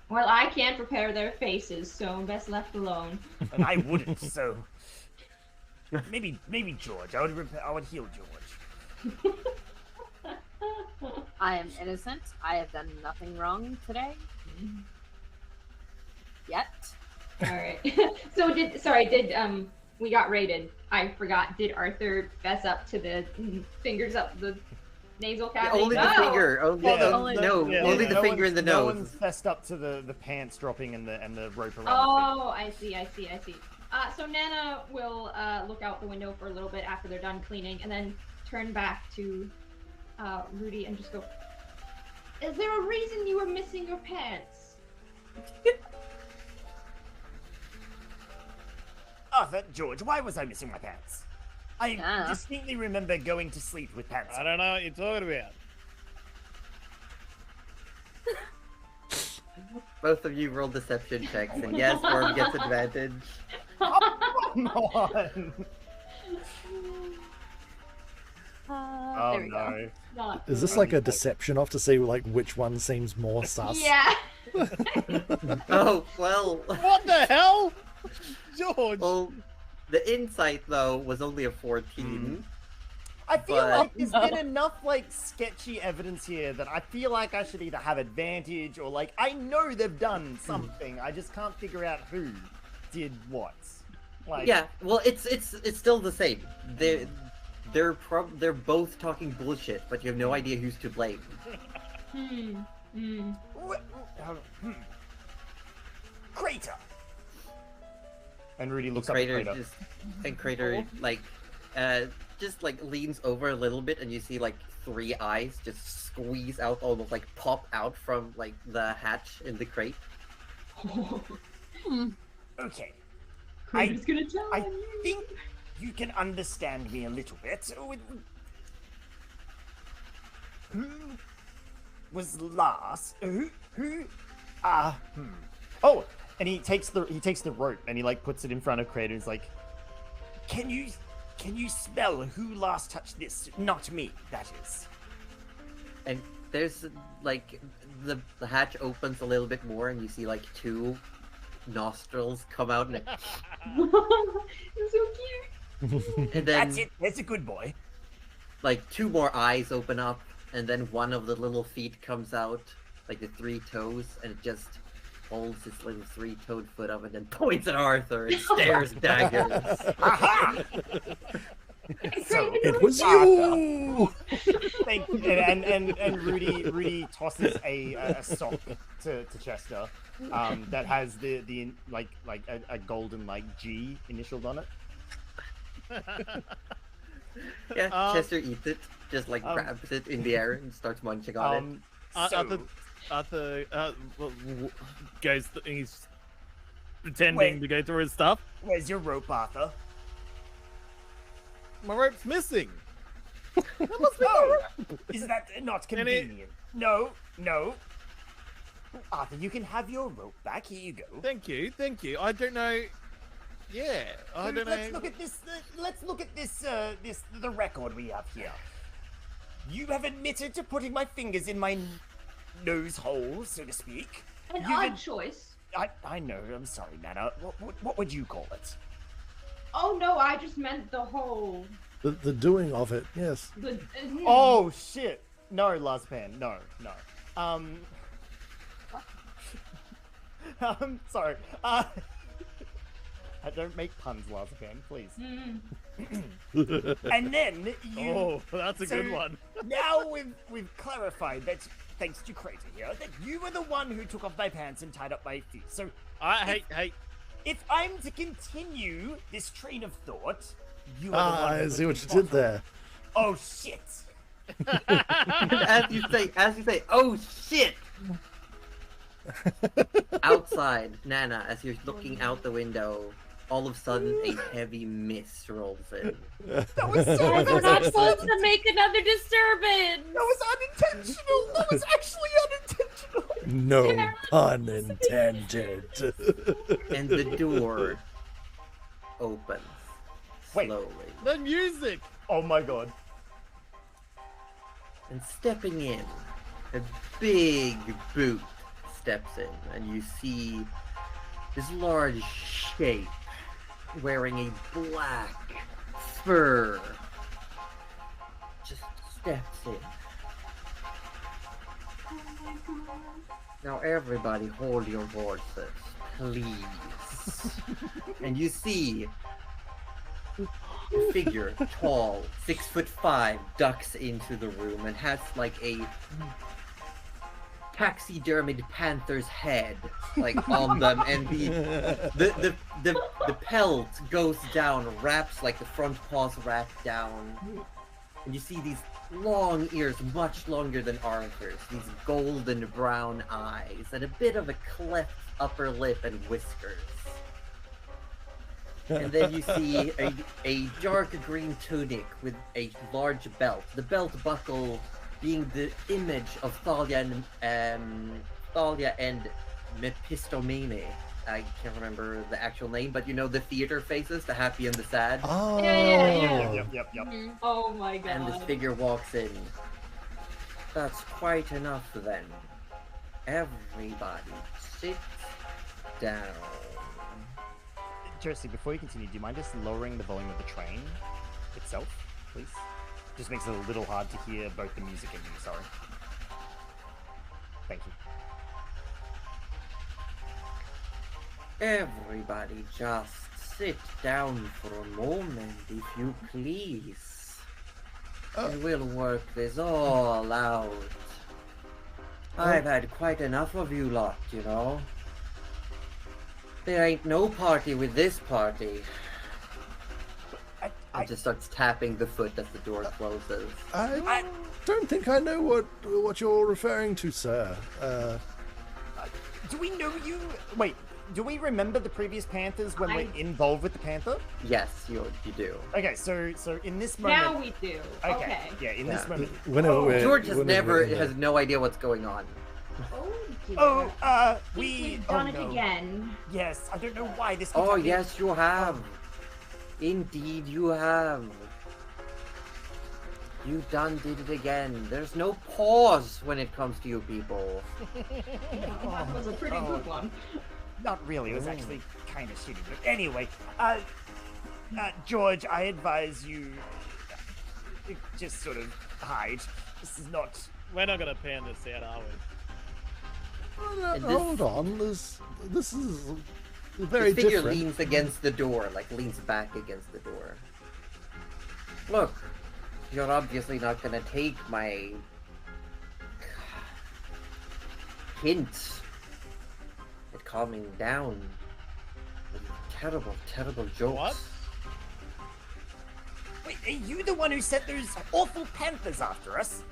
Well, I can't repair their faces, so best left alone. And I wouldn't, so... Maybe George. I would heal George. I am innocent. I have done nothing wrong today. Yet. All right. So did we got raided? I forgot. Did Arthur fess up to the fingers up the nasal cavity? Only the No! finger. Only Yeah, the, only- no, yeah, only yeah. the finger in the No nose. one's fessed up to the pants dropping and the rope around Oh, I see. So Nana will look out the window for a little bit after they're done cleaning, and then turn back to Rudy and just go, "Is there a reason you were missing your pants?" Arthur, George, why was I missing my pants? I Ah. distinctly remember going to sleep with pants I on. don't know what you're talking about. Both of you roll deception checks, and yes, Worm gets advantage. Come on. Oh There we go. no. Not Is this really. like a deception off to see like which one seems more sus? Yeah. Oh, well. What the hell? George! Well, the insight, though, was only a 14. I feel But- like there's been enough like sketchy evidence here that I feel like I should either have advantage or like I know they've done something. I just can't figure out who did what. Like Yeah, well, it's still the same. They're both talking bullshit, but you have no idea who's to blame. Crater. And Rudy looks up Crater at Crater. Crater just like leans over a little bit, and you see like 3 eyes just squeeze out, almost like pop out from like the hatch in the crate. Okay. Crater's gonna die. I think you can understand me a little bit. Who was last? Oh, and he takes the rope and he like puts it in front of Crater. He's like, Can you smell who last touched this? Not me, that is. And there's like the hatch opens a little bit more, and you see like 2 nostrils come out, and, It's so cute. and then That's it. That's a good boy. like 2 more eyes open up, and then one of the little feet comes out, like the 3 toes, and it just holds its little 3-toed foot up and then points at Arthur and stares daggers. Aha! So It was you. thank you. And Rudy tosses a sock to Chester that has the like a golden like G initialed on it. Yeah, Chester eats it, just like grabs it in the air and starts munching on it. So, Arthur goes. He's pretending Wait. to go through his stuff. where's your rope, Arthur? My rope's missing. Oh, is that not And it- convenient? No. Arthur, you can have your rope back. Here you go. Thank you. I don't know. Yeah, I don't Let's know. look at this. Let's look at this. The record we have here. You have admitted to putting my fingers in my nose hole, so to speak. An You've odd been- choice. I know. I'm sorry, Nana. What would you call it? Oh no, I just meant the whole. The doing of it, yes. The. Oh shit! No, Lazpan. No. Sorry. I don't make puns, Lazpan. Please. And then you. Oh, that's a good So- one. Now we've clarified that thanks to Crater here that you were the one who took off my pants and tied up my feet. So Hey. if I'm to continue this train of thought, you are the one. I who see put what the you did bottom. there. Oh shit! as you say, oh shit! Outside, Nana, as you're looking out the window, all of a sudden a heavy mist rolls in. That was so. Guys, That we're was, not actually, supposed to make another disturbance. that was unintentional. That was actually unintentional. No pun intended. And the door opens Wait. slowly. The music. Oh my god. And stepping in, a big boot steps in, and you see this large shape wearing a black fur just steps in. Now everybody hold your horses, please. And you see a figure, tall, 6'5", ducks into the room and has like a taxidermied panther's head like on them, and the pelt goes down, wraps like the front paws wrap down, and you see these long ears, much longer than Arthur's, these golden brown eyes, and a bit of a cleft upper lip and whiskers. And then you see a dark green tunic with a large belt. The belt buckle being the image of Thalia and Mephistomene. I can't remember the actual name, but you know the theater faces, the happy and the sad. Oh. Yeah. Yep. Mhm. Oh my god. And this figure walks in. That's quite enough then. Everybody, sit down. Jersey, before you continue, do you mind just lowering the volume of the train itself, please? Just makes it a little hard to hear both the music and you, sorry. Thank you. Everybody, just sit down for a moment, if you please. And we'll work this all out. I've had quite enough of you lot, you know. There ain't no party with this party. I He just starts tapping the foot as the door closes. I don't think I know what you're referring to, sir. do we know you? Wait, do we remember the previous Panthers when we're involved with the Panther? Yes, you do. Okay, so in this moment. Now we do. Okay. Yeah, in this Yeah. moment. Whenever we're- George has whenever we're- has no idea what's going on. Oh dear. Oh, Think we. we've done oh, it no. again. Yes, I don't know why this. keeps Oh, happening. yes, you have. Indeed, you have. You done did it again. There's no pause when it comes to you people. That was a pretty good one. Not really. It was actually kind of shitty. But anyway, George, I advise you just sort of hide. This is not. We're not gonna pan this out, are we? And this- Hold on, this is very The figure different. leans against the door, like leans back against the door. Look, you're obviously not gonna take my hint at calming down with terrible, terrible jokes. What? Wait, are you the one who sent those awful panthers after us?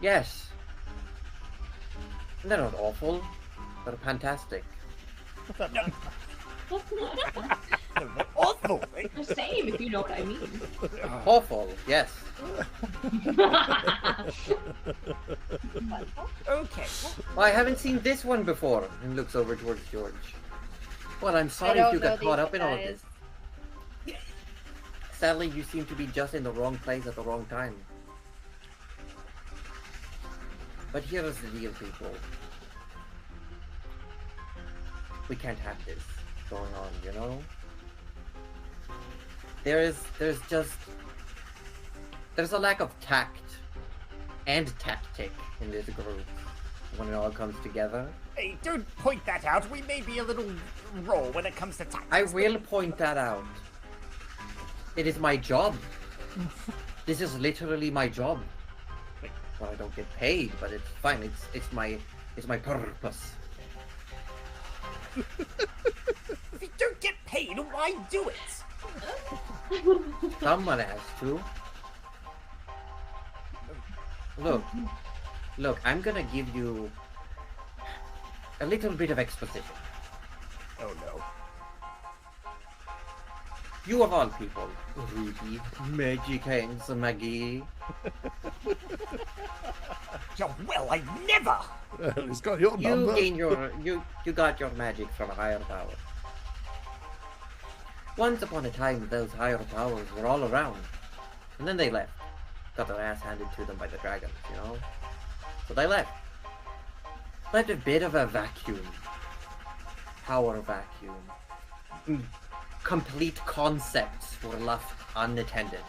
Yes. They're not awful. They're fantastic. No, they're awful. The same, if you know what I mean. Awful, yes. Okay. Well, I haven't seen this one before. And looks over towards George. Well, I'm sorry don't if you got know caught these up in all of guys. this. Sadly, you seem to be just in the wrong place at the wrong time. But here is the deal, people. We can't have this going on, you know? There's a lack of tact and tactic in this group when it all comes together. Hey, don't point that out. We may be a little raw when it comes to tactics. I will point that out. It is my job. This is literally my job. Well, I don't get paid, but it's fine. It's my purpose. If you don't get paid, why do it? Someone has to. Look, I'm gonna give you a little bit of exposition. Oh no. You of all people, Ruby, Magic Hands, Maggie. Yeah, well, I never. He's got your You number. gain you got your magic from a higher power. Once upon a time, those higher powers were all around, and then they left. Got their ass handed to them by the dragons, you know. So they left. Left a bit of a vacuum. Power vacuum. Complete concepts were left unattended.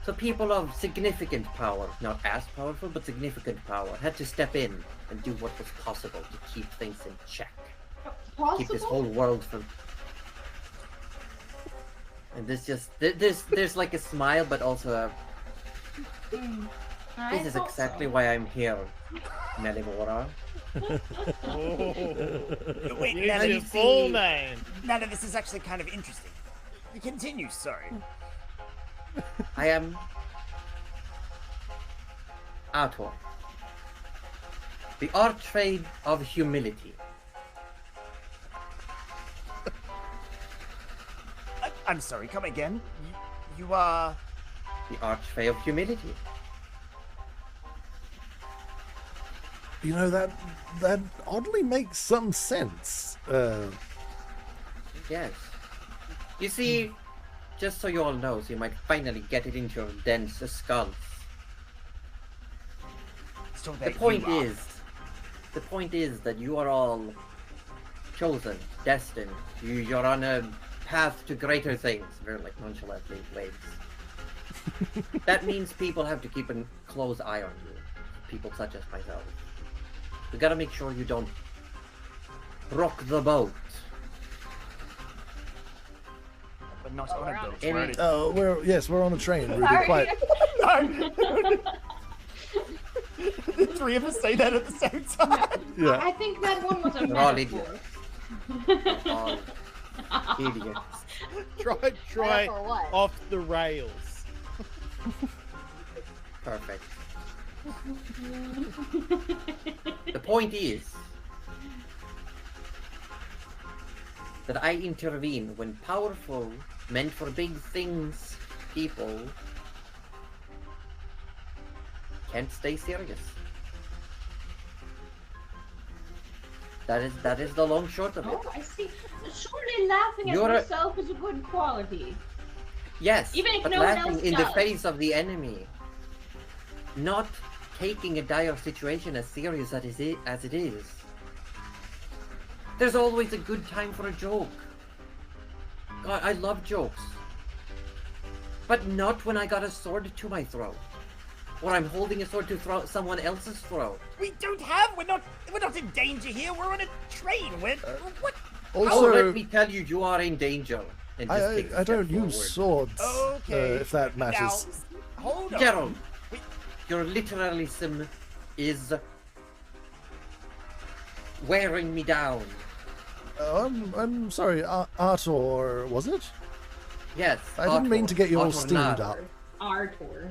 So people of significant power, not as powerful, but significant power, had to step in and do what was possible to keep things in check. Keep this whole Possible? world from... And there's like a smile, but also a... I This is thought exactly so. why I'm here, Melivora. Oh. Wait, Use now your you full see- name. None of this is actually kind of interesting. Continue, sorry. I am... Arthur. The Archway of Humility. I'm sorry, come again. You are... The Archway of Humility. You know, that oddly makes some sense. Yes. You see, just so you all know, so you might finally get it into your dense skulls. So The that point you are- is that you are all chosen, destined. You're on a path to greater things. Very like nonchalantly waves. That means people have to keep a close eye on you. People such as myself. We gotta make sure you don't rock the boat. But not on a boat. And- We're on a- Oh, we're on a train, Ruby. Sorry. Quite. The three of us say that at the same time. Yeah. I think that one was a They're all metaphor. All idiots. Try For what? off the rails. Perfect. The point is that I intervene when powerful, meant for big things, people can't stay serious. That is the long short of it. Oh, I see. Surely laughing at You're a- yourself is a good quality. Yes, Even if but no one laughing else in the does. face of the enemy, not taking a dire situation as serious as it is. There's always a good time for a joke. God, I love jokes. But not when I got a sword to my throat. Or I'm holding a sword to someone else's throat. We don't have. We're not in danger here. We're on a train. We're what? Oh, Also, let me tell you, you are in danger. And just take a I step don't forward. use swords. Okay. If that matters. Now, hold on. Gerald, Wait. your literalism is wearing me down. I'm sorry, Artor, was it? Yes. I didn't mean to get you all Artor steamed Nar. up. Artor.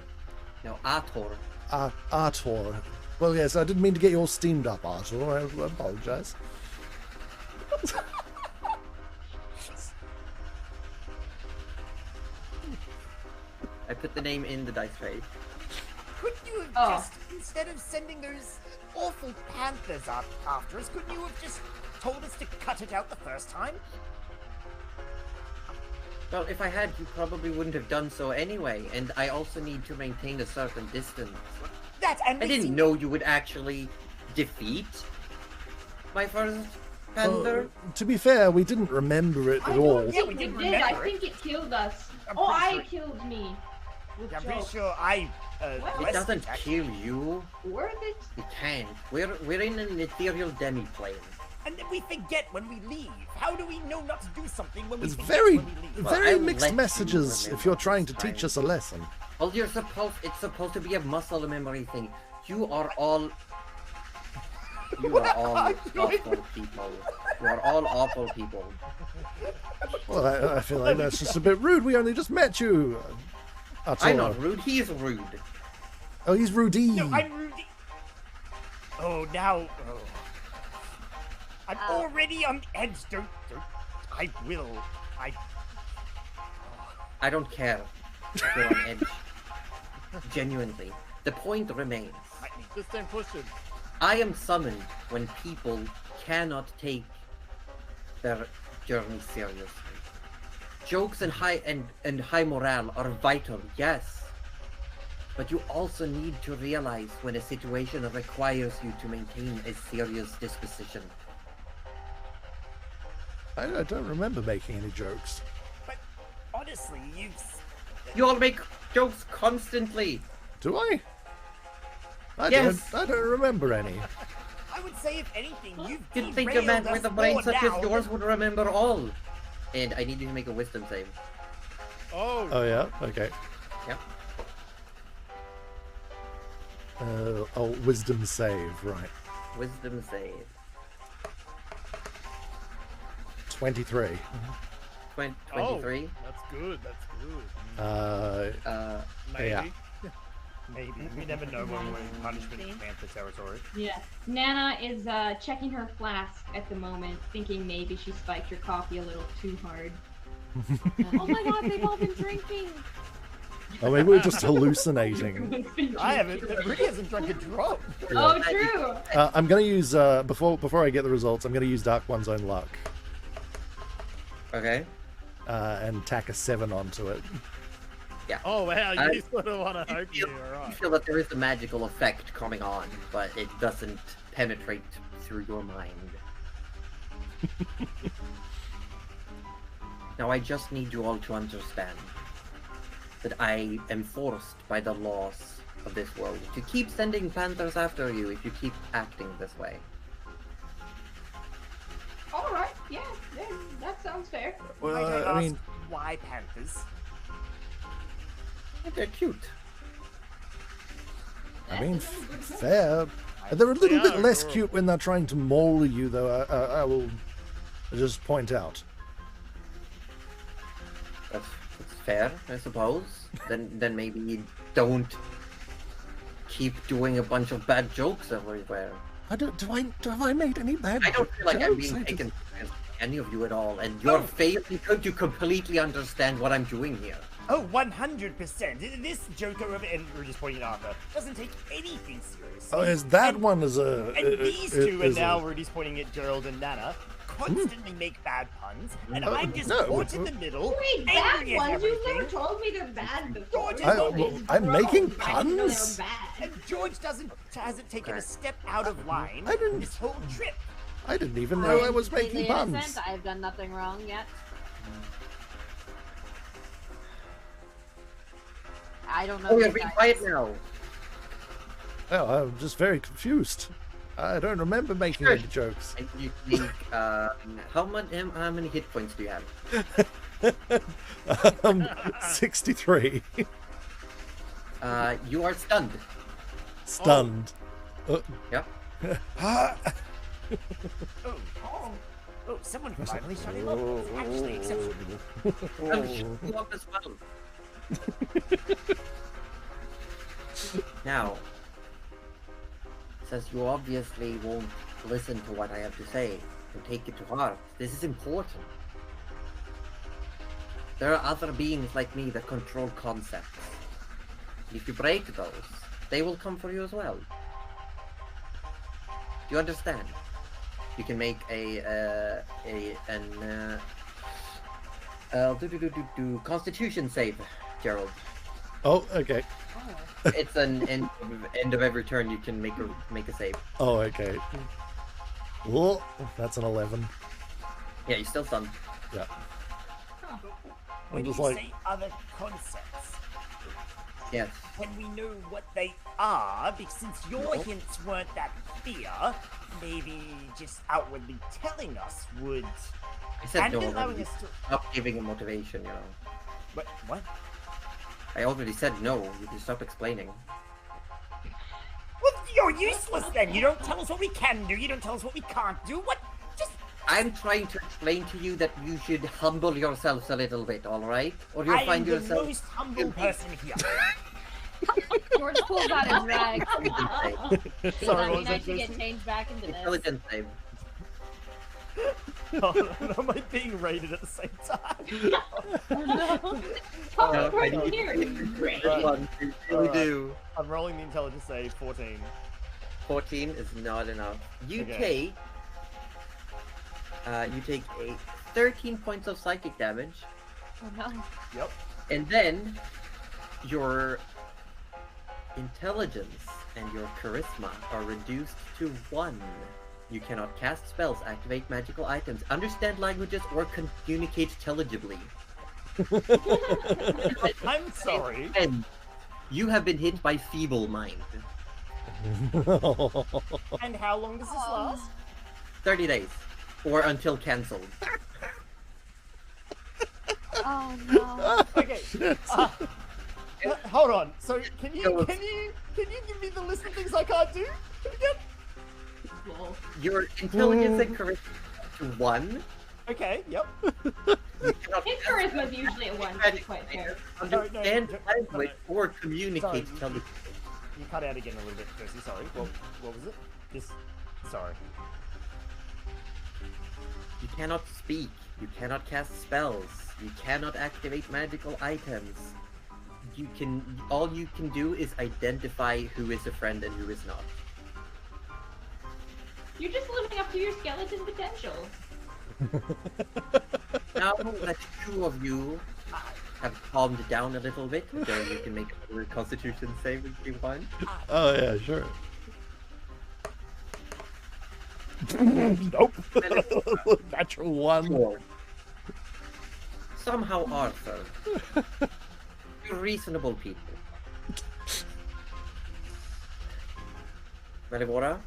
No, Artor. Artor. Well, yes, I didn't mean to get you all steamed up, Artor. I apologize. I put the name in the dice tray. Couldn't you have Oh. just, instead of sending those awful panthers up after us, couldn't you have just told us to cut it out the first time? Well, if I had, you probably wouldn't have done so anyway, and I also need to maintain a certain distance. And I we didn't seem- know you would actually defeat my first panther. To be fair, we didn't remember it I at don't all. Yeah, think we we didn't did. I remember it. think it killed us. I'm Oh, pretty I sure- killed me. With I'm pretty jokes. sure I. Well, It requested doesn't actually. kill you. Worth it? It can't. We're in an ethereal demi-plane. And then we forget when we leave. How do we know not to do something when we It's forget very, when we leave? Well, very I'll mixed let you messages remember if you're trying to this teach time. us a lesson. Well, it's supposed to be a muscle memory thing. You are all awful people. You are all awful people. Well, I feel like that's just a bit rude. We only just met you. Artor. I'm not rude, he's rude. Oh, he's Rudy. No, I'm Rudy. Oh, now. Oh. I'm already on edge. Don't. I will. I don't care if you're on edge. Genuinely. The point remains. Just don't push him. I am summoned when people cannot take their journey seriously. Jokes and high morale are vital, yes. But you also need to realize when a situation requires you to maintain a serious disposition. I don't remember making any jokes. But honestly, You all make jokes constantly. Do I? Yes. I don't remember any. I would say, if anything, you've You'd think a man derailed with a us brain more such now as yours than- would remember all. And I need you to make a wisdom save. Oh, Oh yeah. Okay. Yep. Wisdom save. Right. Wisdom save. 23. 23. that's good. That's good. Maybe. Yeah. Maybe. We never know when we're in punishment in panther territory. Yeah. Nana is checking her flask at the moment, thinking maybe she spiked her coffee a little too hard. Oh my god, they've all been drinking. I mean, we're just hallucinating. I haven't. Rudy hasn't drunk a drop. Oh, true. I'm gonna use before I get the results. I'm gonna use Dark One's own luck Okay. and tack a 7 onto it. Oh wow, I- you sort of want to hope You you're you alright. feel that there is a magical effect coming on, but it doesn't penetrate through your mind. Now I just need you all to understand that I am forced by the laws of this world to keep sending panthers after you if you keep acting this way. All right. Yeah, that sounds fair. Might Well, I I ask mean, why panthers? They're cute. fair. They're a little They bit are less adorable. cute when they're trying to maul you, though. I will just point out. That's fair, I suppose. Then maybe you don't keep doing a bunch of bad jokes everywhere. Have I made any bad I don't feel like I'm jokes? being I just- taken seriously by any of you at all, and you're failing to completely understand what I'm doing here. Oh, 100%. This Joker of and we're just pointing at Arthur doesn't take anything seriously. Oh, is that And- one as a... And these two, and is a- now Rudy's pointing at Gerald and Nana, constantly make bad puns, and Oh, I'm just no, caught in the middle. Wait, bad angry at ones? You've never everything. told me they're bad before. George, I'm making I didn't know they puns? were bad. And George hasn't taken a step out of line I didn't- this whole trip. I didn't even know I was completely making puns. innocent. I've done nothing wrong yet. I don't know. Oh, yeah, these be guys. quiet now. Oh, I'm just very confused. I don't remember making Sure. any jokes. And you think, how many hit points do you have? 63. You are stunned. Stunned. Yep. Oh, someone finally shut him up. It's actually exceptional. Oh, shut you up as well. Now, since you obviously won't listen to what I have to say and take it to heart, this is important. There are other beings like me that control concepts. If you break those, they will come for you as well. Do you understand? You can make Constitution save, Gerald. Oh, okay. It's an end of every turn. You can make a save. Oh, okay. Oh, that's an 11. Yeah, you're still stunned. Yeah. When just you like- say other concepts, Yes. when we know what they are, because since your hints weren't that clear, maybe just outwardly telling us would. I said And no allowing already. us to. Stop giving a motivation, you know. What? I already said no. You can stop explaining. Well, you're useless then. You don't tell us what we can do. You don't tell us what we can't do. What? Just. I'm trying to explain to you that you should humble yourselves a little bit, all right? Or you'll I am find the yourself. most humble person here. George pulls out his rag. Does Sorry, that what mean was I that, should get Jason? changed back into this? Intelligence save. Am I being raided at the same time? Oh, I right need here. this one. You really Alright. do. I'm rolling the intelligence save, 14. 14 is not enough. You Okay. take a 13 points of psychic damage, Oh no. Yep. and then your intelligence and your charisma are reduced to 1. You cannot cast spells, activate magical items, understand languages, or communicate intelligibly. I'm sorry. And you have been hit by feeble mind. And how long does this last? 30 days. Or until cancelled. Oh no. Okay. Hold on. So can you give me the list of things I can't do again? Your intelligence and charisma to 1. Okay. Yep. You cannot His charisma is usually a 1, to be quite fair. understand no, language or communicate Sorry. intelligently. You cut out again a little bit, Josie. Sorry. What was it? Just sorry. You cannot speak. You cannot cast spells. You cannot activate magical items. all you can do is identify who is a friend and who is not. You're just living up to your skeleton potential. Now that two of you have calmed down a little bit, so you can make a Constitution save if you want. Oh yeah, sure. Nope. Natural one. Or somehow Arthur. You're reasonable people. Melivora,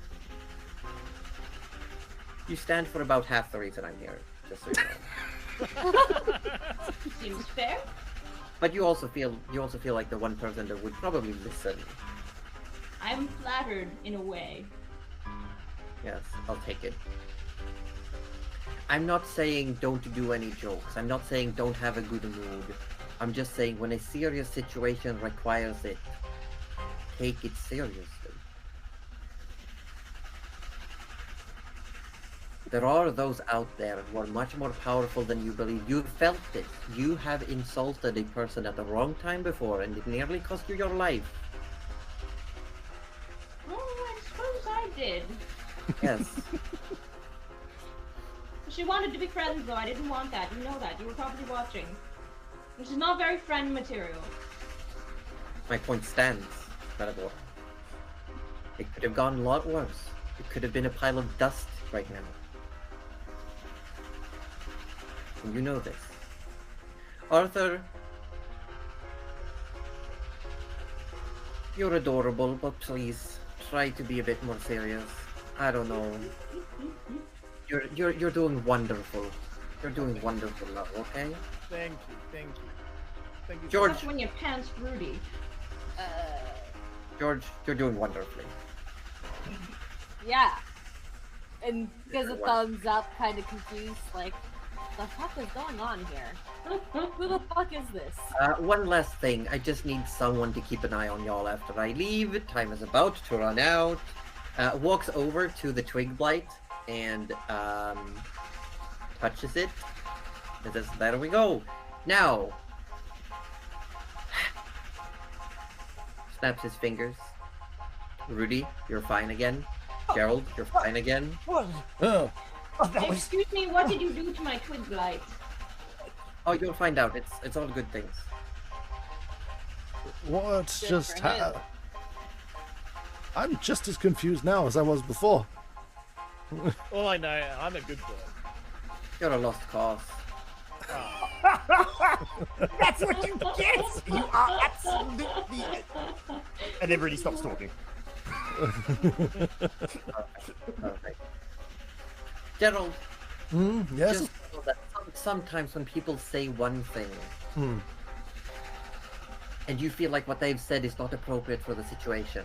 you stand for about half the reason I'm here, just so you know. Seems fair. But you also feel like the one person that would probably listen. I'm flattered in a way. Yes, I'll take it. I'm not saying don't do any jokes. I'm not saying don't have a good mood. I'm just saying when a serious situation requires it, take it seriously. There are those out there who are much more powerful than you believe. You've felt it. You have insulted a person at the wrong time before, and it nearly cost you your life. Oh, I suppose I did. Yes. She wanted to be friends, though. I didn't want that. You know that. You were probably watching. This is not very friend material. My point stands, Melibor. It could have gone a lot worse. It could have been a pile of dust right now. And you know this. Arthur, you're adorable, but please try to be a bit more serious. I don't know. You're doing wonderful. You're doing wonderful, love, okay? Thank you. George. That's when you pants Rudy. George, you're doing wonderfully. Yeah. And gives a thumbs up, kind of confused, like, the fuck is going on here? Who the fuck is this? One last thing. I just need someone to keep an eye on y'all after I leave. Time is about to run out. Walks over to the twig blight and touches it. And says, there we go. Now. Snaps his fingers. Rudy, you're fine again. Gerald, you're fine again. What? Oh, Oh, that was... Excuse me, what did you do to my twig blight? Oh, you'll find out. It's all good things. what's Good just for him. I'm just as confused now as I was before. All I know, I'm a good boy. You're a lost cause. That's what you get! You are absolutely... And then Rudy stops talking. Perfect. Gerald, Yes. just know that sometimes when people say one thing, Hmm. and you feel like what they've said is not appropriate for the situation,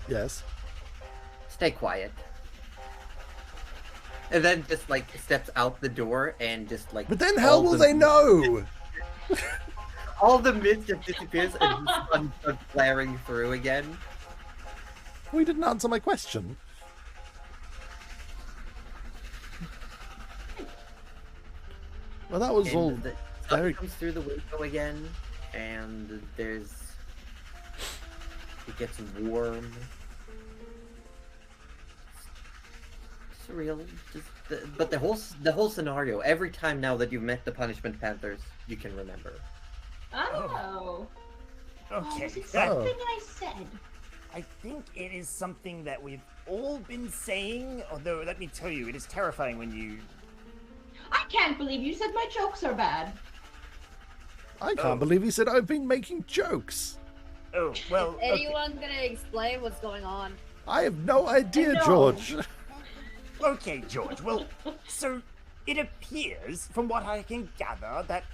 Yes. stay quiet. And then just like steps out the door and just like. But then how all will the- they know? All the mist just disappears and the sun starts flaring through again. We didn't answer my question. Well, that was all And the sun very... comes through the window again, and there's. It gets warm. Surreal. But the whole scenario. Every time now that you've met the Punishment Panthers, you can remember. Oh. Okay. Was it that- something I said? I think it is something that we've all been saying, although let me tell you, it is terrifying when you... I can't believe you said my jokes are bad. I can't believe he said I've been making jokes. Oh, well, Is okay. anyone gonna explain what's going on? I have no idea, I know. George. Okay, George. Well, so it appears, from what I can gather, that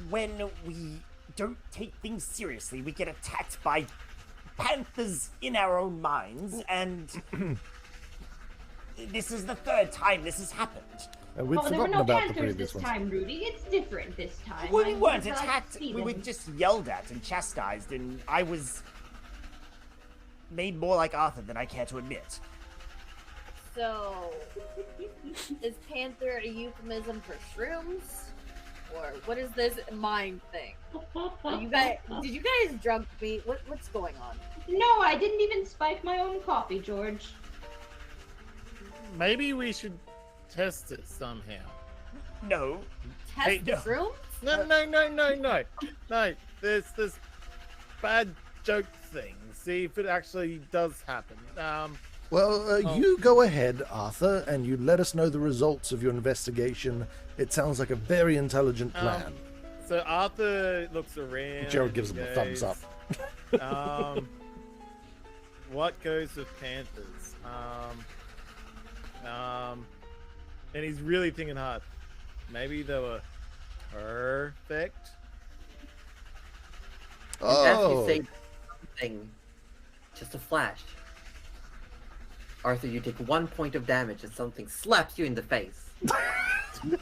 when we don't take things seriously, we get attacked by panthers in our own minds, and this is the third time this has happened. We'd Oh, there were forgotten no about the panthers previous this ones. time, Rudy. It's different this time. Well, we I weren't felt attacked. see We were them. just yelled at and chastised, and I was made more like Arthur than I care to admit. So, is Panther a euphemism for shrooms? for? What is this mind thing? Did you guys drunk me? What's going on? No, I didn't even spike my own coffee, George. Maybe we should test it somehow. No. Test Hey, the no. room? No. There's this bad joke thing. See if it actually does happen. Well, you go ahead, Arthur, and you let us know the results of your investigation. It sounds like a very intelligent plan. So Arthur looks around. Gerald gives him a thumbs up. What goes with Panthers? And he's really thinking hard. Maybe they were perfect. And as you Oh, say something, just a flash. Arthur, you take 1 point of damage as something slaps you in the face.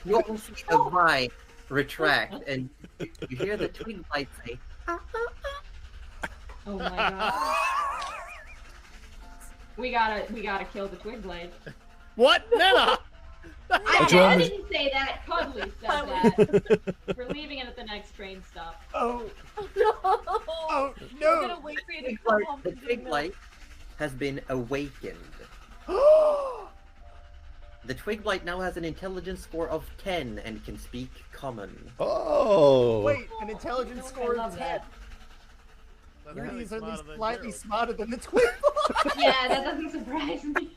You all see the vine retract, and you hear the twig light say, "Ah, ah, ah." Oh my god. We gotta kill the twig blade. What? Never! I didn't say that. Cuddly said that. We're leaving it at the next train stop. Oh, No! oh I'm no. gonna wait for you to Twig come light- home The and do twig milk. light has been awakened. The twig blight now has an intelligence score of 10 and can speak common. oh. Wait, an intelligence score love of 10. that. Rudy is only Smarter than slightly Gerald. smarter than the twin. Yeah, that doesn't surprise me.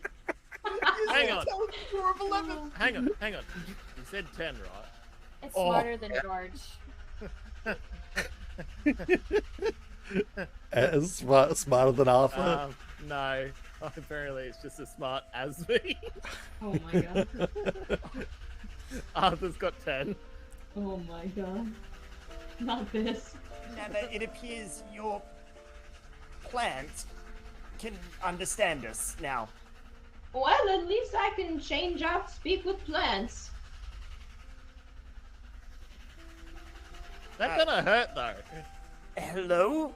Hang on. Intelligence score of 11. Hang on. You said 10, right? It's Oh. smarter than George. Smarter than Arthur. No. Apparently it's just as smart as me. Oh my god. Arthur's got 10. Oh my god. Not this. Nana, it appears your plant can understand us now. Well, at least I can change out speak with plants. That's gonna hurt though. Hello?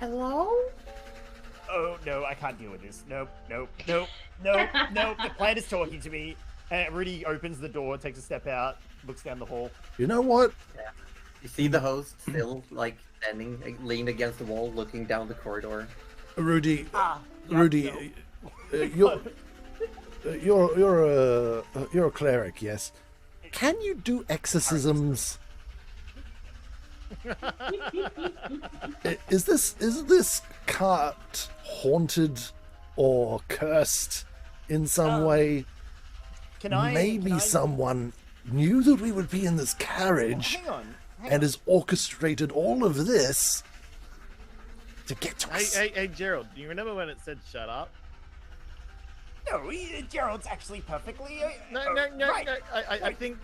Hello? Oh, no, I can't deal with this. Nope. The plant is talking to me. And Rudy opens the door, takes a step out, looks down the hall. You know what? You see the host still, like, standing, like, leaned against the wall, looking down the corridor. Rudy, Yeah, Rudy, no. you're a cleric, yes. Can you do exorcisms? Is this cart haunted or cursed in some way? Maybe someone knew that we would be in this carriage Hang on. and has orchestrated all of this to get to us. Hey, Gerald, do you remember when it said shut up? No, Gerald's actually perfectly. No. Right. I think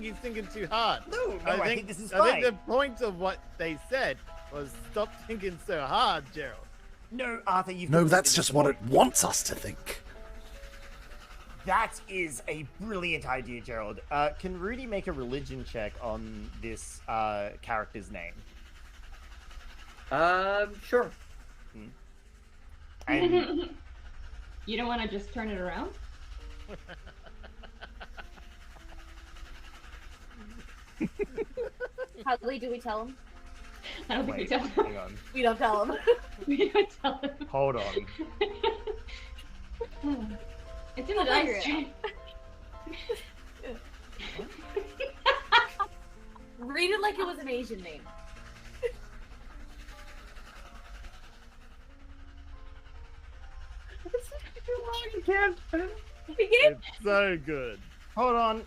he's thinking too hard. No, I think this is I think the fine. point of what they said was stop thinking so hard, Gerald. No, Arthur, you've No, completely that's just what it wants us to think. That is a brilliant idea, Gerald. Can Rudy make a religion check on this character's name? Sure. And You don't want to just turn it around? Cuddly, do we tell him? I don't think we wait, tell him. hang on. We don't tell him. We don't tell him. Hold on. It's in the I'll figure dice it tray. Read it like it was an Asian name. You can't. It's so good. Hold on.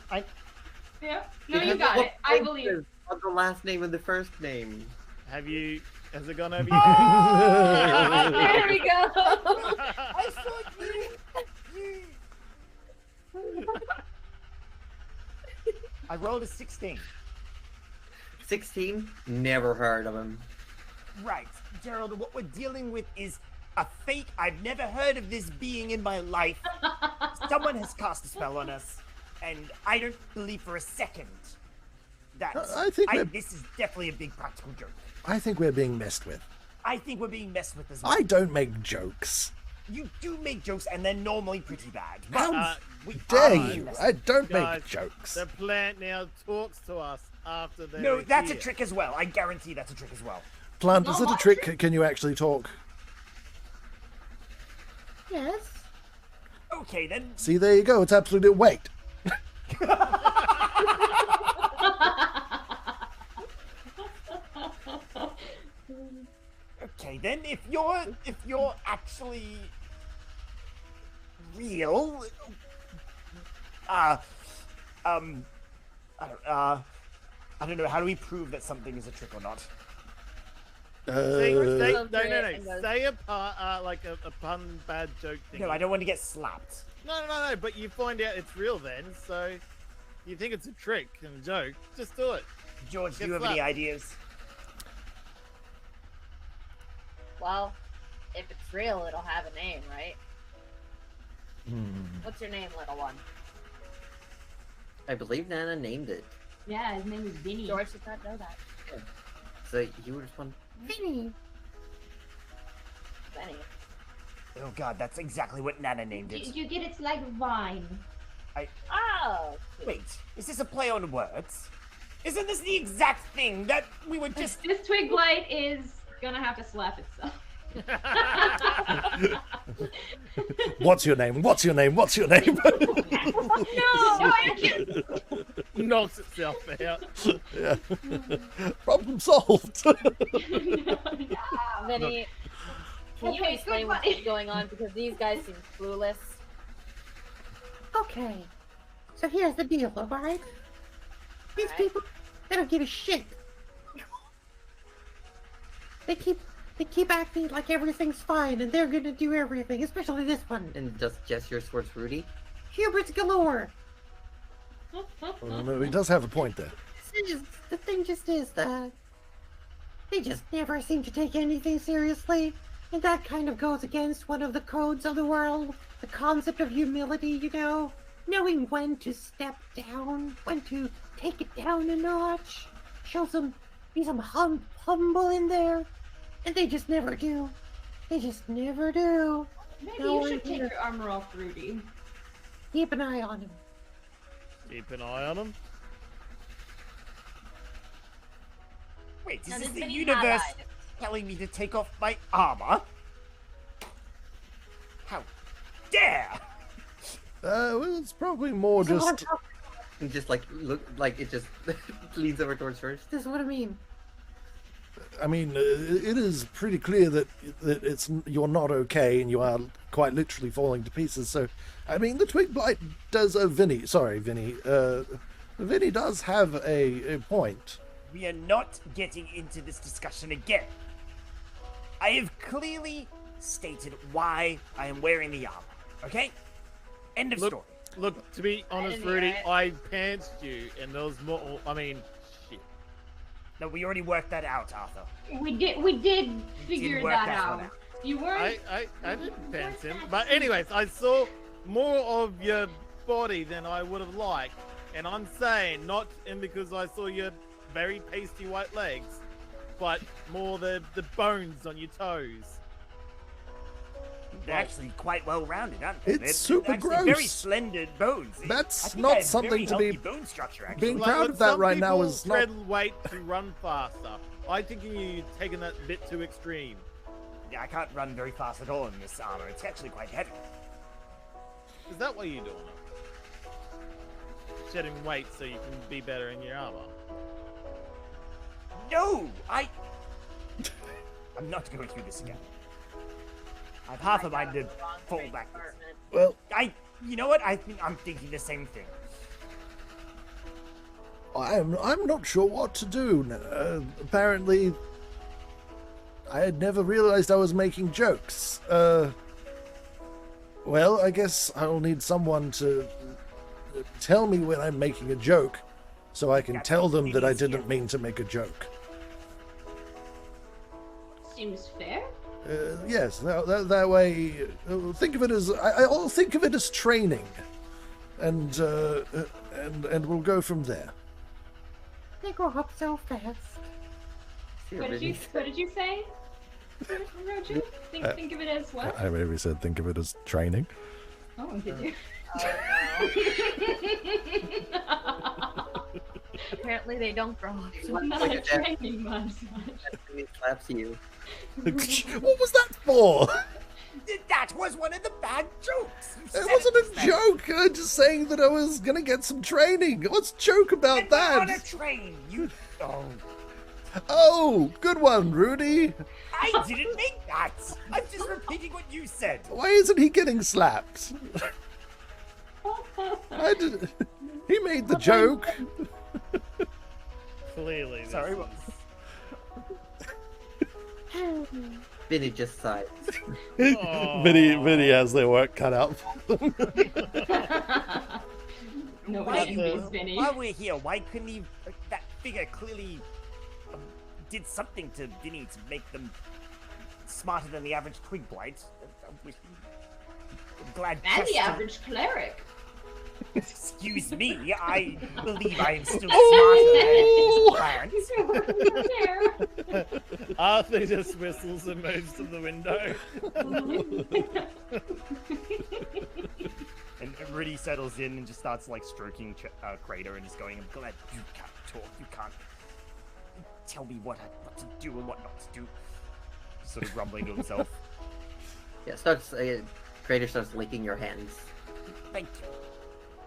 Yeah. No, you got it. I believe. What's the last name and the first name? Has it gone over There we go. I thought you. I rolled a 16. 16? Never heard of him. Right, Gerald. What we're dealing with is a fake. I've never heard of this being in my life. Someone has cast a spell on us, and I don't believe for a second that I think this is definitely a big practical joke. I think we're being messed with. I think we're being messed with as well. I don't make jokes. you do make jokes, and they're normally pretty bad. But How we dare are you? being I don't Guys, make jokes. The plant now talks to us after they No, were that's a here. trick as well. I guarantee that's a trick as well. Plant, is it a trick? Can you actually talk? Yes. Okay, then. See, there you go. It's absolute. Wait. Okay, then if you're actually real, I don't know. How do we prove that something is a trick or not? Say, Uh, no. and goes- Say like a pun bad joke thing. No, I don't want to get slapped. No. But you find out it's real then, so you think it's a trick and a joke. Just do it. George, do Get you have any slapped. ideas? Well, if it's real, it'll have a name, right? What's your name, little one? I believe Nana named it. Yeah, his name is Vinny. George does not know that. So you would respond, Vinny. Benny. Oh God, that's exactly what Nana named Did it. you get it's like wine? Oh! Wait, is this a play on words? Isn't this the exact thing that we were just? This twig blight is gonna have to slap itself. What's your name? What's your name? What's your name? No, I can't. Knocks itself out. Yeah. Problem solved. Vinny, can you Okay, explain good what's one. going on? Because these guys seem clueless. Okay. So here's the deal, alright? These Alright. people, they don't give a shit. They keep acting like everything's fine and they're gonna do everything, especially this one. And just gestures towards Rudy. Hubris galore. Well, no, he does have a point there. The thing just is that they just never seem to take anything seriously. And that kind of goes against one of the codes of the world. The concept of humility, you know? Knowing when to step down, when to take it down a notch. Be some humble in there. And they just never do. They just never do. Maybe No, you should I take hear- your armor off, Rudy. Keep an eye on him. Keep an eye on them. Wait, is Now, this does the Vinny universe have eyes? telling me to take off my armor? How dare! Well, it's probably more just. And just like look like it just leans over towards first. This is what I mean. I mean, it is pretty clear that you're not okay and you are quite literally falling to pieces. So, I mean, the twig blight does. Vinny, sorry, Vinny. Vinny does have a point. We are not getting into this discussion again. I have clearly stated why I am wearing the armor. Okay? End of Look, story. Look, to be honest, didn't hear Rudy, it. I pantsed you, and there was more. I mean, shit. No, we already worked that out, Arthur. We did figure work that that out. one out. You weren't. I didn't pants him. But anyways, I saw more of your body than I would have liked, and I'm saying not in because I saw your very pasty white legs, but more the bones on your toes. They're actually quite well rounded, aren't they? It's They're super actually Very gross. slender bones. That's I think not I have something very to be healthy bone structure. Actually, being proud when of that some right now people is not. tread weight to run faster. I think you're taking that a bit too extreme. Yeah, I can't run very fast at all in this armor. It's actually quite heavy. Is that why you're doing it? Shedding weight so you can be better in your armor. No, I'm not going through this again. I have half a mind to fall backwards. Well, You know what? I'm thinking the same thing. I'm not sure what to do. Apparently, I had never realized I was making jokes. Well, I guess I'll need someone to tell me when I'm making a joke, so I can That's tell them that I easier. didn't mean to make a joke. Seems fair. Yes, that way. Think of it as I'll think of it as training, and we'll go from there. They grow up so fast. What did you say? Roger, think of it as what? I maybe said think of it as training. Oh, did you? Apparently they don't grow up. So Not a training montage. He slaps you. What was that for? That was one of the bad jokes. You It said wasn't just a then. joke. I'm just saying that I was gonna get some training. What's joke about And we're on a that? train. You. Oh, Oh, good one, Rudy. I didn't make that. I'm just repeating what you said. Why isn't he getting slapped? I did. He made the joke. Clearly. this Sorry, is- what? Vinny just sighed. Vinny has their work cut out for them. Nobody Why- envies Vinny. While we're here, why couldn't he? That figure clearly did something to Vinny to make them smarter than the average twig blight. I'm glad. And the Chester- average cleric. Excuse me, I believe I am still smarter than his plans. Arthur just whistles and moves to the window. And Rudy settles in and just starts like stroking Crater and is going, I'm glad you can't talk. You can't tell me what to do and what not to do. Sort of rumbling to himself. Yeah, starts. Crater starts licking your hands. Thank you.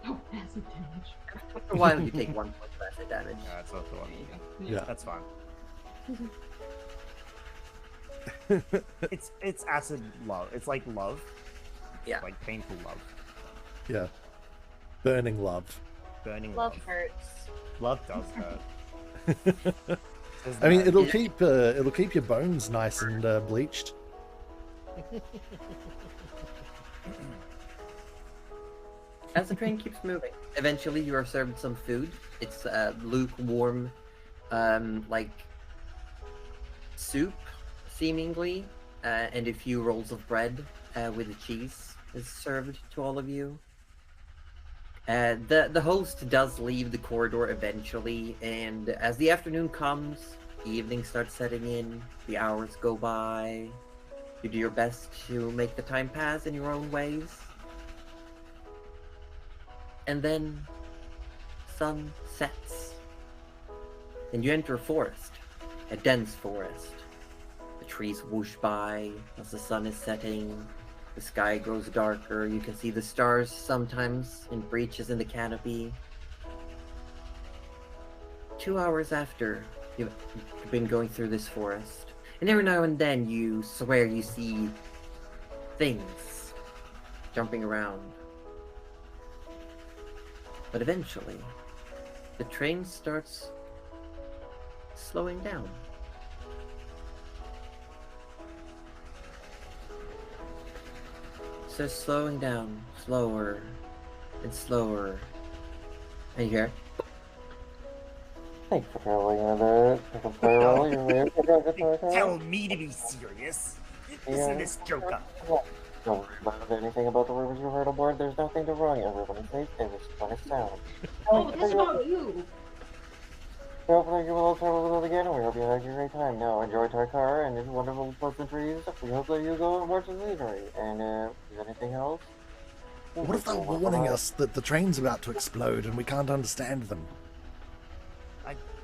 Oh, acid damage. After a while, you take 1 point of acid damage. Yeah, that's not the one. Yeah. That's fine. It's acid love. It's like love. Yeah. Like painful love. Yeah. Burning love. Burning love love. hurts. Love does hurt. Says I mean, that. it'll keep your bones nice and bleached. As the train keeps moving, eventually you are served some food. It's lukewarm, like soup, seemingly, and a few rolls of bread with the cheese is served to all of you. The host does leave the corridor eventually, and as the afternoon comes, the evening starts setting in, the hours go by. You do your best to make the time pass in your own ways. And then sun sets. And you enter a forest, a dense forest. The trees whoosh by as the sun is setting. The sky grows darker. You can see the stars sometimes in breaches in the canopy. 2 hours after you've been going through this forest, and every now and then you swear you see things jumping around. But eventually, the train starts slowing down. So slowing down, slower and slower. And you hear, Thanks for traveling with it. Take a farewell. You may forget the Tell me to be serious. Listen to this joker. Don't worry about anything about the rumors you heard aboard. There's nothing to worry. Everyone is safe. Everyone is sound. Oh, that's about you. Hopefully you will all travel with us again, and we hope you had a great time. Now enjoy Tarkar and its wonderful pleasantries. We hope that you go and watch the scenery. And is anything else? What if they're warning us that the train's about to explode and we can't understand them?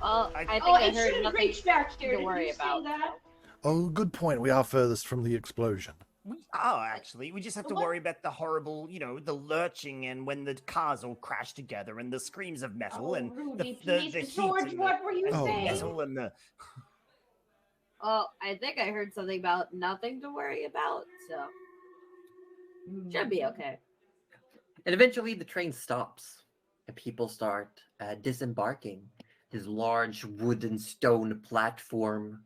Well, I- I think Oh, I it heard shouldn't nothing reach back here. to Did worry you say about. that? Oh, good point. We are furthest from the explosion. We are actually. We just have to What? worry about the horrible, the lurching and when the cars all crash together and the screams of metal Oh, and Rudy, the please, heat George, and what were you Oh, saying? metal and the. Oh, I think I heard something about nothing to worry about, so should be okay. and eventually the train stops, and people start disembarking. This large wooden stone platform.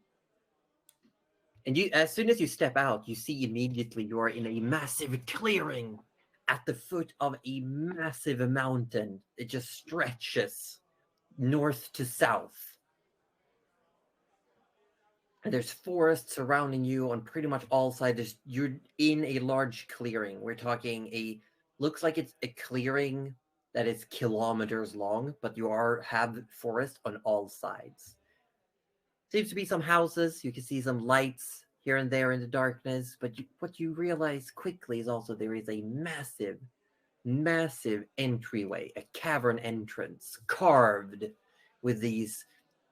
And you, as soon as you step out, you see immediately you are in a massive clearing at the foot of a massive mountain. It just stretches north to south. And there's forests surrounding you on pretty much all sides. You're in a large clearing. We're talking looks like it's a clearing that is kilometers long, but you have forest on all sides. Seems to be some houses. You can see some lights. here and there in the darkness, but what you realize quickly is also there is a massive, massive entryway, a cavern entrance carved with these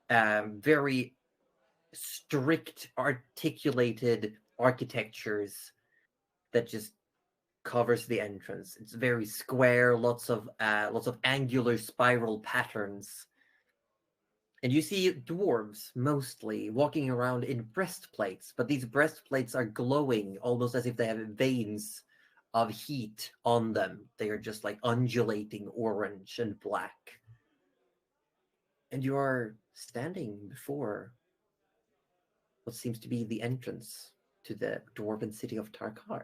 very strict, articulated architectures that just covers the entrance. It's very square, lots of angular spiral patterns. And you see dwarves mostly walking around in breastplates, but these breastplates are glowing almost as if they have veins of heat on them. They are just like undulating orange and black. And you are standing before what seems to be the entrance to the dwarven city of Tarkar.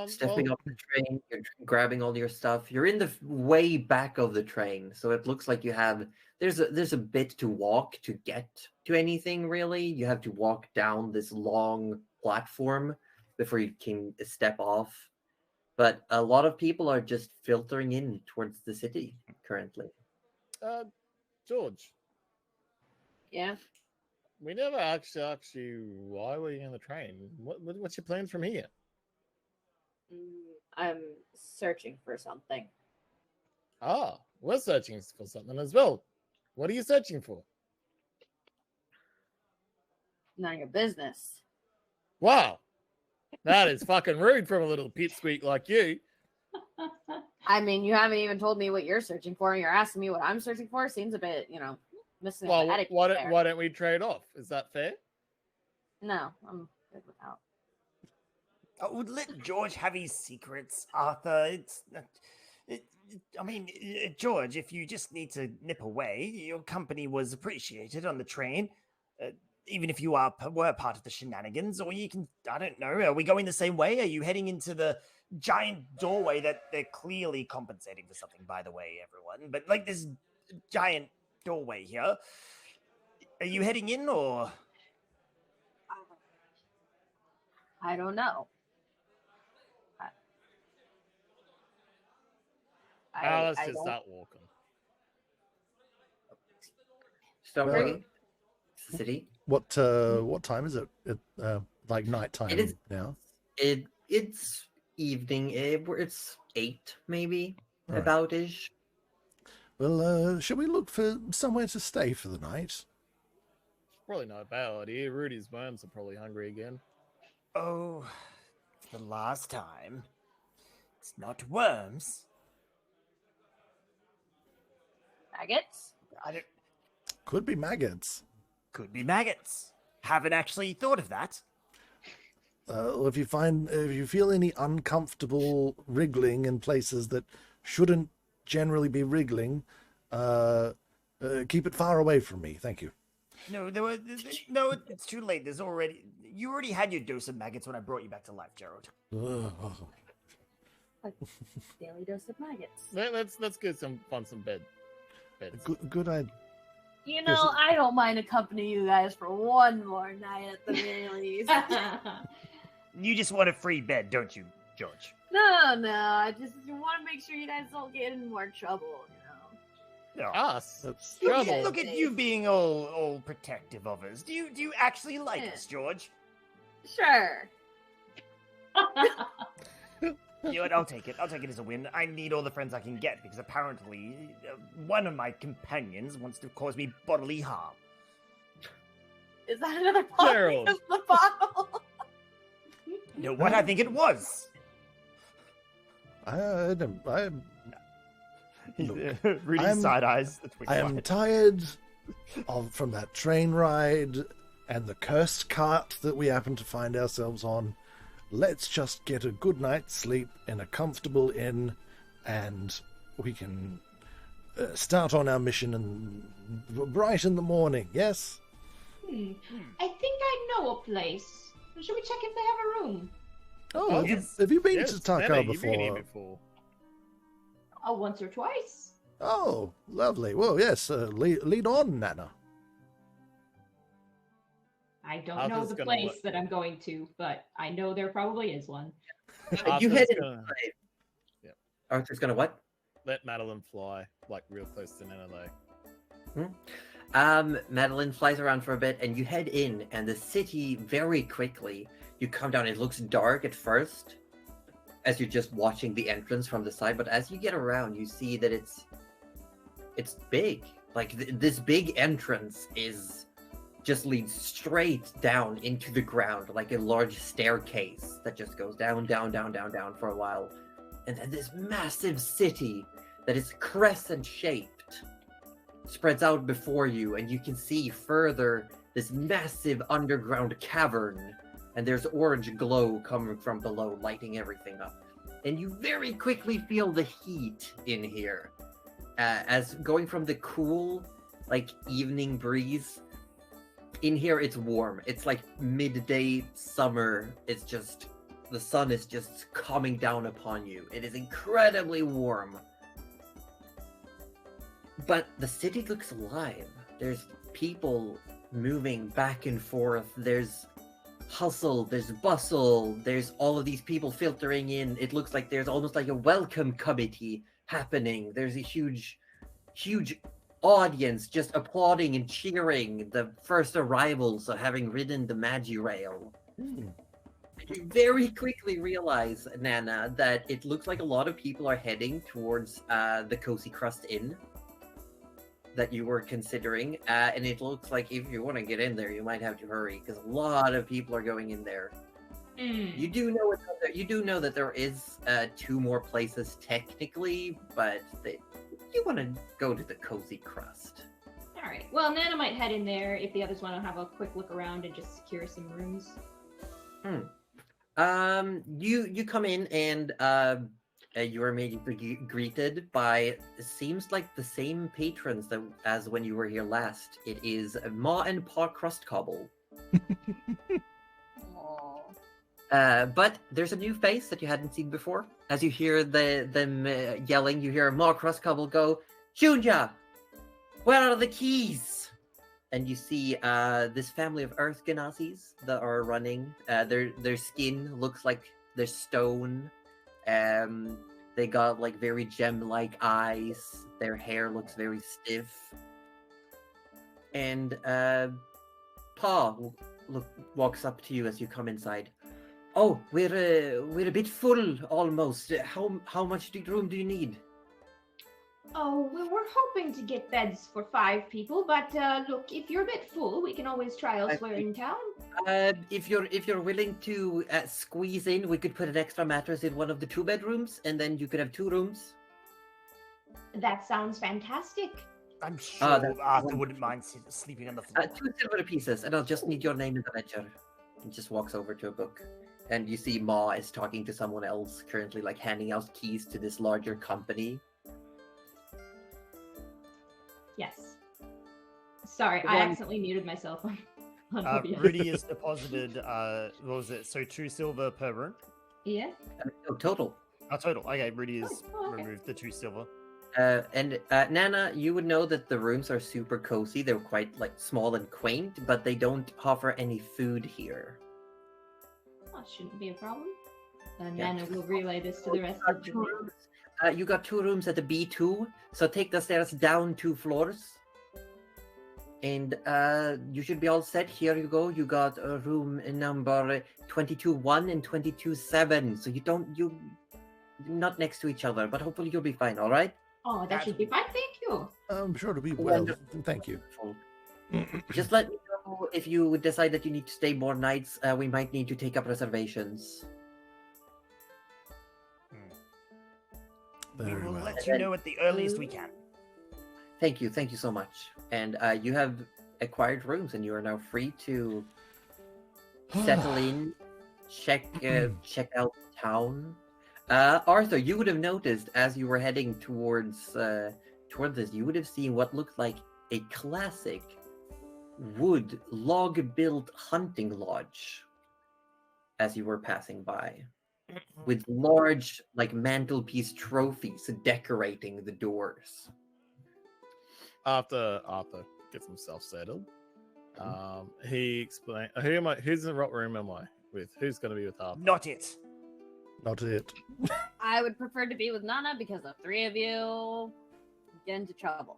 Stepping up the train, you're grabbing all your stuff. You're in the way back of the train, so it looks like you have there's a bit to walk to get to anything really. You have to walk down this long platform before you can step off. But a lot of people are just filtering in towards the city currently. George, Yeah. we never actually asked you why were you in the train. What's your plans from here? I'm searching for something. Ah, we're searching for something as well. What are you searching for? None of your business. Wow, that is fucking rude from a little pipsqueak like you. I mean, you haven't even told me what you're searching for, and you're asking me what I'm searching for. Seems a bit, missing Well, an etiquette why there. don't we trade off? Is that fair? No, I'm good without. Oh, let George have his secrets, Arthur. George, if you just need to nip away, your company was appreciated on the train. Even if you were part of the shenanigans, or you can, I don't know, are we going the same way? Are you heading into the giant doorway that they're clearly compensating for something, by the way, everyone? But like this giant doorway here, are you heading in or? I don't know. Let's I just don't- start walking. Stowaway, city. What time is it? Like nighttime It is now. It's evening. It's 8 maybe, Right. about ish. Well, shall we look for somewhere to stay for the night? Probably not a bad idea. Rudy's worms are probably hungry again. Oh, for the last time. It's not worms. Maggots? I don't. Could be maggots. Could be maggots. Haven't actually thought of that. If you feel any uncomfortable wriggling in places that shouldn't generally be wriggling, keep it far away from me. Thank you. No, it's too late. You already had your dose of maggots when I brought you back to life, Gerald. Daily dose of maggots. Let's get some beds. Good idea. I don't mind accompanying you guys for one more night at the very least. You just want a free bed, don't you, George? No. I just want to make sure you guys don't get in more trouble, No. Us? That's Trouble. Look at you being all protective of us. Do you actually like Yeah. us, George? Sure. You know what? I'll take it. I'll take it as a win. I need all the friends I can get because apparently one of my companions wants to cause me bodily harm. Is that another bottle? Gerald. Is the bottle? You know what? I think it was. Rudy's I'm- side eyes. I am tired from that train ride and the cursed cart that we happen to find ourselves on. Let's just get a good night's sleep in a comfortable inn, and we can start on our mission bright in the morning. Yes. I think I know a place. Should we check if they have a room? Oh, yes. have you been Yes, to Tarkar Nana, you've been here before? before. Oh, once or twice. Oh, lovely. Well, yes. Lead on, Nana. I don't Arthur's know the gonna place let- that I'm going to, but I know there probably is one. You Arthur's head gonna- inside. Yeah. Arthur's gonna what? Let Madeline fly, like real close to Nana though. Madeline flies around for a bit, and you head in, and the city very quickly. You come down. It looks dark at first, as you're just watching the entrance from the side. But as you get around, you see that it's big. Like this big entrance just leads straight down into the ground, like a large staircase that just goes down, down, down, down, down for a while, and then this massive city that is crescent-shaped spreads out before you, and you can see further this massive underground cavern, and there's orange glow coming from below, lighting everything up. And you very quickly feel the heat in here, as going from the cool, like, evening breeze. In here, it's warm. It's like midday summer. It's just, the sun is just coming down upon you. It is incredibly warm. But the city looks alive. There's people moving back and forth. There's hustle, there's bustle, there's all of these people filtering in. It looks like there's almost like a welcome committee happening. There's a huge audience just applauding and cheering the first arrivals of having ridden the Magi Rail. You very quickly realize, Nana, that it looks like a lot of people are heading towards the Cozy Crust Inn that you were considering, and it looks like if you want to get in there, you might have to hurry because a lot of people are going in there. You do know you do know that there is 2 more places technically, but you want to go to the Cozy Crust. All right. Well, Nana might head in there if the others want to have a quick look around and just secure some rooms. You come in and you are immediately greeted by, seems like the same patrons as when you were here last. It is Ma and Pa Crustcobble. But there's a new face that you hadn't seen before. As you hear them yelling, you hear Ma Crustcobble go, "Junja, where are the keys?" And you see this family of Earth Ganassis that are running. Their skin looks like they're stone. They got like very gem-like eyes. Their hair looks very stiff. And Pa walks up to you as you come inside. "Oh, we're a bit full almost. How much room do you need?" Oh, well, we're hoping to get beds for 5 people, but look, if you're a bit full, we can always try elsewhere in town. If you're willing to squeeze in, we could put an extra mattress in one of the 2 bedrooms, and then you could have 2 rooms. That sounds fantastic. I'm sure Arthur wouldn't mind sleeping on the floor. 2 silver pieces, and I'll just need your name in the ledger. He just walks over to a book. And you see Ma is talking to someone else, currently like handing out keys to this larger company. Yes. Sorry, I accidentally muted myself on OBS. Rudy has deposited, what was it? So 2 silver per room? Yeah. Total. Oh, total. Okay, Rudy has okay. removed the 2 silver. And Nana, you would know that the rooms are super cozy. They're quite like small and quaint, but they don't offer any food here. Oh, shouldn't be a problem. Yeah. Nana will relay this to the rest of the group. You got 2 rooms at the B2, so take the stairs down 2 floors. And you should be all set. Here you go. You got a room number 22-1 and 22-7. So you're not next to each other, but hopefully you'll be fine, all right? Oh, that should be fine. Thank you. I'm sure it'll be well. Wonderful. Thank you. Just let me know if you decide that you need to stay more nights. We might need to take up reservations. We Very will well. let you know at the earliest we can. Thank you so much. And you have acquired rooms, and you are now free to settle in, check out town. Arthur, you would have noticed as you were heading towards this, you would have seen what looked like a classic wood log-built hunting lodge as you were passing by, with large like mantelpiece trophies decorating the doors. After Arthur gets himself settled, he explained, who's in what room am I with? Who's going to be with Arthur? Not it. Not it. I would prefer to be with Nana because the 3 of you get into trouble.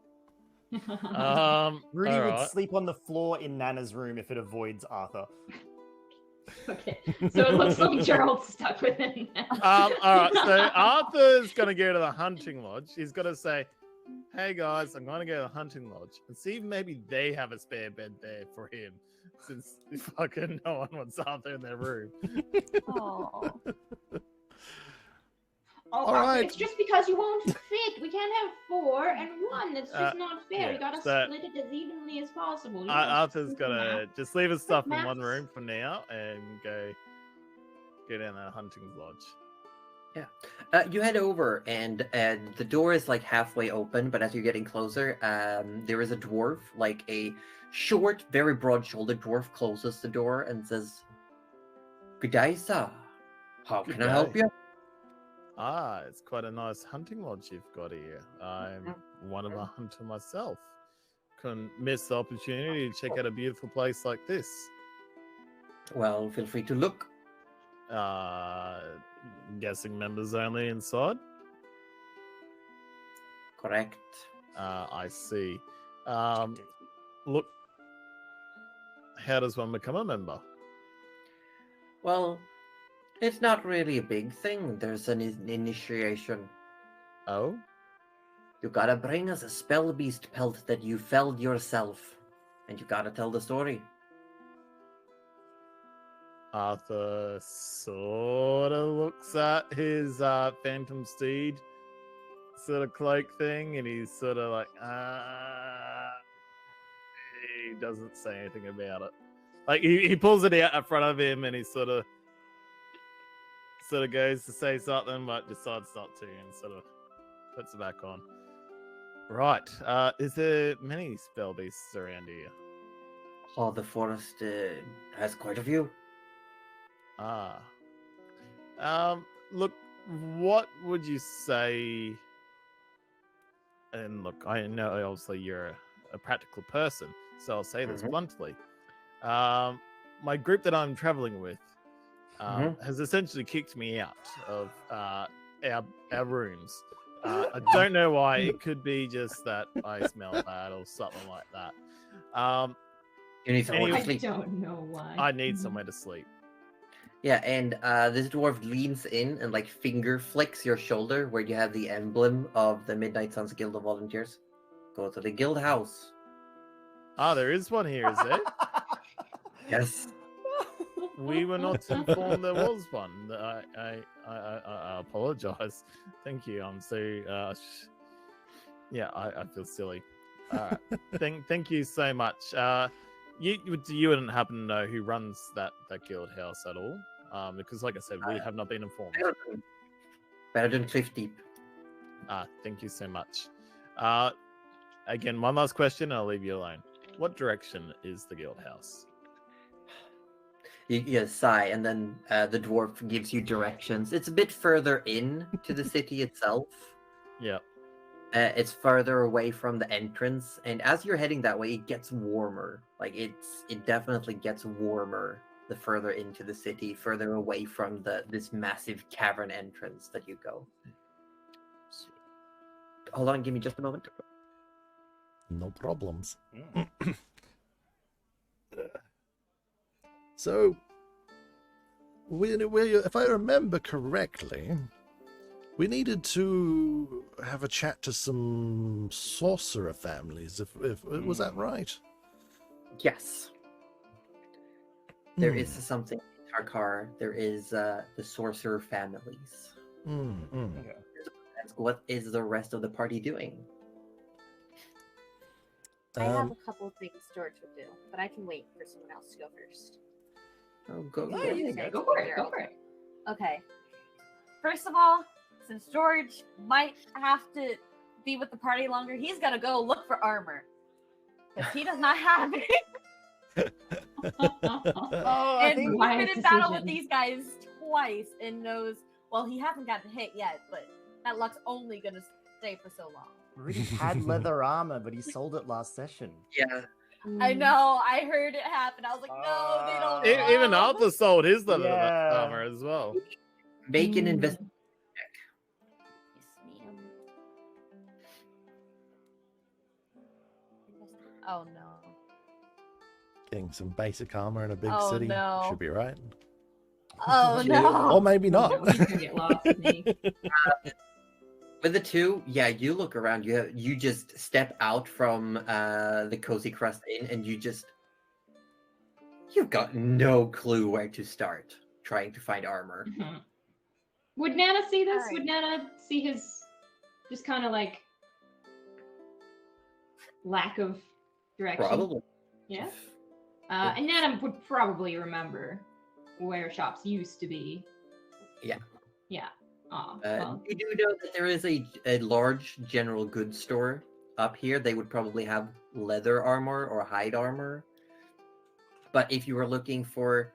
Rudy would alright. sleep on the floor in Nana's room if it avoids Arthur. Okay, so it looks like Gerald's stuck within that. Alright, so Arthur's gonna go to the hunting lodge. He's gonna say, hey guys, I'm gonna go to the hunting lodge and see if maybe they have a spare bed there for him. Since fucking no one wants Arthur in their room. Oh. Oh, All right. It's just because you won't fit. We can't have 4 and 1. It's just not fair. yeah, We gotta so- split it as evenly as possible. You Arthur's know, gonna just leave his stuff in one maths. room for now and go down the hunting lodge. You head over, and the door is like halfway open, but as you're getting closer, there is a dwarf, like a short, very broad-shouldered dwarf, closes the door and says, "Good day, sir. How Good can I help day. you?" Ah, it's quite a nice hunting lodge you've got here. I'm one of a hunter myself. Couldn't miss the opportunity to check out a beautiful place like this. Well, feel free to look. Guessing members only inside? Correct. I see. Look, how does one become a member? Well, it's not really a big thing. There's an initiation. Oh? You gotta bring us a spell beast pelt that you felled yourself, and you gotta tell the story. Arthur sort of looks at his phantom steed sort of cloak thing, and he's sort of like, he doesn't say anything about it. Like he pulls it out in front of him, and he sort of goes to say something, but decides not to, and sort of puts it back on. Right. Is there many spell beasts around here? Oh, the forest has quite a few. Look, what would you say? And look, I know obviously you're a practical person, so I'll say this bluntly. My group that I'm traveling with has essentially kicked me out of our rooms. I don't know why. It could be just that I smell bad or something like that. You need somewhere to I sleep. don't know why. I need somewhere to sleep. Yeah, and this dwarf leans in and like finger flicks your shoulder where you have the emblem of the Midnight Suns Guild of Volunteers. Go to the guild house. Ah, there is one here, is there? Yes. We were not informed there was one. I apologize. Thank you. I'm so yeah. I feel silly. All right. Thank you so much. You wouldn't happen to know who runs that guild house at all? Because like I said, we have not been informed. Better than Cliff Deep. Thank you so much. Again, one last question, and I'll leave you alone. What direction is the guild house? You sigh, and then the dwarf gives you directions. It's a bit further in to the city itself. Yeah. It's further away from the entrance, and as you're heading that way, it gets warmer. Like it definitely gets warmer the further into the city, further away from this massive cavern entrance that you go. Hold on, give me just a moment. No problems. So, if I remember correctly, we needed to have a chat to some sorcerer families. If was that right? Yes. There is something in Tarkar. There is the sorcerer families. Okay. What is the rest of the party doing? I have a couple of things George would do, but I can wait for someone else to go first. Oh, go. Yeah, go for it. Go for it. Okay. First of all, since George might have to be with the party longer, he's gonna go look for armor. Because he does not have it. And he's been in battle with these guys twice and knows, well, he hasn't gotten hit yet, but that luck's only gonna stay for so long. Rudy had leather armor, but he sold it last session. Yeah. I know, I heard it happen. I was like, no, they don't know. Even Arthur sold his leather Yeah. armor as well. Make an investigation. Yes, ma'am. Oh no. Getting some basic armor in a big Oh, city no. should be right. Oh no. Or maybe not. No, he's gonna get lost with me. With the two, yeah, you look around. You just step out from the Cozy Crust Inn, and you've got no clue where to start trying to find armor. Mhm. Would Nana see this? Alright. Would Nana see his just kind of like lack of direction? Probably. Yeah. And Nana would probably remember where shops used to be. Yeah. Yeah. Aw, well. You do know that there is a large general goods store up here. They would probably have leather armor or hide armor. But if you were looking for,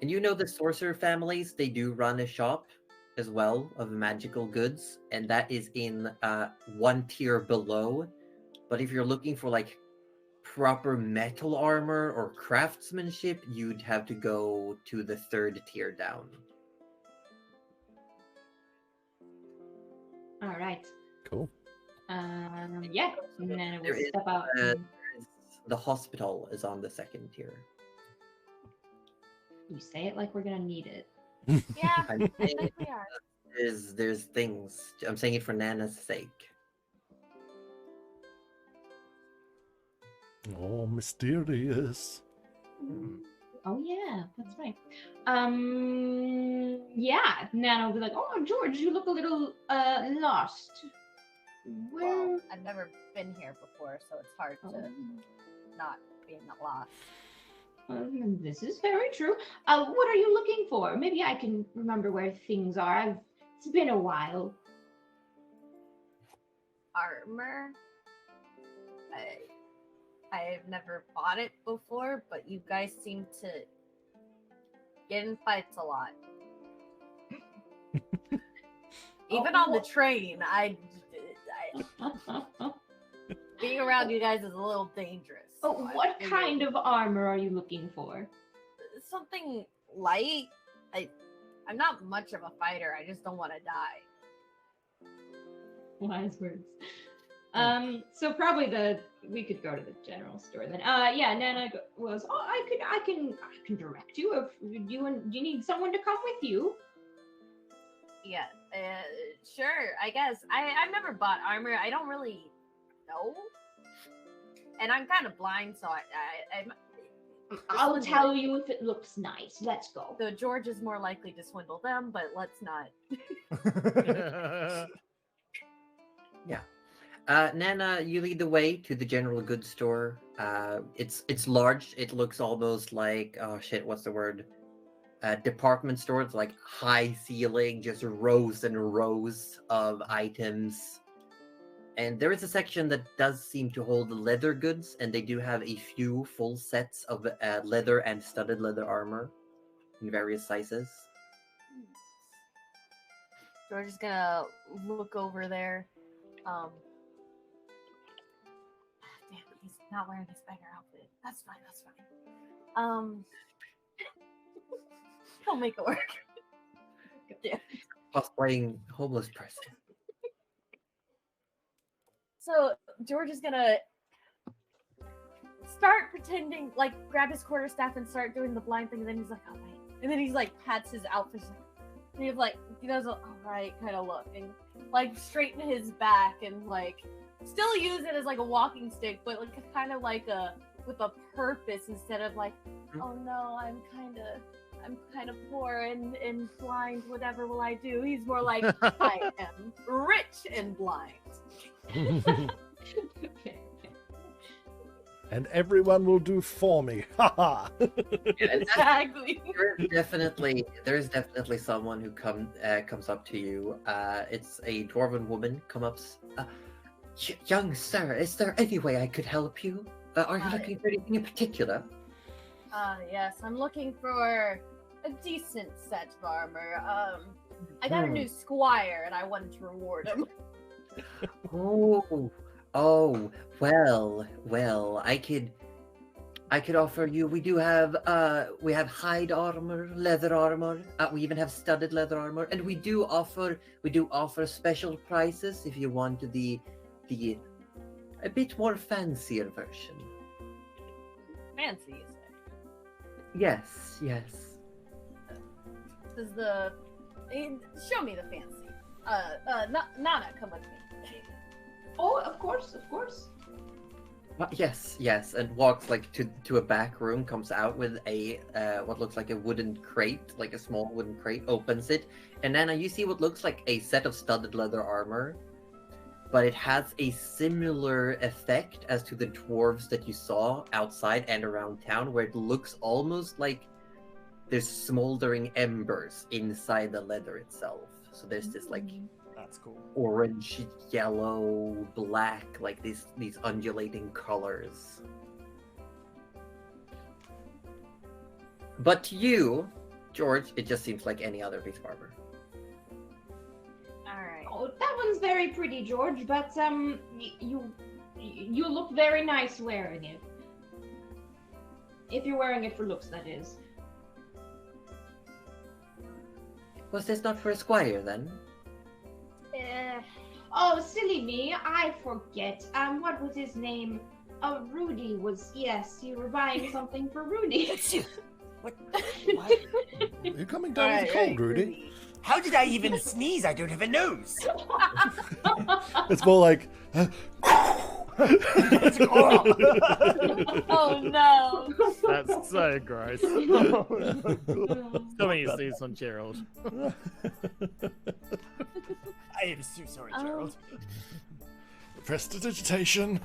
and you know the sorcerer families, they do run a shop as well of magical goods, and that is in one tier below. But if you're looking for like proper metal armor or craftsmanship, you'd have to go to the third tier down. All right. Cool. Yeah. Nana There will is, step out. The hospital is on the second tier. You say it like we're gonna need it. Yeah, I'm I saying think we are. there's things. I'm saying it for Nana's sake. Oh, mysterious. Oh yeah, that's right. Yeah. Nana will be like, "Oh, George, you look a little lost. Where?" Well, I've never been here before, so it's hard to Oh. not be in the lost. This is very true. What are you looking for? Maybe I can remember where things are. It's been a while. Armor. I've never bought it before, but you guys seem to get in fights a lot. Even on the train, being around you guys is a little dangerous. Oh, so I what figured kind of armor are you looking for? something light? I'm not much of a fighter. I just don't want to die. Wise words. So probably we could go to the general store then. Yeah, Nana was. Oh, I can direct you if you need someone to come with you. Yeah, sure. I guess I've never bought armor. I don't really know, and I'm kind of blind, so I'm. I'll tell you if it looks nice. Let's go. So George is more likely to swindle them, but let's not. Nana, you lead the way to the general goods store. It's large. It looks almost like, oh shit, what's the word? Department store. It's like high ceiling, just rows and rows of items. And there is a section that does seem to hold leather goods, and they do have a few full sets of leather and studded leather armor in various sizes. George is gonna look over there. Damn, he's not wearing his beggar outfit. That's fine. That's fine. He'll make it work. Yeah. Cosplaying homeless person. So George is gonna start pretending, like grab his quarterstaff and start doing the blind thing, and then he's like, "Oh wait," and then he's like pats his outfit, and he's like, he does a alright kind of look, and like straighten his back, and like still use it as like a walking stick, but like kind of like with a purpose instead of like, "Oh no, I'm kind of poor and blind. Whatever will I do?" He's more like, "I am rich and blind." And everyone will do for me. Ha ha. Exactly. There's definitely someone who comes up to you. It's a dwarven woman. Come up, young sir. Is there any way I could help you? Are you looking for anything in particular? Yes, I'm looking for a decent set of armor. I got a new squire, and I wanted to reward him. Oh, well, I could offer you. We have hide armor, leather armor. We even have studded leather armor, and we do offer special prices if you want the a bit more fancier version. Fancy, you say? Yes, yes. Does show me the fancy. Nana, come with me. Oh, of course, of course. Yes, yes, and walks like to a back room, comes out with a what looks like a wooden crate, like a small wooden crate, opens it, and Nana, you see what looks like a set of studded leather armor, but it has a similar effect as to the dwarves that you saw outside and around town, where it looks almost like there's smoldering embers inside the leather itself. So there's this like That's cool. orange, yellow, black, like these undulating colors. But to you, George, it just seems like any other piece of armor. Alright. Oh, that one's very pretty, George, but you look very nice wearing it. If you're wearing it for looks, that is. Was this not for a squire then? Oh, silly me, I forget. What was his name? Rudy was, yes, you were buying something for Rudy. It's you. What? You're coming down with a cold, Rudy. How did I even sneeze? I don't have a nose. It's more like. It's cool. Oh no! That's so gross. Oh, Tell me you see some Gerald. I am so sorry, Gerald. Prestidigitation.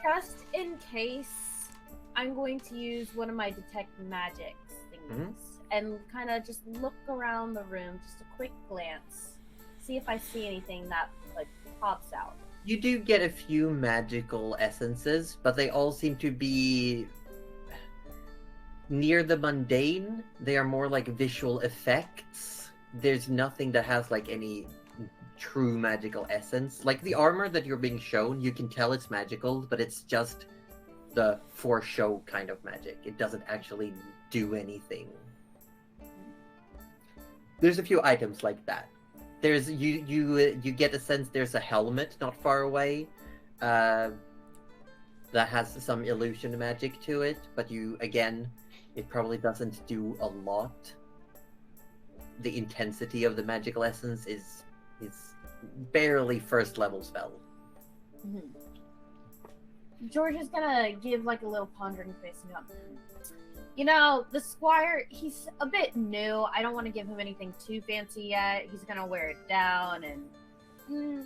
Just in case, I'm going to use one of my detect magic thingies and kind of just look around the room, just a quick glance, see if I see anything that like pops out. You do get a few magical essences, but they all seem to be near the mundane. They are more like visual effects. There's nothing that has like any true magical essence. Like the armor that you're being shown, you can tell it's magical, but it's just the for show kind of magic. It doesn't actually do anything. There's a few items like that. There's you get a sense there's a helmet not far away that has some illusion magic to it, but it probably doesn't do a lot. The intensity of the magical essence is barely first level spell. George is gonna give like a little pondering face and go, you know, the squire, he's a bit new. I don't want to give him anything too fancy yet. He's gonna wear it down and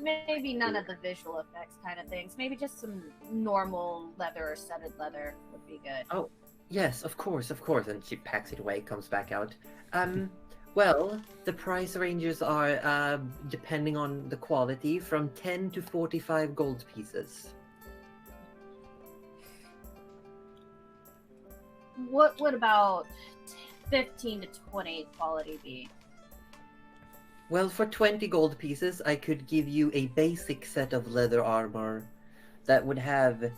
maybe none of the visual effects kind of things. Maybe just some normal leather or studded leather would be good. Oh, yes, of course. And she packs it away, comes back out. Well, the price ranges are, depending on the quality, from 10 to 45 gold pieces. What would about 15 to 20 quality be? Well, for 20 gold pieces, I could give you a basic set of leather armor that would have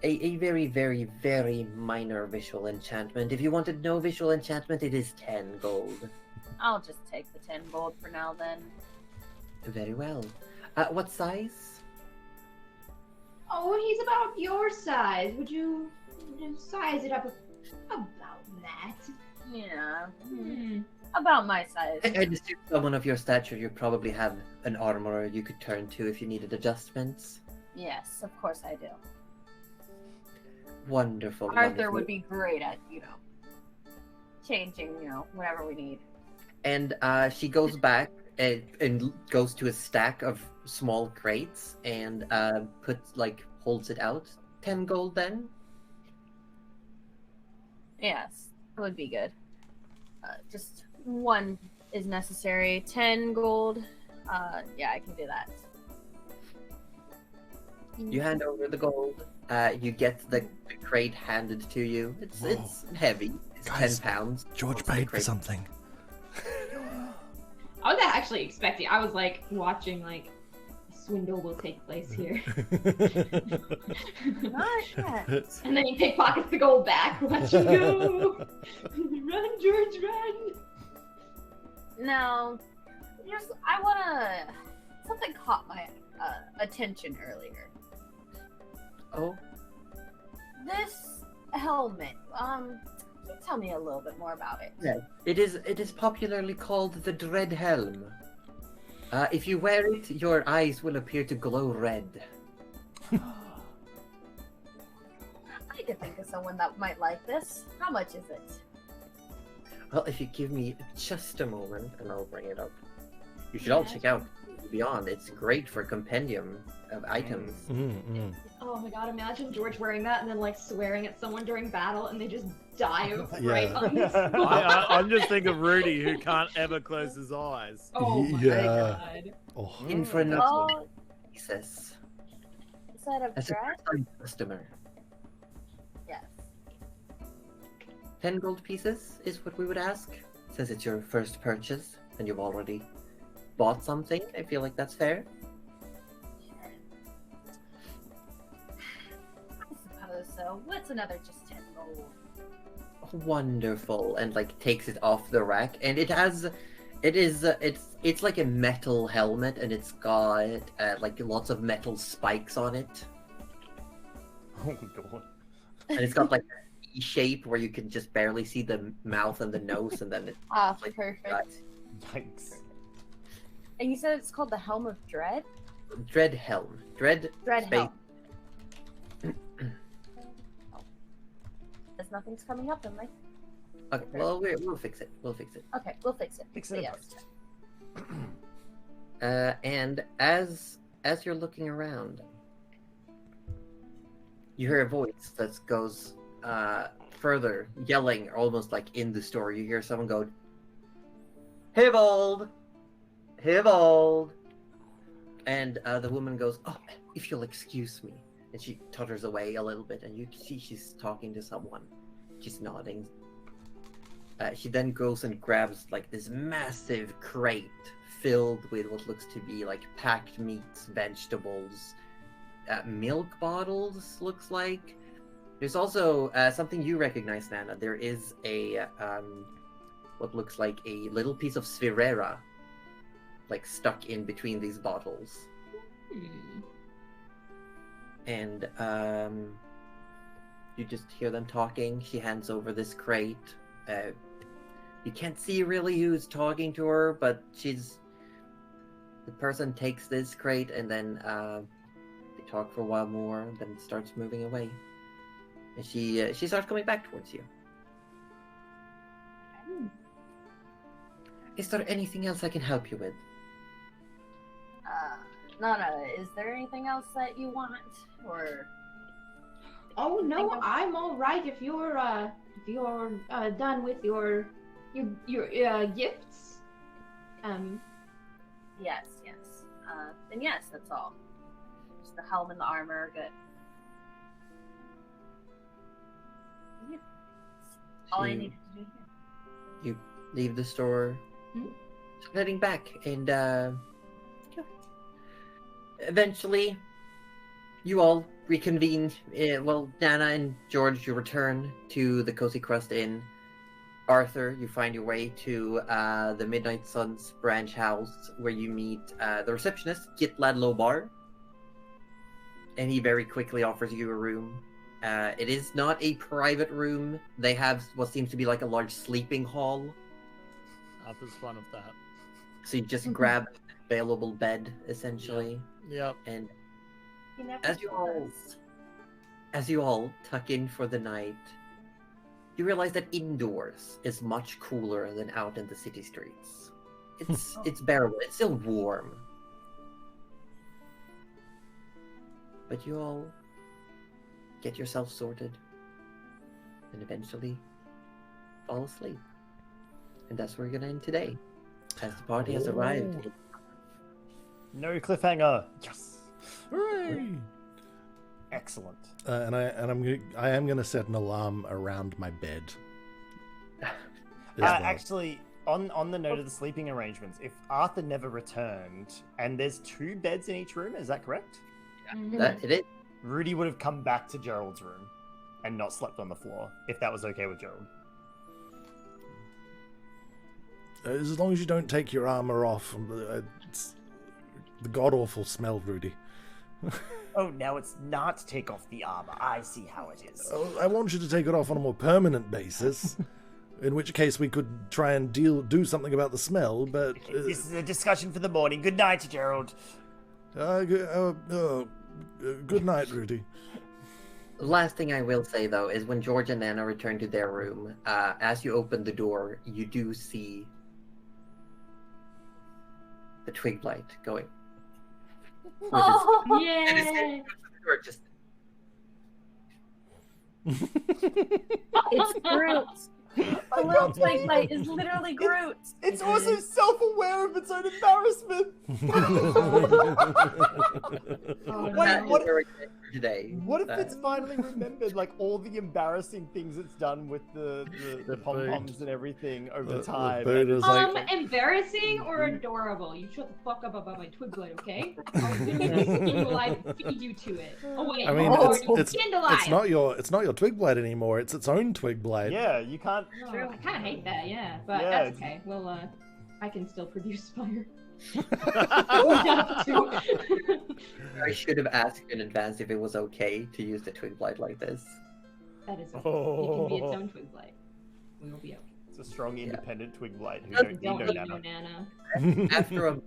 a very, very, very minor visual enchantment. If you wanted no visual enchantment, it is 10 gold. I'll just take the 10 gold for now then. Very well. What size? Oh, he's about your size. Would you size it up about that? Yeah. About my size. I'd assume someone of your stature, you probably have an armorer you could turn to if you needed adjustments. Yes, of course I do. Wonderful. Arthur wonderful. would be great at, changing, whatever we need. And she goes back and goes to a stack of small crates and holds it out. 10 gold then? Yes, it would be good. Just one is necessary. 10 gold. Yeah, I can do that. You hand over the gold. You get the crate handed to you. It's heavy. It's Guys, 10 pounds. George paid for something. I was actually expecting. I was like watching like a swindle will take place here, Not yet. and then he pickpockets the gold back. Watch him go! Run, George, run! Now, I wanna. Something caught my attention earlier. Oh, This helmet. Can you tell me a little bit more about it? yeah. It is popularly called the Dread Helm. If you wear it, your eyes will appear to glow red. I could think of someone that might like this. How much is it? Well, if you give me just a moment, and I'll bring it up. You should all check out Beyond. It's great for compendium of items. Oh my god, imagine George wearing that and then like swearing at someone during battle and they just die Yeah. right on the spot. I'm just thinking of Rudy, who can't ever close his eyes. Oh my Yeah. god. Oh. Infinite Oh, pieces. instead of As a dress? first-time customer, Yes. 10 gold pieces is what we would ask. Since it's your first purchase and you've already bought something, I feel like that's fair. I suppose so. What's another just 10 gold? Wonderful. And like takes it off the rack, and it's like a metal helmet, and it's got like lots of metal spikes on it, Oh god. and it's got like a E shape where you can just barely see the mouth and the nose, and then it's Ah, like perfect. Yikes. And you said it's called the Helm of Dread? Dread Helm. Dread Dread space. Helm. There's nothing's coming up in my... Okay, well we'll fix it. We'll fix it. Okay, we'll fix it. Fix it in Yes. post. And as you're looking around, you hear a voice that goes further, yelling almost like in the store. You hear someone go, Hivold! Hivold! And the woman goes, oh, if you'll excuse me. And she totters away a little bit, and you see she's talking to someone. She's nodding. She then goes and grabs like this massive crate filled with what looks to be like packed meats, vegetables, milk bottles, looks like. There's also something you recognize, Nana. There is a what looks like a little piece of Svirera like stuck in between these bottles. And you just hear them talking. She hands over this crate. You can't see really who's talking to her, but the person takes this crate, and then they talk for a while more, and then starts moving away. And she starts coming back towards you. Is there anything else I can help you with? Nana, is there anything else that you want? Or... Oh no, I'm all right if you're done with your gifts. Yes. Then yes, that's all. Just the helm and the armor are good. Yeah. All I She- needed to do here. You leave the store, start heading back, and eventually, you all reconvene. Well, Nana and George, you return to the Cozy Crust Inn. Arthur, you find your way to the Midnight Sun's branch house, where you meet the receptionist, Kit Ladlobar. And he very quickly offers you a room. It is not a private room. They have what seems to be like a large sleeping hall. Arthur's fun of that. So you just grab an available bed, essentially. Yep. And You never As you told all- us. as you all tuck in for the night, you realize that indoors is much cooler than out in the city streets. It's bearable. It's still warm. But you all get yourself sorted and eventually fall asleep. And that's where we're gonna end today. As the party has arrived. No cliffhanger. Yes. Hooray! Excellent. And I am gonna set an alarm around my bed. as well. Actually, on the note of the sleeping arrangements, if Arthur never returned, and there's 2 beds in each room, is that correct? That it is. Rudy would have come back to Gerald's room and not slept on the floor, if that was okay with Gerald. As long as you don't take your armor off, it's the god awful smell, Rudy. Oh, now it's not take off the armor. I see how it is. Oh, I want you to take it off on a more permanent basis. In which case we could try and do something about the smell, but... This is a discussion for the morning. Good night, Gerald. Good night, Rudy. Last thing I will say, though, is when George and Nana return to their room, as you open the door, you do see the twig light going. Oh, And it's Yeah. just it's Groot. A little twig light is literally Groot. It's also self-aware of its own embarrassment. Oh, that no. is very good for today. What if it's finally remembered, like, all the embarrassing things it's done with the pom-poms and everything over The time? bird is like... Embarrassing or adorable? You shut the fuck up about my twig light, okay? I'll feed you to it. Oh wait, I mean, it's Kindle-eye. it's not your twig blade anymore. It's its own twig blade. Yeah, you can't. Oh, I kind of hate that, yeah, but Yeah, that's it's- okay. Well, I can still produce fire. I should have asked in advance if it was okay to use the twig blade like this. That is okay. It can be its own twig blade. We will be okay. It's a strong, independent twig blade who Don't don't need Don't no need no nana. Nana.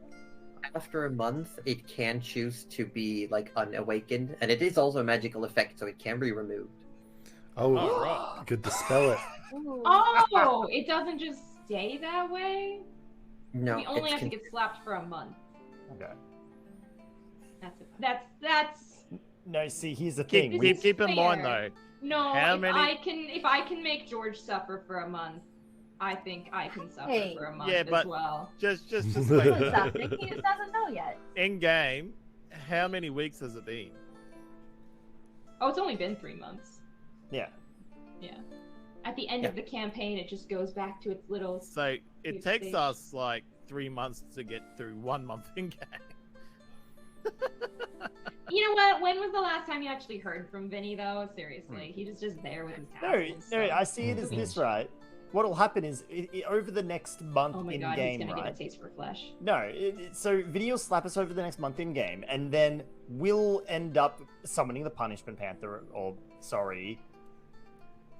After a month, it can choose to be like unawakened, and it is also a magical effect, so it can be removed. Oh, Oh, right. you could dispel it. Ooh. Oh, it doesn't just stay that way? No, We only it's have to get slapped for a month. Okay. That's No, see, here's the thing. Keep, We, This keep, is keep in mind fair. though, no. How if many- I can make George suffer for a month, I think I can suffer Hey. for a month Yeah, as but- well. just What's like happening? He doesn't know yet. in game, how many weeks has it been? Oh, it's only been 3 months. yeah. Yeah. At the end of the campaign, it just goes back to its little. So it Huge takes stage. us like 3 months to get through 1 month in game. You know what? When was the last time you actually heard from Vinny, though? Seriously, he was just there with his No, tassels. no, so- I see it as this, right? What'll happen is, over the next month Oh my in god, game, he's gonna right? get a taste for flesh. No, so Vinny will slap us over the next month in game, and then we'll end up summoning the Punishment Panther, or, sorry,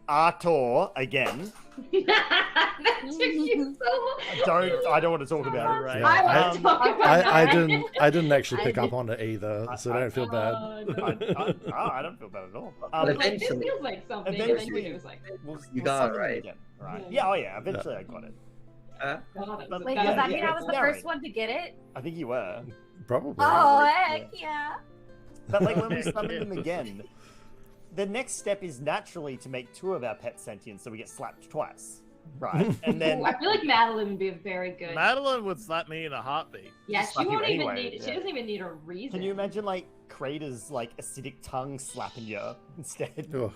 Artor again. That took you so long. I don't want to talk about it right Yeah, I now. want to talk about I that. didn't actually I pick up did- on it either, so don't feel bad. I don't feel bad at all. But Like, this eventually- feels like something, and then eventually- it was like, We'll You got it summon them right. again, right? Yeah. Yeah, oh yeah, eventually I got it. God, that was But- a Wait, bad does that idea. mean I was the Narrate. first one to get it? I think you were. Probably. Oh, heck yeah. But like when we summon them again, the next step is naturally to make 2 of our pets sentient so we get slapped twice. Right? And then Ooh, I feel like Madeline would be very good. Madeline would slap me in a heartbeat. Yeah, Just she slap you won't even anyway, need. She yeah. doesn't even need a reason. can you imagine like Kratos' like acidic tongue slapping you instead? Ugh.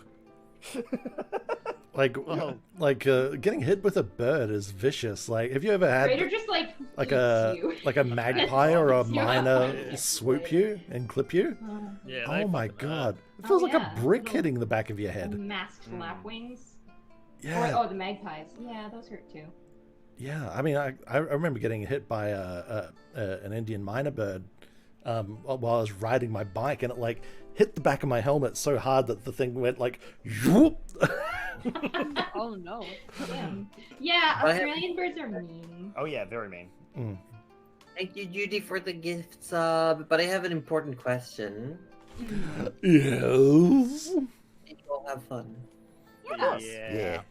Like getting hit with a bird is vicious. Like, have you ever had Raider just like like eats you. a magpie or a Eats you up. miner Yeah. swoop you and clip you? Yeah. Oh they my fucking god, hurt. it feels Oh, like yeah. a brick Little- hitting the back of your head. Masked lapwings. Yeah, Or, oh, the magpies. Yeah, those hurt too. yeah. I mean, I remember getting hit by an Indian miner bird while I was riding my bike, and it like hit the back of my helmet so hard that the thing went like, whoop. Oh no. Yeah, I have- Australian birds are mean. Oh yeah, very mean. Thank you, Judy, for the gift sub. But I have an important question. Yes. Did you all have fun? Yes. Yeah.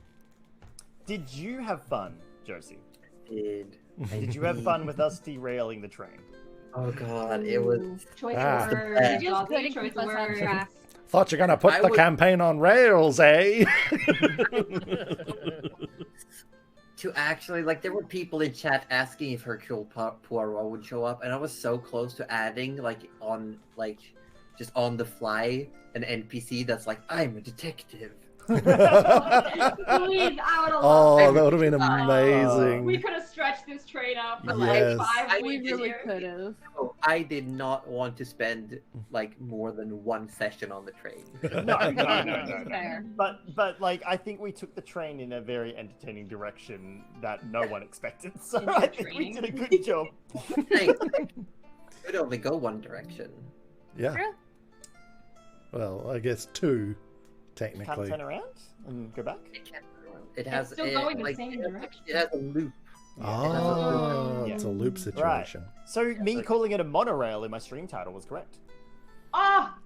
Did you have fun, Josie? Did. Did you have fun with us derailing the train? Oh god, it was. Choice Ah. of The words. best. Feels Bobby, good to choice keep of us on words. track. Thought you're gonna put I the would- campaign on rails, eh? To actually, like, there were people in chat asking if Hercule Poirot would show up, and I was so close to adding, like, just on the fly, an NPC that's like, I'm a detective. Please, I would have Oh, loved that would have been it. amazing. We could have stretched this train out for Yes. like 5 I weeks. really here. could have. Oh, I did not want to spend, like, more than 1 session on the train. No. Fair. But like I think we took the train in a very entertaining direction that no one expected. So Into I think we training. did a good job. Hey, it could only go one direction. Yeah. True. Well, I guess 2, Can't technically. turn around and go back. It can't go around. It has still going the same direction. It has a loop. Oh, Yeah. it's a loop situation. So me calling it a monorail in my stream title was correct. Ah,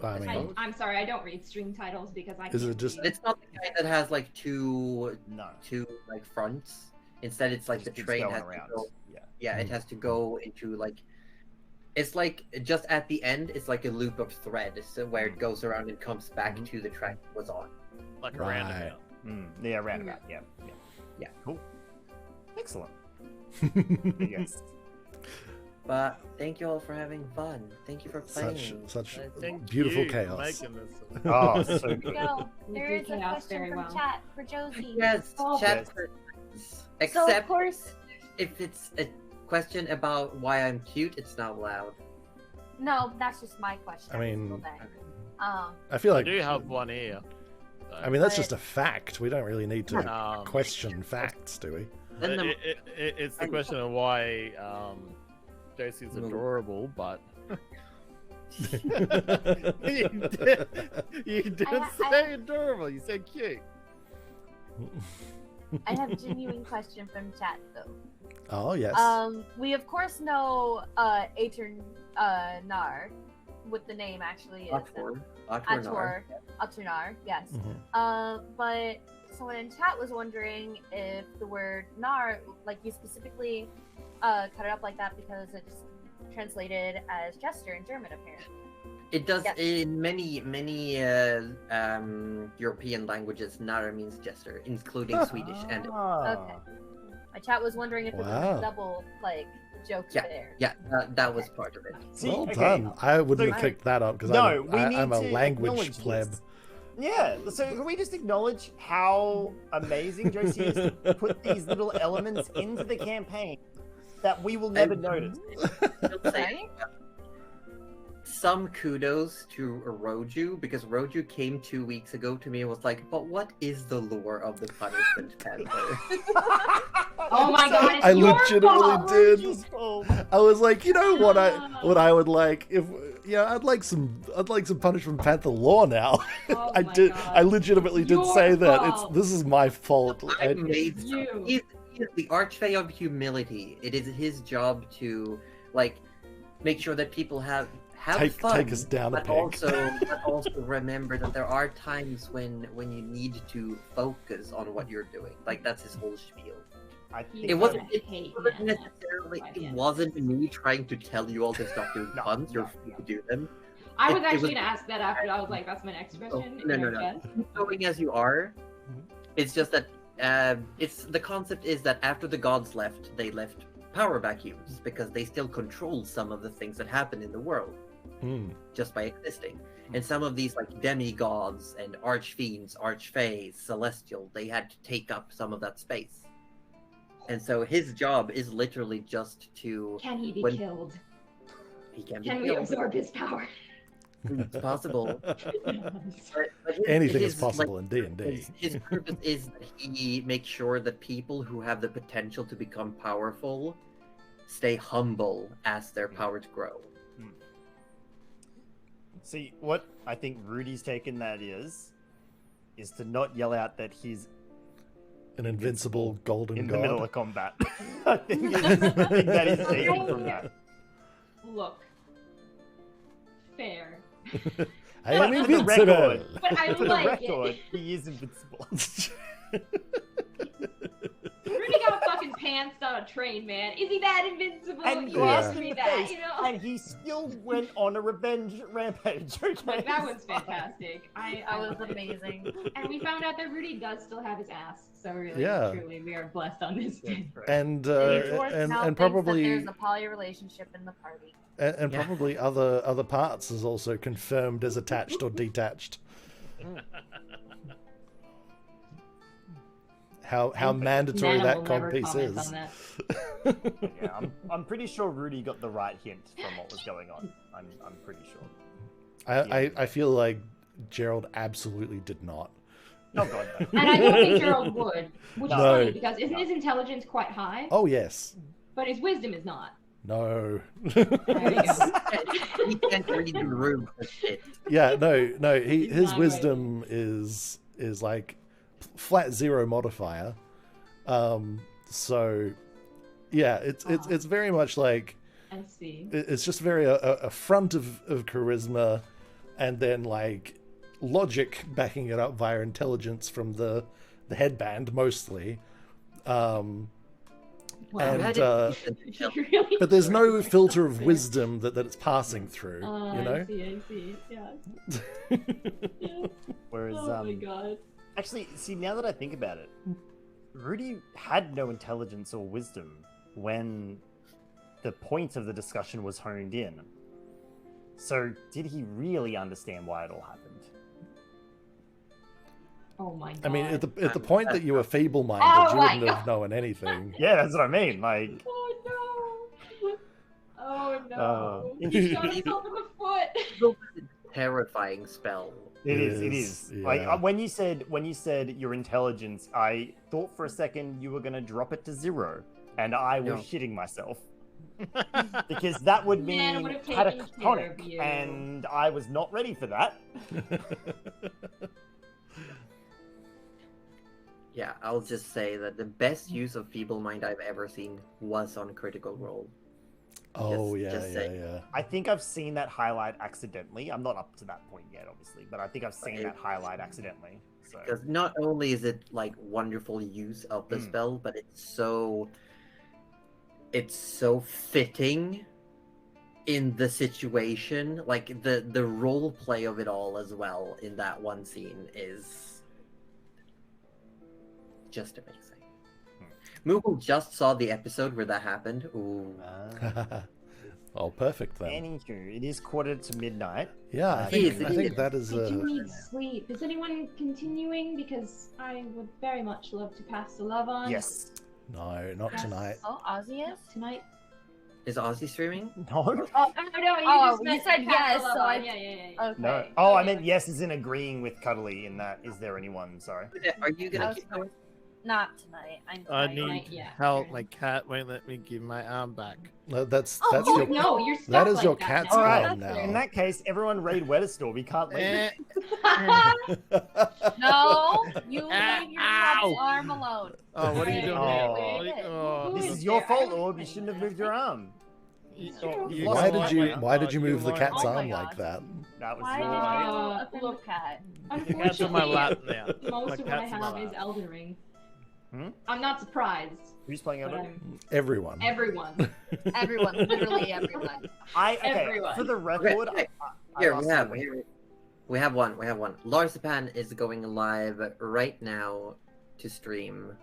I mean, I'm sorry, I don't read stream titles because I Is can't it just- read. It's not the kind that has like two No. like fronts. Instead, it's like Just the keeps train going has around. to go. Yeah. Yeah, it has to go into like. It's like just at the end, it's like a loop of thread, so where it goes around and comes back to the track it was on. Like a Right. roundabout. Yeah, roundabout. Yeah. Yeah. Cool. Excellent. Yes. But thank you all for having fun. Thank you for playing. such Thank beautiful you for chaos. making this. Oh, so good. No, there is a Chaos question very from well. chat for Josie. Yes, Oh, chat. yes. So Except of course, if it's a question about why I'm cute, it's not allowed. no, that's just my question. I mean- every single day. I feel I like do have one here. So, I mean that's But- just a fact. We don't really need to um, question facts, do we? Then the- it's the question of why Josie's adorable, but you didn't say adorable. You said cute. I have a genuine question from chat though. Oh yes. We of course know Nar, with the name actually is Atur, yes. Mhm. But someone in chat was wondering if the word Nar, like you specifically cut it up like that because it's translated as gesture in German apparently. It does Yes. in many European languages. Nara means gesture, including Swedish and Okay. My chat was wondering if it was Wow. a double like joke Yeah. there. yeah, that was part of it. See, Well okay, done. I wouldn't So- have picked that up because No, we need I'm a to language acknowledge pleb. this. Yeah, so can we just acknowledge how amazing Josie is to put these little elements into the campaign that we will never notice? Right? Some kudos to Roju, because Roju came 2 weeks ago to me and was like, but what is the lore of the Punishment Panther? Oh my god, it's I your legitimately fault. did. Just- oh, I was like, you know what I would like if I'd like some Punishment Panther lore now. Oh I my did. God. I legitimately did Your say that. fault. This is my fault. I made You. he's the Archway of Humility. It is his job to like make sure that people have fun. Take us down a But peg. also remember that there are times when you need to focus on what you're doing. Like that's his whole spiel. I think It wasn't. I hate wasn't men. necessarily. By the It end. wasn't me trying to tell you all to stop doing No, puns. You're no, free no. to do them. I was It actually was- gonna ask that after. I was like, that's my next question. no, in no, our no. chat. Keep going as you are. It's just that it's the concept is that after the gods left, they left power vacuums because they still control some of the things that happen in the world Hmm. just by existing. And some of these like demigods and archfiends, archfays, celestial, they had to take up some of that space. And so his job is literally just to Can he be When- killed? he can Can be we killed. absorb his power? It's possible. But Anything his, is possible in D&D. His purpose is that he makes sure that people who have the potential to become powerful stay humble as their powers grow. See, what I think Rudy's taken that is to not yell out that he's An invincible golden in god. the middle of combat. I think that is taken from that. Look. Fair. I am For the invincible. record. But I For the like record, it. he is invincible. Rudy got fucking pantsed on a train, man. Is he that invincible? And You glass asked in me the that, face, you know? and he still went on a revenge rampage. Okay, Like, that was it's fine. fantastic. I That was loved it. amazing. And we found out that Rudy does still have his ass. So really, Yeah. truly, we are blessed on this That's day. right. And Now and thinks probably that there's a poly relationship in the party. and Yeah. probably other parts is also confirmed as attached or detached. How mandatory Nana that will cod never piece comment is. on that. Yeah, I'm pretty sure Rudy got the right hint from what was going on. I'm pretty sure. I feel like Gerald absolutely did not. Oh god, no. And I don't think Gerald would, which is No. funny because isn't his intelligence quite high? Oh yes. But his wisdom is not. No. There you go. He can't read the room for shit. Yeah, no. He's His not wisdom is like flat 0 modifier. So yeah, it's very much like I see. it's just very a front of charisma, and then like logic backing it up via intelligence from the headband mostly. Wow. And You really but there's no tried filter of there. wisdom that it's passing through, you know. I see. Yeah. Yeah. Whereas, Oh my god. actually, see, now that I think about it, Rudy had no intelligence or wisdom when the point of the discussion was honed in. So, did he really understand why it all happened? Oh my god. I mean, at the point that you were feeble-minded, Oh you my wouldn't have known anything. Yeah, that's what I mean. Like, Oh no. Oh no. Uh, He shot himself in the foot. Terrifying spell. it It is. is, Like yeah. when you said your intelligence, I thought for a second you were gonna drop it to 0, and I was shitting myself. Because that would Man, I mean would've taken care of catatonic, you. and I was not ready for that. Yeah, I'll just say that the best use of Feeble Mind I've ever seen was on Critical Role. Oh Just say- yeah. I think I've seen that highlight accidentally. I'm not up to that point yet, obviously, but I think I've seen that highlight accidentally. So Because not only is it like wonderful use of the spell, but it's so fitting in the situation. Like the role play of it all as well in that one scene is just amazing. Moogle just saw the episode where that happened. Ooh. Oh, perfect then. anywho, it is 1:45. Yeah, I It think is. that is I do need sleep. Is anyone continuing? Because I would very much love to pass the love on. Yes. no, not Yes. tonight. Oh, Ozzy is? Tonight. Is Ozzy streaming? No. Oh, no, you Oh, just you meant said to pass the yes, love so on. I- Yeah. Okay. No. Oh, I meant yes is in agreeing with Cuddly in that. Is there anyone? Sorry. Are you I gonna was keep going? Not tonight. I'm I fine. need yeah, help. sure. My cat won't let me give my arm back. No, that's Oh, your no, you're stuck that is like your that cat's now. All right. arm In now. that case, everyone raid Weatherstore. We can't leave. Eh, No, you leave your cat's Ow. arm alone. oh, what are you doing Oh. here? What are you- Who This is is your there? fault, Orb. You shouldn't have moved your arm. you Why Why did did you you- why did you move the like- cat's Oh my arm like gosh. that? That was Why your did you Uh, offend look, the cat? The cat's on my lap Unfortunately, now. most My of what I cat's on my have is lap. Elden Ring. Hmm? I'm not surprised, Who's playing but Elden? Everyone. everyone. Everyone, literally everyone. Okay. Everyone. For the record, Okay, I Here asked we have one. Larsapan is going live right now to stream.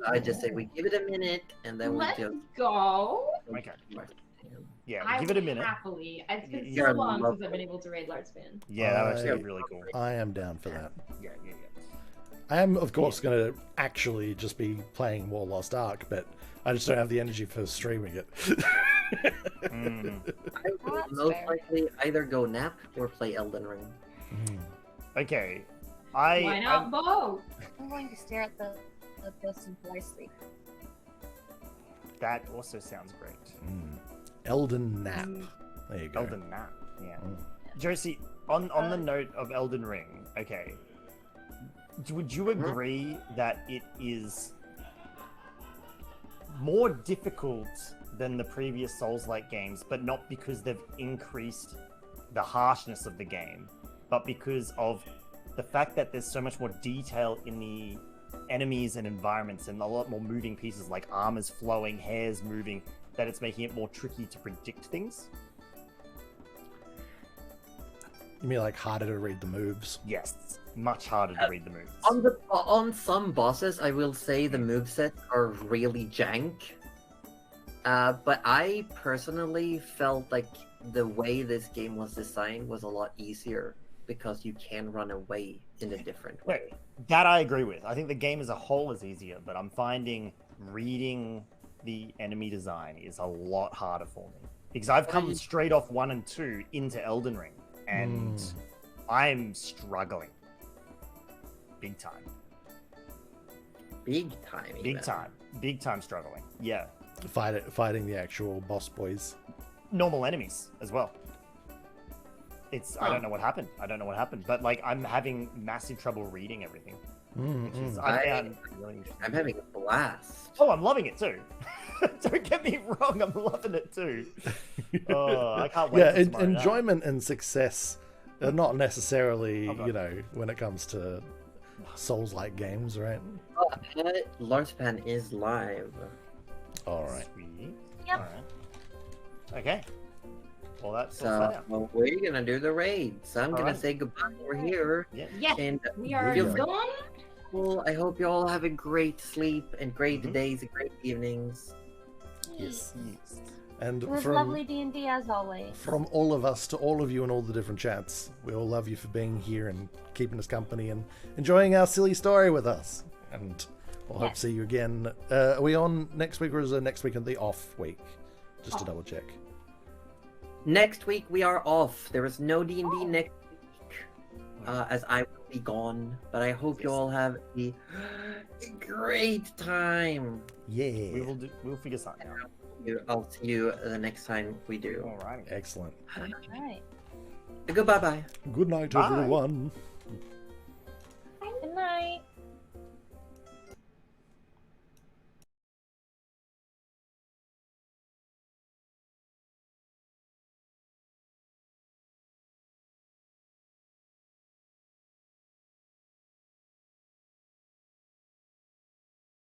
I just say we give it a minute and then we Let's just go. Okay. Yeah, I give it a would minute. happily. It's been You're so long lovely. since I've been able to raid Lartspan. Yeah, that would actually I- be really cool. I am down for that. Yeah. I am, of course, going to actually just be playing more Lost Ark, but I just don't have the energy for streaming it. Mm. I will That's most fair. likely either go nap or play Elden Ring. Okay. Why not I'm- both? I'm going to stare at the person before I sleep. that also sounds great. Elden Nap. There you go. Elden Nap. Yeah. Mm. Josie, on the note of Elden Ring, okay. Would you agree that it is more difficult than the previous Souls-like games, but not because they've increased the harshness of the game, but because of the fact that there's so much more detail in the enemies and environments and a lot more moving pieces like armors flowing, hairs moving, that it's making it more tricky to predict things? You mean like harder to read the moves? Yes, much harder to read the moves. On some bosses, I will say the movesets are really jank. But I personally felt like the way this game was designed was a lot easier because you can run away in a different way. That I agree with. I think the game as a whole is easier, but I'm finding reading the enemy design is a lot harder for me. Because I've come straight off 1 and 2 into Elden Ring, and I'm struggling. Big time. Big time. Big time. Big time struggling. Yeah. fighting the actual boss boys. Normal enemies as well. It's I don't know what happened. But like I'm having massive trouble reading everything. Which is, I found really interesting. I'm having a blast. Oh, I'm loving it too. Don't get me wrong, I'm loving it too. Oh, I can't wait. Yeah, for tomorrow night. enjoyment and success are not necessarily, Oh, God. you know, when it comes to Souls-like games, right? But Larspan is live. All right. Sweet. Yep. All right. Okay. Well, that's So we're gonna do the raid. So I'm gonna Alright. say goodbye over here. Yeah. Yes, And we are feel free- gone. Well, I hope you all have a great sleep and great Mhm. days and great evenings. Yes. Yes. And It was from lovely D&D as always. from all of us to all of you in all the different chats, we all love you for being here and keeping us company and enjoying our silly story with us. And we'll hope to see you again. Are we on next week, or is it next week and the off week? Just to double check. Next week we are off. There is no D&D next week, as I will be gone. But I hope you all have a great time. Yeah. We'll figure something out. I'll see you the next time we do. All right. Excellent. Alright. Goodbye bye. Good night, Bye. everyone.